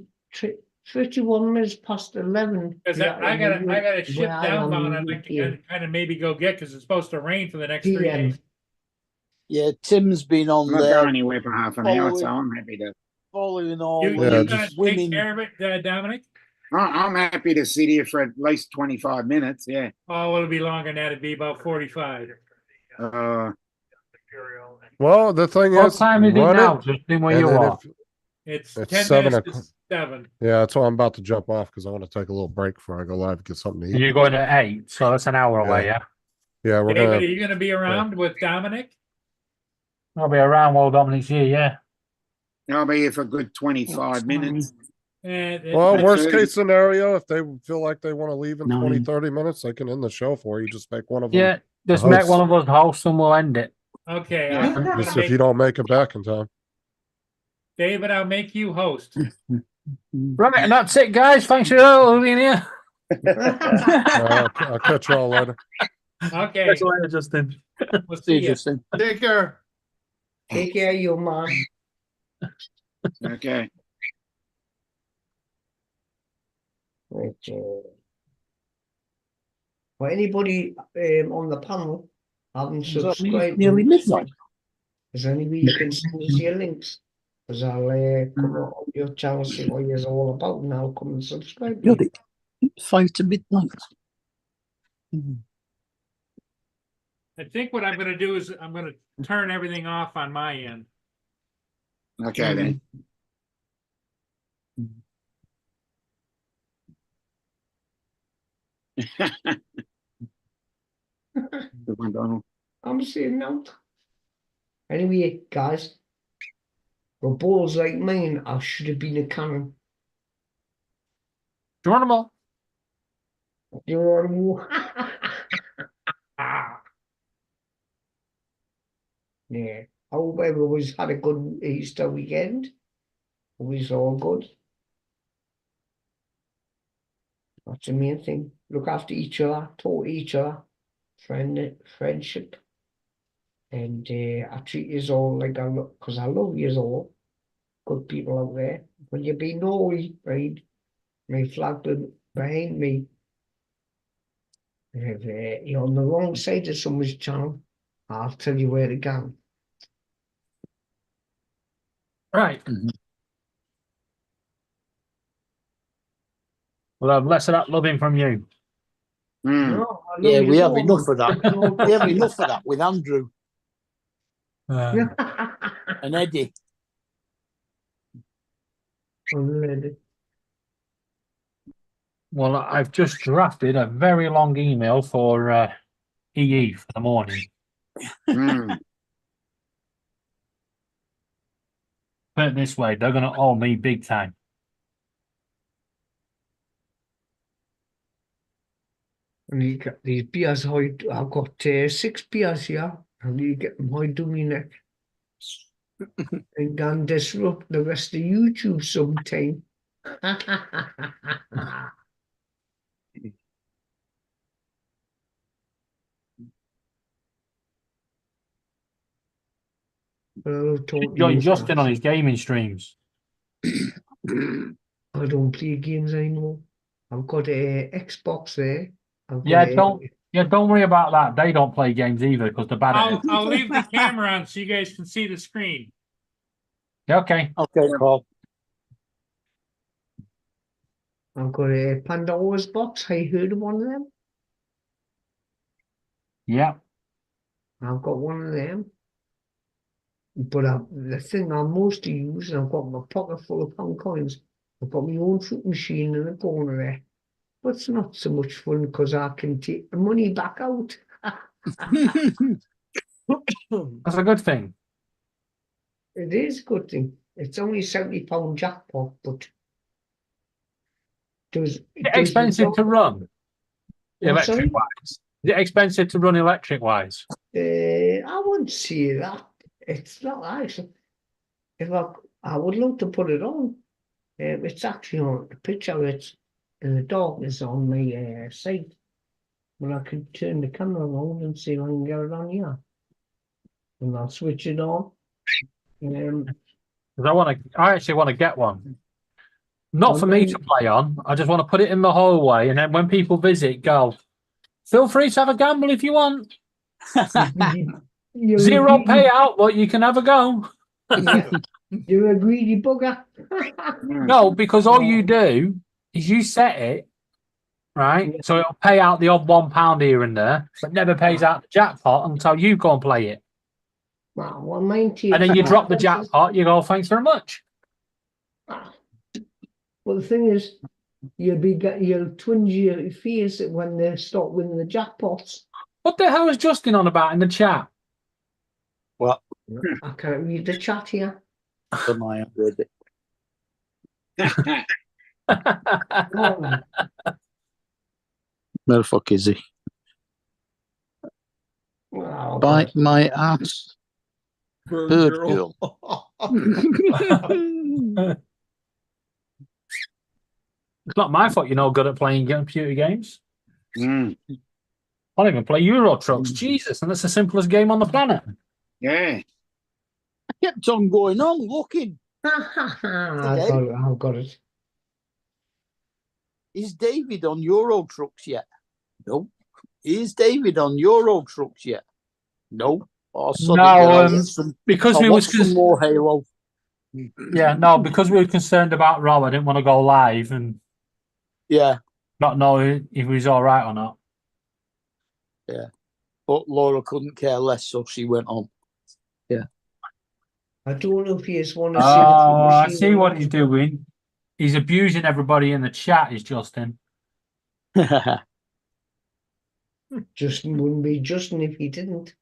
51 minutes past 11. Because I got a ship Where I am downbound in I'd like UK. to kind of maybe go get because it's supposed to rain for the next 3 PM. days. Yeah, Tim's been on I'm not there going anywhere for half an hour, so following, I'm happy to. following all You, Yeah, you're the gonna just- women. take care of it, Dominic? I'm happy to sit here for at least 25 minutes. Yeah. Oh, it'll be longer than that. It'd be about 45. Well, the thing What is, time is it run now? it, Justin, where and you then are? It's It's 10 7 minutes o'clock. to 7. Yeah, that's why I'm about to jump off because I want to take a little break before I go live and get something to eat. You're going at 8, so that's an hour away, yeah? Yeah, we're David, are gonna. you going to be around with Dominic? I'll be around while Dominic's here, yeah. I'll be here for a good 25 minutes. Well, And worst 30. case scenario, if they feel like they want to leave in 20, 9. 30 minutes, they can end the show for you. Just make one of them. Yeah, just a make host. one of us hosts and we'll end it. Okay, Yeah. I'm Just gonna if you make, don't make it back in time. David, I'll make you host. Right, and that's it, guys. Thanks for all being here. I'll catch you all later. Okay, Catch you later, Justin. we'll See see you, you. Justin. Take care. Take care, you man. Okay. Right, for anybody on the panel haven't Is that subscribed, nearly midnight? is there any way you can send us your links? Because I'll come on your channel, see what you're all about, and I'll come and subscribe. Got it. 5 to midnight. I think what I'm going to do is I'm going to turn everything off on my end. Okay then. Good one, Donald. I'm saying no. Anyway, guys, for balls like mine, I should have been a cannon. Geronimo. Geronimo. Yeah. I hope everyone's had a good Easter weekend. Hope it's all good. That's the main thing. Look after each other, talk to each other, friendship. And I treat you all like I look, because I love you all. Good people out there. When you be naughty, right? My flag behind me. If you're on the wrong side of someone's channel, I'll tell you where to go. Right. We'll have less of that loving from you. No, I love Yeah, you we have all, enough man. of that. We have enough of that with Andrew Um, and Eddie. Already. well, I've just drafted a very long email for EE for the morning. Mm. Put it this way, they're going to owe me big time. And you get these beers, I've got 6 beers here. And you get them high to me neck. And can disrupt the rest of YouTube sometime. Join Justin on his gaming streams. I don't play games anymore. I've got a Xbox there. I've got Yeah, don't worry about that. They don't play games either because they're bad at it. I'll leave the camera on so you guys can see the screen. Okay. Okay, Paul. I've got a Pandora's box. Have you heard of one of them? Yeah. I've got one of them. But the thing I mostly use, and I've got my pocket full of pound coins. I've got my own fruit machine in the corner there. But it's not so much fun because I can take the money back out. That's a good thing. It is a good thing. It's only £70 jackpot, but Is it expensive to run? Electric wise. Is it expensive to run electric wise? I wouldn't say that. It's not actually. If I would love to put it on. It's actually on the picture. It's in the darkness on my site. But I could turn the camera on and see if I can get it on here. And I'll switch it on. Because I actually want to get one. Not for me to play on. I just want to put it in the hallway, and then when people visit, go, feel free to have a gamble if you want. You're Zero a greedy, payout, but you can have a go. you're a greedy bugger. No, because all you do is you set it, right? So it'll pay out the odd £1 here and there, but never pays out the jackpot until you go and play it. Well, mine And then you drop the jackpot, you go, thanks very much. Well, the thing is, you'll twinge your fears when they start winning the jackpots. What the hell is Justin on about in the chat? What? I can't read the chat here. Don't know, I haven't read it. Oh, Where the fuck is he? oh, Bite God. my ass. Bird girl. It's not my fault you're no good at playing computer games. Mm. I don't even play Euro Trucks. Jesus, and that's the simplest game on the planet. Yeah. I kept on going on, looking. I've got it. Is David on Euro Trucks yet? No. Is David on Euro Trucks yet? No. Oh, so because I'll we watch was some more Halo. Yeah, no, because we were concerned about Rob, I didn't want to go live and not know if he was all right or not. Yeah. But Laura couldn't care less, so she went on. Yeah. I don't know if he is one of Oh, I see what he's doing. He's abusing everybody in the chat, is Justin. Justin wouldn't be Justin if he didn't.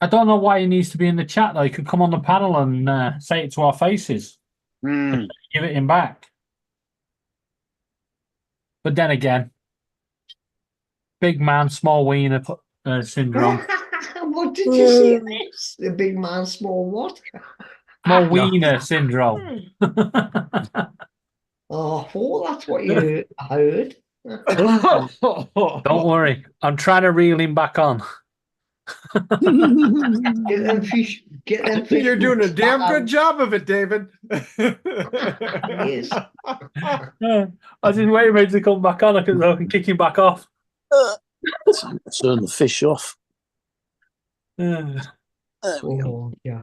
I don't know why he needs to be in the chat, though. He could come on the panel and say it to our faces. Mm. Give it him back. But then again, big man, small wiener syndrome. What did you say this? The big man, small what? Small wiener syndrome. Oh, that's what you heard. Don't worry. I'm trying to reel him back on. Get them fish. Get them fish. You're doing a damn good job of it, David. Yes. I was just waiting for him to come back on. I can kick him back off. Turn the fish off. Oh, yeah.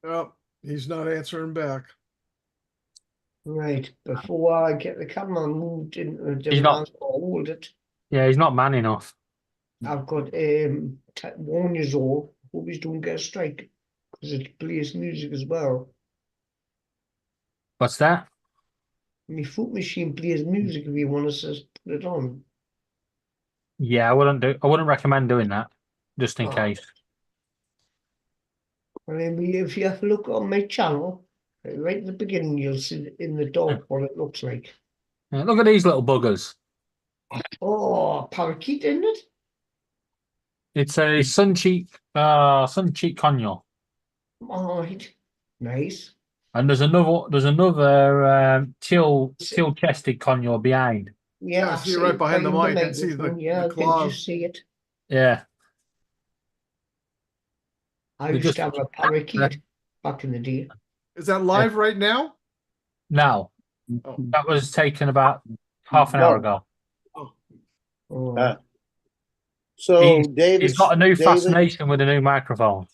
Oh, he's not answering back. Right. Before I get the camera moved in, He's not- hold it. Yeah, he's not man enough. I've got 1 years old. Hope he's don't get a strike because it plays music as well. What's that? My foot machine plays music if you want us to put it on. Yeah, I wouldn't recommend doing that, just in Oh. case. And then if you have a look on my channel, right at the beginning, you'll see in the dog what it looks like. Yeah, look at these little buggers. Oh, parakeet, isn't it? It's a sun-cheek conure. All right, nice. And there's another teal-chested conure behind. Yeah, I see it right behind the mic. I can see the I can claws. just see it. Yeah. I They used just- to have a parakeet back in the day. Is that live right now? No, Oh. that was taken about half an hour ago. Oh, So He's David, got a new fascination with a new microphone.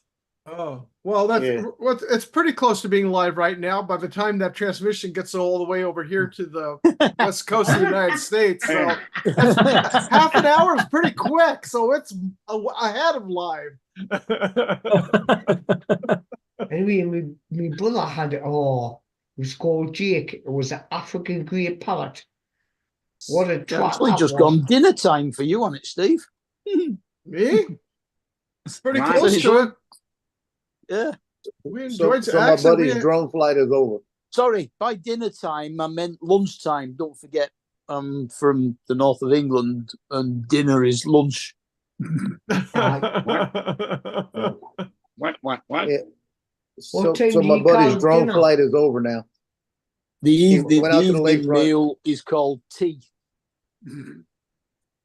Oh, well, it's pretty close to being live right now. By the time that transmission gets all the way over here to the west coast of the United States, so half an hour is pretty quick. So it's ahead of live. Anyway, my brother had it. Oh, it was called Jake. It was an African grey parrot. What a It's twat actually that just was. gone dinner time for you on it, Steve. Me? It's pretty Nice. close to it. Yeah. We so, enjoyed so my actually, buddy's drone flight is over. Sorry, by dinner time I meant lunchtime. Don't forget, I'm from the north of England and dinner is lunch. What? Yeah. So, What time so do my you buddy's call drone dinner? flight is over now. went out to the evening lakefront. meal is called tea.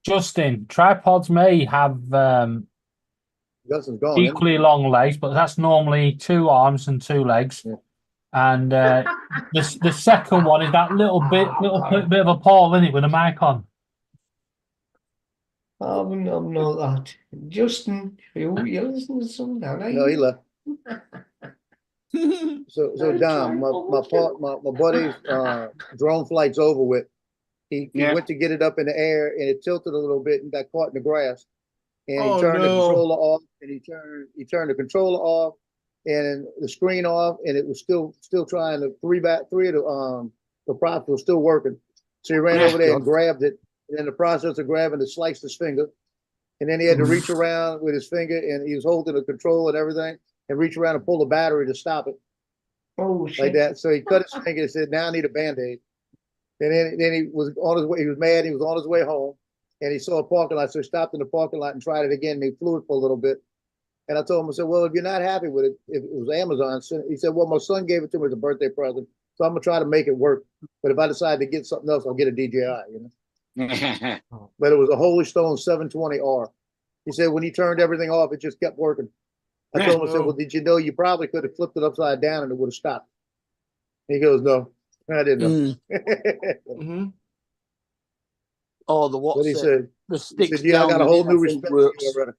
Justin, tripods may have Justin's gone. isn't he? equally long legs, but that's normally 2 arms and 2 legs. Yeah. And the second one is that little bit of a Paul in it with a mic on. I'm not that. Justin, you listen to some now. No, he left. So Dom, my buddy's drone flight's over with. He went to get it up in the air and it tilted a little bit and got caught in the grass. And he turned the controller off and he turned the controller off and the screen off, and it was still trying to three of the props were still working. So he ran over there and grabbed it, and in the process of grabbing it, sliced his finger. And then he had to reach around with his finger, and he was holding the control and everything, and reach around and pull the battery to stop it. Oh, shit. Like that. So he cut his finger and said, "Now I need a Band-Aid." And then he was on his way. He was mad. He was on his way home, and he saw a parking lot, so he stopped in the parking lot and tried it again. And he flew it for a little bit. And I told him, I said, "Well, if you're not happy with it, if it was Amazon," he said, "Well, my son gave it to me as a birthday present, so I'm gonna try to make it work. But if I decide to get something else, I'll get a DJI." You know. But it was a Holy Stone 720R. He said when he turned everything off, it just kept working. I told him, I said, "Well, did you know you probably could have flipped it upside down and it would have stopped?" He goes, "No, I didn't know." Oh, the what's What he said? The sticks "Yeah, I down got a and whole in, new I think, respect works. for you already."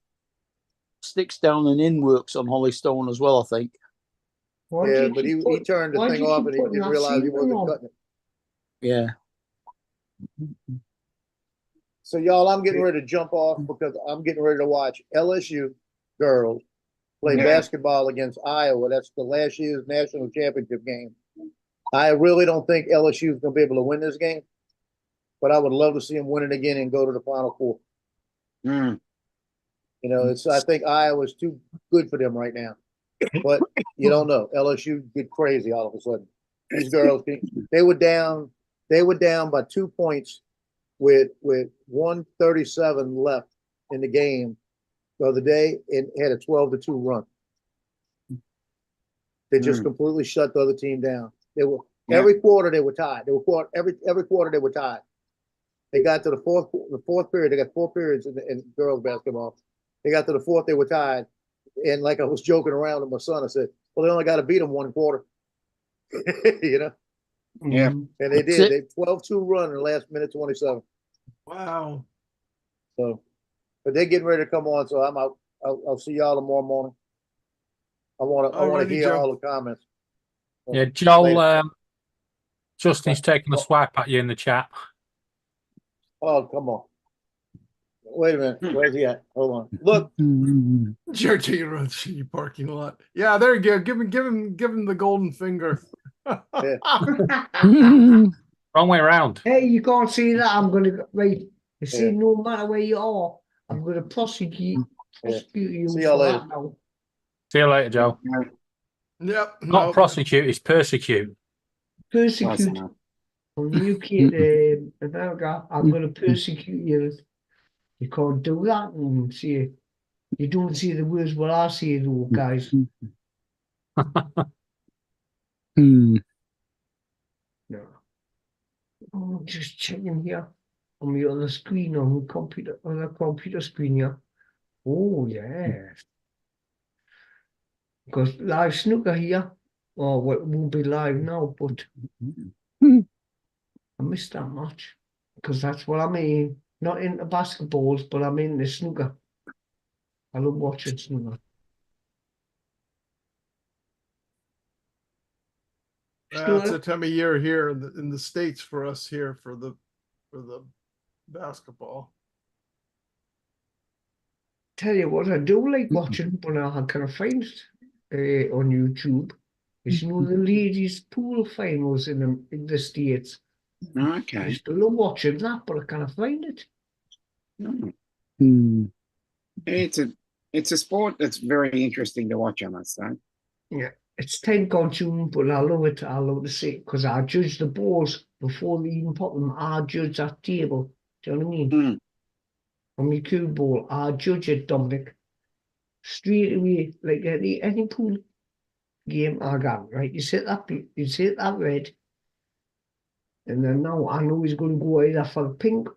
Sticks down and in works on Holly Stone as well, I think. Yeah, but he turned the thing off and he didn't realize he wasn't cutting it. Yeah. So y'all, I'm getting ready to jump off because I'm getting ready to watch LSU girls play basketball against Iowa. That's the last year's national championship game. I really don't think LSU is going to be able to win this game, but I would love to see them win it again and go to the Final Four. You know, I think Iowa's too good for them right now, but you don't know. LSU get crazy all of a sudden. These girls, they were down by 2 points with 1:37 left in the game the other day and had a 12-2 run. They just completely shut the other team down. They were every quarter they were tied. Every quarter they were tied. They got to the fourth period. They got 4 periods in girls basketball. They got to the fourth, they were tied. And like I was joking around with my son, I said, "Well, they only got to beat them 1 quarter." You know? Yeah. And they did. They 12-2 run in the last minute 27. Wow. So, but they're getting ready to come on. So I'm out. I'll see y'all tomorrow morning. I want to Alrighty, hear Joe. all the comments. Yeah, Joel, Later. Justin's taking a swipe at you in the chat. Oh, come on. Wait a minute. Where's he at? Hold on. Look. Georgia Road City parking lot. Yeah, there you go. Give him the golden finger. Wrong way around. Hey, you can't see that. I'm going to, right. You see, no matter where you are, I'm going to prosecute you. See y'all later. Now. See you later, Joe. Yep. Not prosecute, it's persecute. Persecute. From the UK to America, I'm going to persecute you. You can't do that and see. You don't see the words what I see, though, guys. No. Oh, just checking here on the other screen on the computer screen here. Oh yes. Because live snooker here. Oh, well, it won't be live now, but I missed that much because that's what I'm in. Not into basketballs, but I'm into snooker. I love watching snooker. It's a time of year here in the States for us here for the basketball. Tell you what, I do like watching when I can find it on YouTube. Is the ladies' pool finals in the States. Okay. I used to love watching that, but I can't find it. It's a sport that's very interesting to watch, I must say. Yeah, it's time consuming, but I love it. I love to see it because I judge the balls before they even pop them. I judge that table. Do you know what I mean? On my cue ball, I judge it, Dominic. Straight away, like any pool game I got, right? You set that red, And then now I know he's going to go either for the pink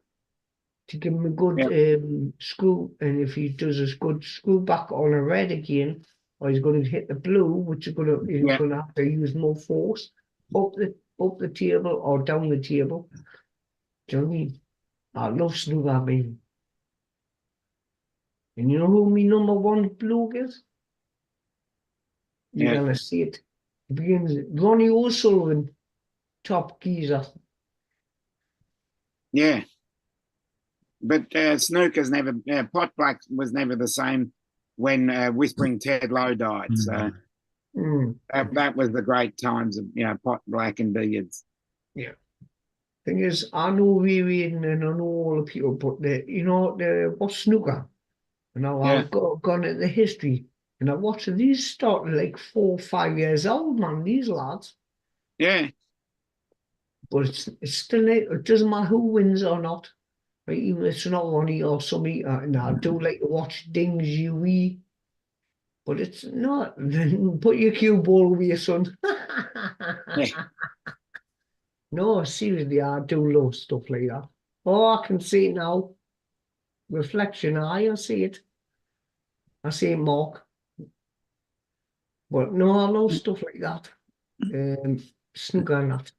to give him a good screw, and if he does a good screw back on a red again, or he's going to hit the blue, which is he's going to have to use more force up the table or down the table. Do you know what I mean? I love snooker, baby. And you know who my number one bloke is? You're gonna see it. It begins Ronnie O'Sullivan, top geezer. Yeah. But snooker's never, pot black was never the same when Whispering Ted Lowe died. So that was the great times of, pot black and billiards. Yeah. Thing is, I know Vivian and I know all the people, but what's snooker? And I've gone into the history, and I watched these starting like 4 or 5 years old, man, these lads. Yeah. But it's still, it doesn't matter who wins or not. Right? Even if it's not Ronnie or somebody, and I do like to watch Dings UE, but it's not. Then put your cue ball with your son. No, seriously, I do love stuff like that. Oh, I can see it now. Reflection, I see it. I see it, Mark. But no, I love stuff like that. Snooker and that.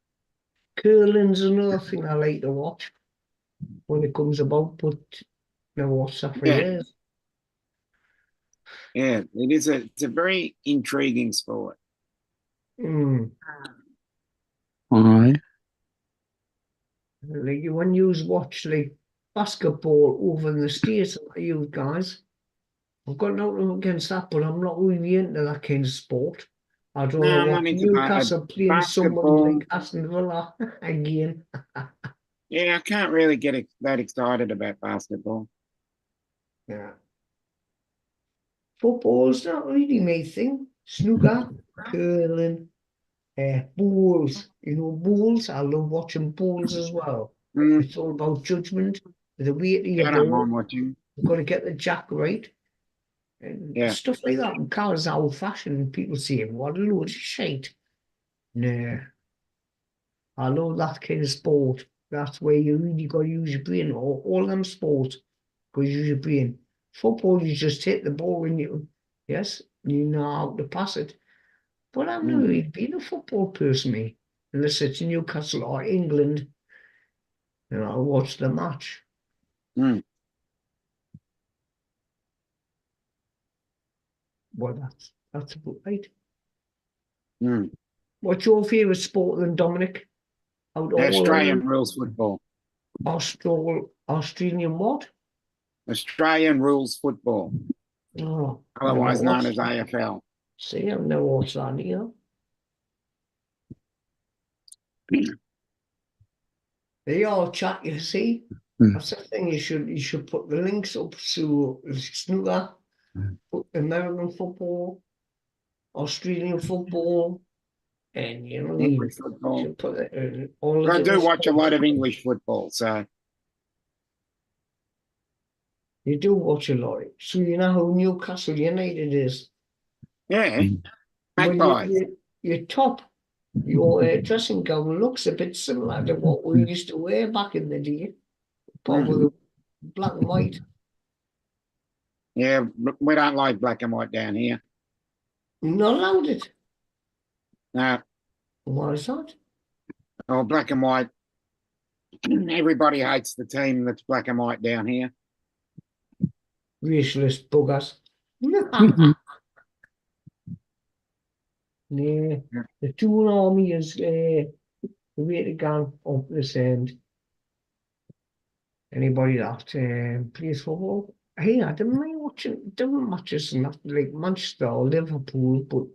Curling's another thing I like to watch when it comes about, but never watched that for years. Yeah, it's a very intriguing sport. Aye. Like when you watch like basketball over in the States, you guys, I've got nothing against that, but I'm not really into that kind of sport. I'd rather watch Newcastle playing somebody like Aston Villa again. Yeah, I can't really get that excited about basketball. Yeah. Football's not really my thing. Snooker, curling, bowls. Bowls. I love watching bowls as well. It's all about judgment. The weight of your I don't ball. mind watching. You've got to get the jack right. And stuff like that. And cars are old fashioned. People say, what a load of shite. Nah. I love that kind of sport. That's where you really got to use your brain. All them sports, got to use your brain. Football, you just hit the ball and you know how to pass it. But I've never really been a football person, me. Unless it's Newcastle or England. And I'll watch the match. Well, that's about right. What's your favourite sport then, Dominic? Australian rules football. Australian what? Australian rules football. Oh, otherwise known as AFL. See, I've never watched that either. They all chat, you see. That's the thing. You should put the links up to snooker, American football, Australian football, and English football. Put it in I do watch a lot of English football, so you do watch a lot. So you know who Newcastle United is. Yeah, Magpies. Your top, your dressing gown looks a bit similar to what we used to wear back in the day, probably black and white. Yeah, we don't like black and white down here. Not allowed it. No. Why is that? Oh, black and white. Everybody hates the team that's black and white down here. Racialist buggers. Yeah, the two army is the way to go up this end. Anybody that plays football? Hey, I don't mind watching different matches and that, like Manchester or Liverpool, but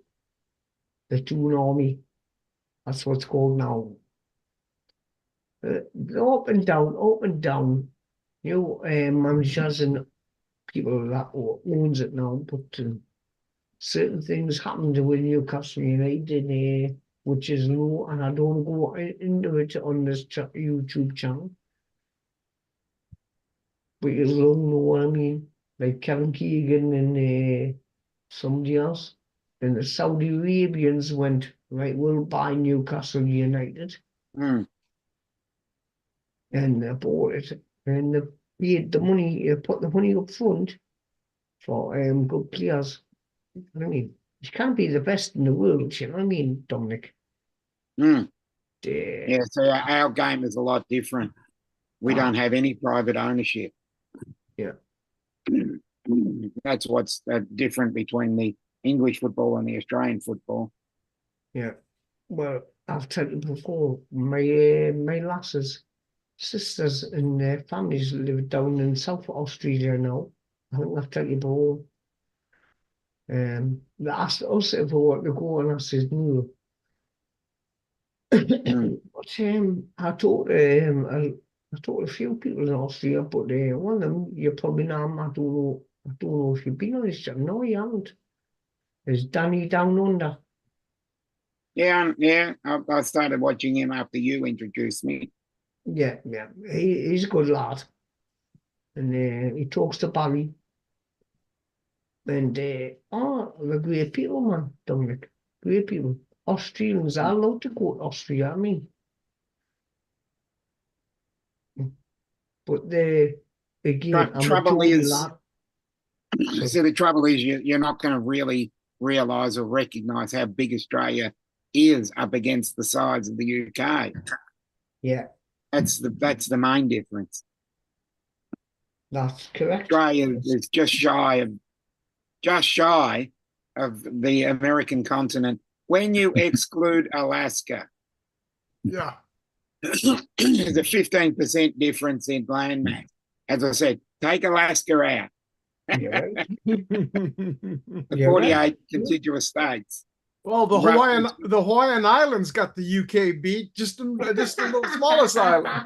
the two army, that's what's called now. Up and down. Managers and people that owns it now, but certain things happened with Newcastle United, which is low, and I don't go into it on this YouTube channel. But you don't know what I mean, like Kevin Keegan and somebody else. And the Saudi Arabians went, right, we'll buy Newcastle United. and they bought it, and they paid the money, put the money up front for good players. You know what I mean, you can't be the best in the world. You know what I mean, Dominic? Mm. Yeah, so our game is a lot different. We don't have any private ownership. Yeah. That's what's different between the English football and the Australian football. Yeah. Well, I've told you before, my lasses, sisters and their families live down in South Australia now. I think I've told you before. They asked us if we want to go, and I said no. But I talked to a few people in Austria, but one of them, you probably know him, I don't know if you've been on his channel. No, you haven't. Is Danny Down Under. Yeah, I started watching him after you introduced me. Yeah. He's a good lad. And he talks to Barry. And they're great people, man, Dominic. Great people. Australians are allowed to go to Austria, I mean. But again, I'm trouble a is, lad. So the trouble is, you're not going to really realise or recognise how big Australia is up against the size of the UK. Yeah, that's the main difference. That's correct. Australia is just shy of the American continent when you exclude Alaska. Yeah. There's a 15% difference in landmass. As I said, take Alaska out. The 48 contiguous states. Well, the Hawaiian Islands got the UK beat, just a little smallest island.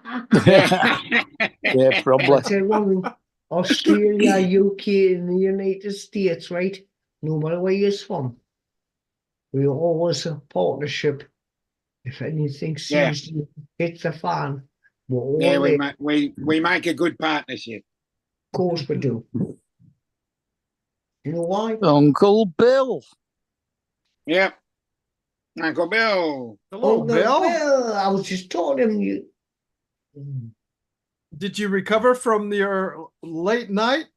Yeah, probably. Australia, UK, and the United States, right? No matter where you're from, we always have partnership. If anything seriously hits the fan, we're all there. we make a good partnership. Of course we do. You know why? Uncle Bill. Yep. Uncle Bill. Hello, Bill. I was just telling you. Did you recover from your late night?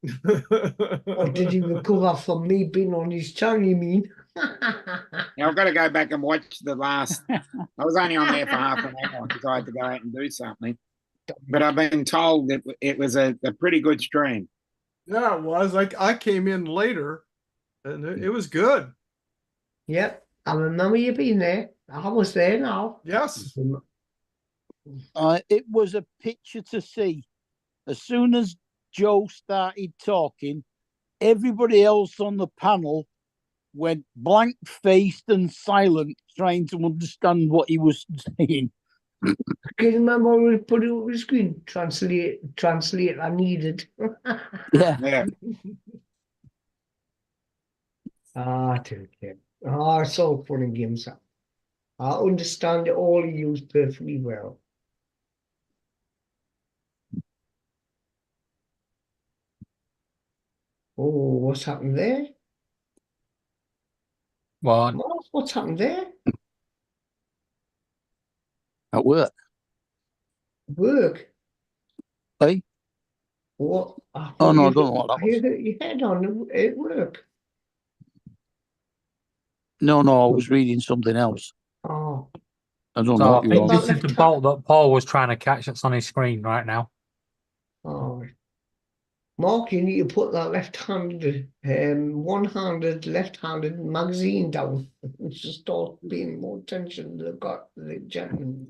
Or did you recover from me being on his channel, you mean? Yeah, I've got to go back and watch the last. I was only on there for half an hour because I had to go out and do something. But I've been told that it was a pretty good stream. Yeah, it was. I came in later, and it was good. Yep, I remember you being there. I was there now. Yes. It was a picture to see. As soon as Joe started talking, everybody else on the panel went blank-faced and silent, trying to understand what he was saying. Can you remember we put it on the screen? Translate I needed. Yeah. It's all fun and games. I understand all of you perfectly well. Oh, what's happened there? What? What's happened there? At work. Work? Hey? What? Oh, no, I don't know what that was. You hit your head on at work. No, I was reading something else. Oh. I don't know So what you were this is the bolt that Paul was trying to catch that's on his screen right now. Oh. Mark, you need to put that left-handed, one-handed, left-handed magazine down. Just start paying more attention to the gentleman.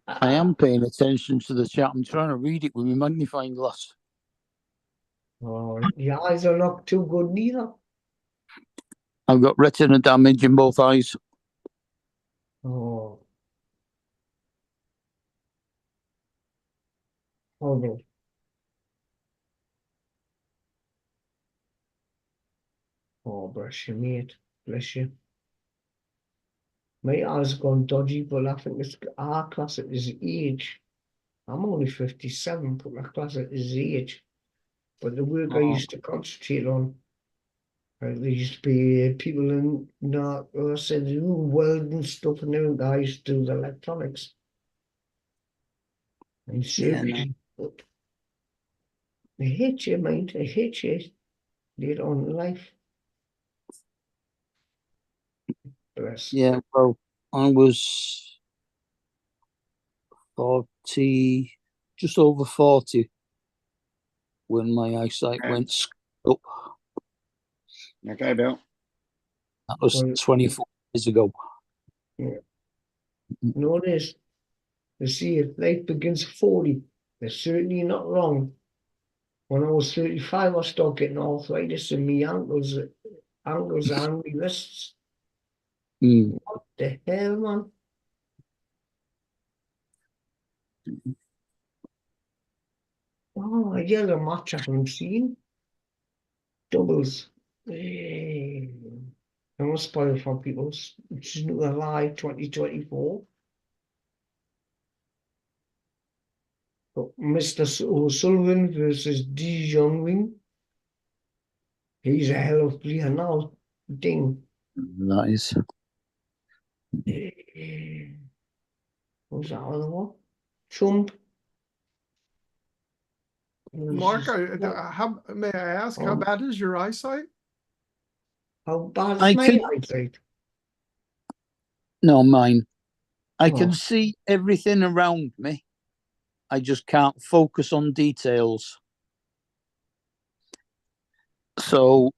I am paying attention to the chat. I'm trying to read it with my magnifying glass. Oh, your eyes are not too good neither. I've got retina damage in both eyes. Oh. Horrible. Oh, bless you, mate. Bless you. My eyes have gone dodgy, but I think it's our class at his age. I'm only 57, but my class at his age. But the work I used to concentrate on, there used to be people in, I said, welding stuff, and then I used to do the electronics. And surgery. But they hit you, mate. They hit you later on in life. Bless. Yeah, well, I was 40, just over 40 when my eyesight went up. Okay, Bill. That was 24 years ago. Yeah. Notice, you see, if life begins at 40, they're certainly not wrong. When I was 35, I started getting arthritis in my ankles and my wrists. Mm. What the hell, man? Oh, a yellow match I haven't seen. Doubles. I'm not spoiled for people. Which is another live 2024. But Mr. O'Sullivan versus Dijon Wing. He's a hell of a player now. Ding. That is. What's that other one? Trump. Mark, how may I ask, how bad is your eyesight? How bad I is my can- eyesight? No, mine. I Oh. can see everything around me. I just can't focus on details. So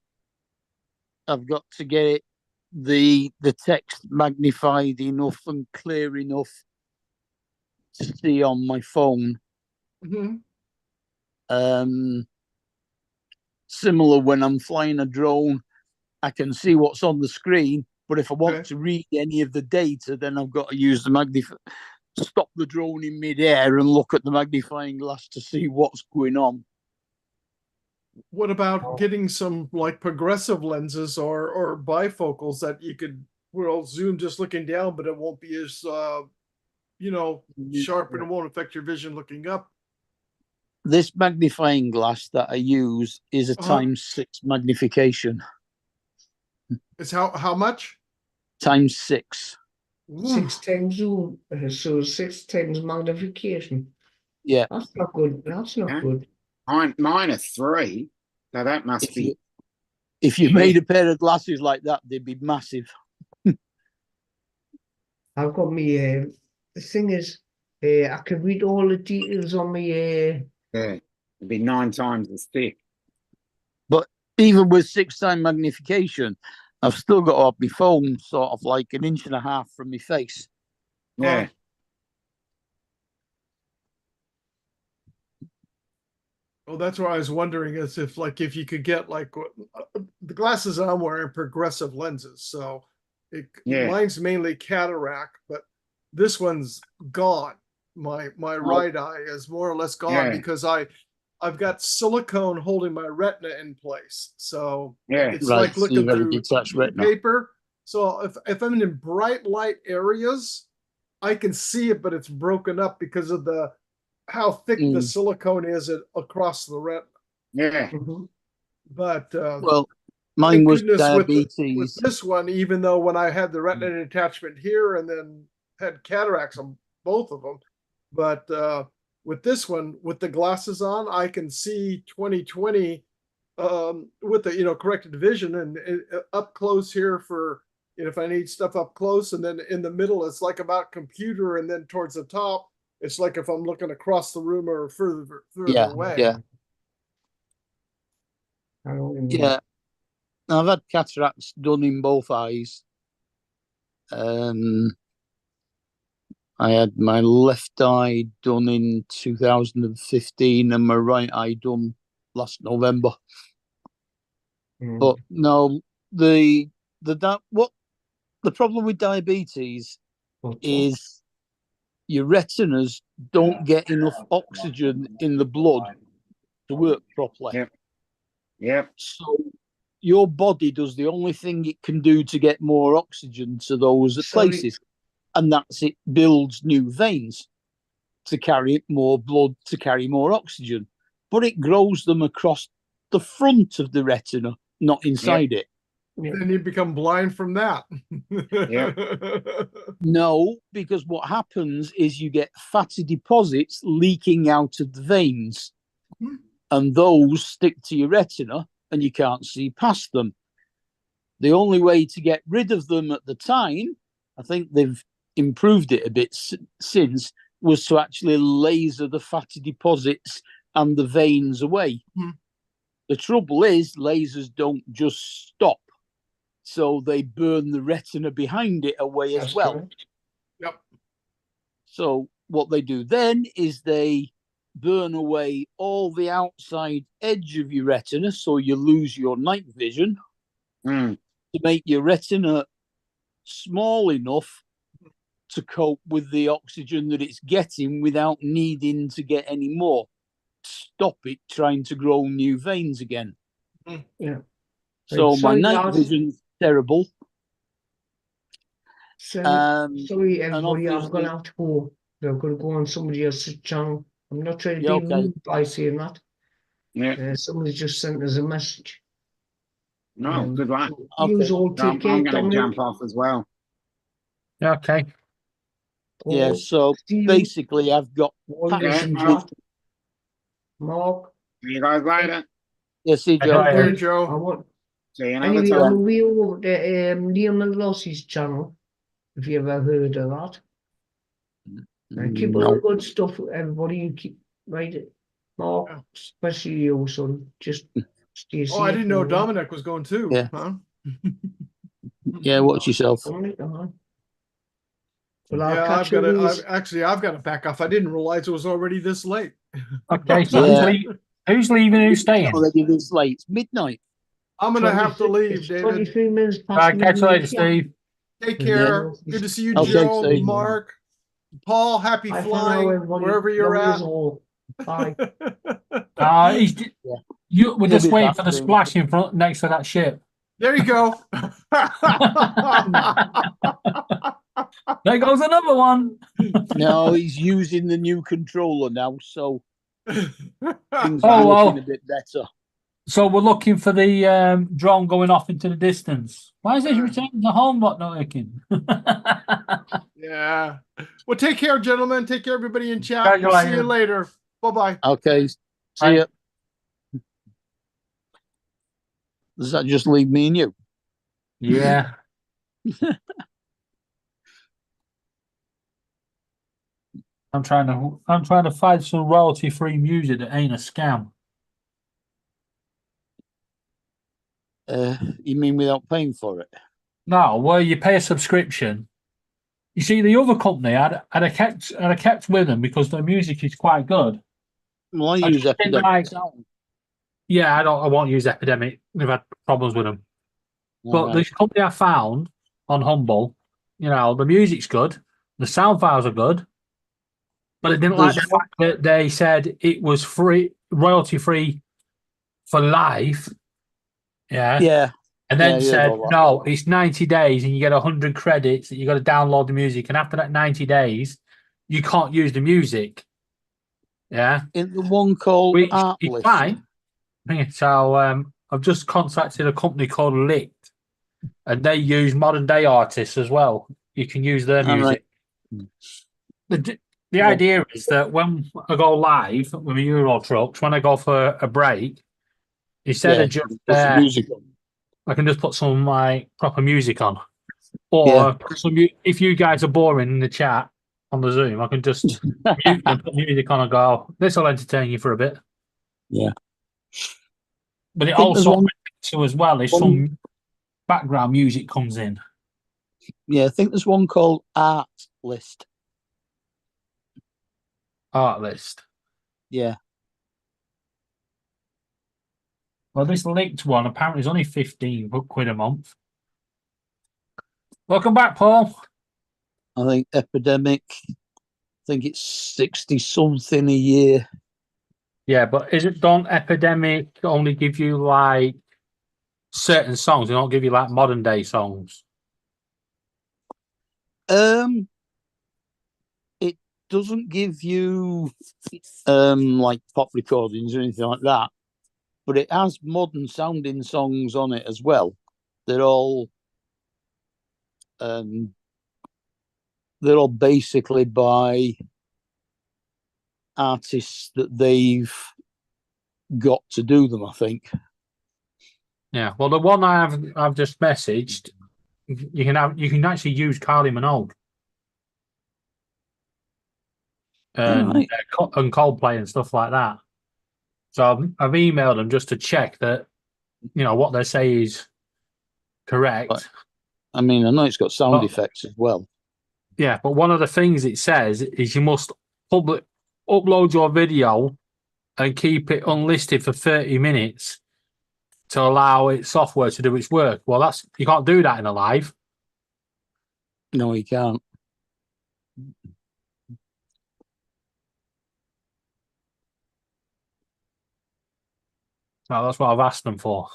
I've got to get the text magnified enough and clear enough to see on my phone. Mhm. Similar when I'm flying a drone, I can see what's on the screen, but if I want Okay. to read any of the data, then I've got to use the stop the drone in midair and look at the magnifying glass to see what's going on. What about getting some like progressive lenses or bifocals that you could, well, zoom just looking down, but it won't be as, sharp and it won't affect your vision looking up. This magnifying glass that I use is a ×6 magnification. It's how much? ×6. 6 times zoom, so 6 times magnification. Yeah. That's not good. That's not good. Mine are 3, so that must be. If you made a pair of glasses like that, they'd be massive. I've got me. The thing is, I can read all the details on me. Yeah, it'd be 9 times as thick. But even with 6 times magnification, I've still got to have my phone sort of like 1.5 inches from my face. Yeah. Well, that's what I was wondering is if you could get the glasses I'm wearing progressive lenses. So mine's mainly cataract, but this one's gone. My right eye is more or less gone because I've got silicone holding my retina in place. So it's Right, like so looking you've got a through detached retina. paper. So if I'm in bright light areas, I can see it, but it's broken up because of how thick the silicone is across the retina. Yeah. But well, mine thank was goodness diabetes. with this one, even though when I had the retina detachment here and then had cataracts on both of them, but with this one, with the glasses on, I can see 20/20 with the corrected vision and up close here for if I need stuff up close, and then in the middle it's like about computer, and then towards the top it's like if I'm looking across the room or further away. Yeah. Yeah. I've had cataracts done in both eyes. I had my left eye done in 2015 and my right eye done last November. But no, the problem with diabetes is your retinas don't get enough oxygen in the blood to work properly. Yep. So your body does the only thing it can do to get more oxygen to those places, and that's it builds new veins to carry more blood, to carry more oxygen. But it grows them across the front of the retina, not inside it. Then you become blind from that. No, because what happens is you get fatty deposits leaking out of the veins, and those stick to your retina and you can't see past them. The only way to get rid of them at the time, I think they've improved it a bit since, was to actually laser the fatty deposits and the veins away. The trouble is lasers don't just stop, so they burn the retina behind it away as well. Correct. Yep. So what they do then is they burn away all the outside edge of your retina, so you lose your night vision, to make your retina small enough to cope with the oxygen that it's getting without needing to get any more. Stop it trying to grow new veins again. Yeah. So Right, my sorry, night lads. vision's terrible. Sorry, and everybody, I'm obviously- going to have to go. They're going to go on somebody else's channel. I'm not trying to Yeah, be okay. rude by saying that. Yeah. Somebody just sent us a message. No, good luck. Use all I'm take care, going to Dominic. jump off as well. Okay. Yeah, so basically I've got Listen, packages. chat. Mark. See you guys later. Yeah, see you, Joe. Everybody, Joe. I want, See you another anyway, time. on the way over to Liam and Lossie's channel, if you ever heard of that. Keep all the good stuff, everybody. You keep right, Mark, especially you, son. Just stay safe. Oh, I didn't know and- Dominic was going too. Yeah. Huh? Yeah, watch yourself. Dominic, Well, I'll Yeah, catch you. I've got to back off. I didn't realize it was already this late. Okay, so who's leaving? Who's staying? Already this late. It's midnight. I'm gonna have to leave, It's David. 23 minutes past Right, catch you later, midnight, yeah. Steve. Take care. Good to see you, Okay, Joe, Steve. Mark, Paul. Happy Bye for now, flying everybody. wherever you're Love yous at. all. Bye. We're just He'll be waiting back for the soon. splash in front next to that ship. There you go. There goes another one. No, he's using the new controller now, so things Oh, are well. looking a bit better. So we're looking for the drone going off into the distance. Why is this returning to home not working? Yeah. Well, take care, gentlemen. Take care, everybody in chat. Catch you We'll see you later. later. Bye-bye. Okay, see Bye. ya. Does that just leave me and you? Yeah. I'm trying to find some royalty free music that ain't a scam. You mean without paying for it? No, where you pay a subscription. You see, the other company I'd have kept with them because their music is quite good. Well, I I use just didn't Epidemic like- Sound. Yeah, I won't use Epidemic. We've had problems with them. But Alright. this company I found on Humble, the music's good, the sound files are good, but I didn't like the fact that they said it was free, royalty free for life. Yeah. Yeah. And then Yeah, said, all right. no, it's 90 days and you get 100 credits that you got to download the music. And after that 90 days, you can't use the music. Yeah. In the one called Which is Artlist. fine. So I've just contacted a company called Licked, and they use modern day artists as well. You can use their All music. The idea is that when I go live with my Euro trucks, when I go for a break, instead Yeah, of just put some music on. I can just put some of my proper music on, or Yeah. put if you guys are boring in the chat on the Zoom, I can just mute and put music on and go. This will entertain you for a bit. Yeah. But it I think there's also one- too as well if some background music comes in. Yeah, I think there's one called Artlist. Art list. Yeah. Well, this linked one apparently is only 15 quid a month. Welcome back, Paul. I think Epidemic, I think it's 60 something a year. Yeah, but don't Epidemic only give you like certain songs? They don't give you like modern day songs. It doesn't give you like pop recordings or anything like that, but it has modern sounding songs on it as well. They're all basically by artists that they've got to do them, I think. Yeah. Well, the one I've just messaged, you can actually use Carly Minogue and Right. and Coldplay and stuff like that. So I've emailed them just to check that what they say is correct. But, I mean, I know it's got sound effects as well. Yeah, but one of the things it says is you must upload your video and keep it unlisted for 30 minutes to allow its software to do its work. Well, you can't do that in a live. No, you can't. No, that's what I've asked them for.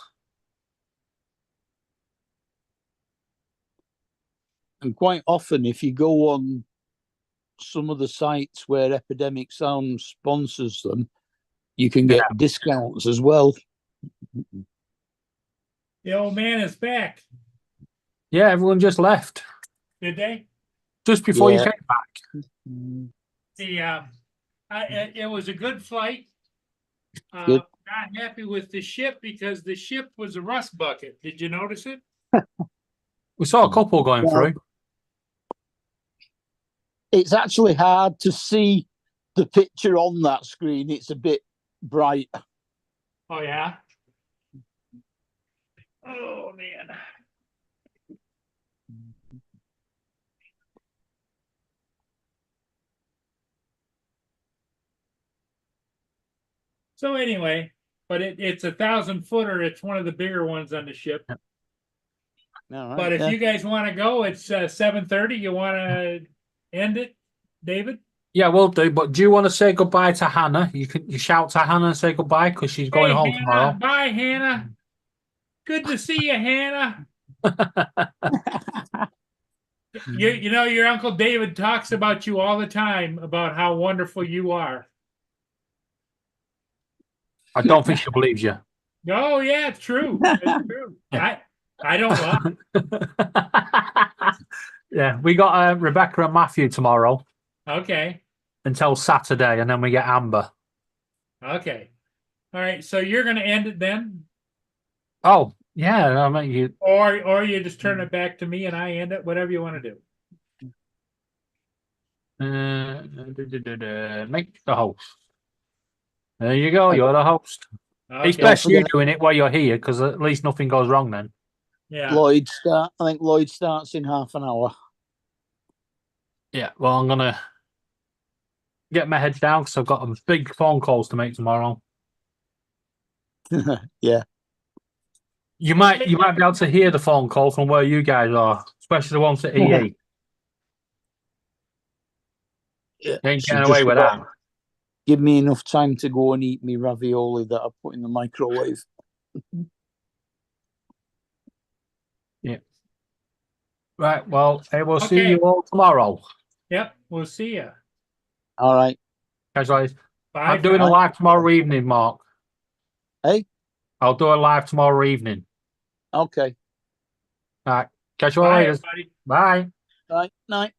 And quite often, if you go on some of the sites where Epidemic Sound sponsors them, you can get discounts as well. The old man is back. Yeah, everyone just left Did they? just before you Yeah. came back. It was a good flight. Good. Not happy with the ship because the ship was a rust bucket. Did you notice it? We saw a couple going through. It's actually hard to see the picture on that screen. It's a bit bright. Oh yeah. Oh man. So anyway, but it's a 1,000-footer. It's one of the bigger ones on the ship. All right, But if yeah. you guys want to go, it's 7:30. You want to end it, David? Yeah, we'll do. But do you want to say goodbye to Hannah? You shout to Hannah and say goodbye because she's going Hey, home Hannah. tomorrow. Bye, Hannah. Good to see you, Hannah. You know, your Uncle David talks about you all the time, about how wonderful you are. I don't think she believes you. Oh, yeah, it's true. It's true. I don't lie. Yeah, we got Rebecca and Matthew tomorrow Okay. until Saturday, and then we get Amber. Okay. All right. So you're going to end it then? Oh, yeah. I mean, you. Or you just turn it back to me and I end it, whatever you want to do. Make the host. There you go. You're the host. Okay. It's best you doing it while you're here because at least nothing goes wrong then. Yeah. I think Lloyd starts in half an hour. Yeah. Well, I'm gonna get my head down because I've got some big phone calls to make tomorrow. Yeah. You might be able to hear the phone call from where you guys are, especially the ones at EE. Yeah. You ain't So getting just away with that. Give me enough time to go and eat me ravioli that I put in the microwave. Yeah. Right. Well, hey, we'll see Okay. you all tomorrow. Yep. We'll see you. All right. As always, Bye. I'm doing a live tomorrow evening, Mark. Hey? I'll do a live tomorrow evening. Okay. All right. Catch you all Bye, later. everybody. Bye. Right. Night.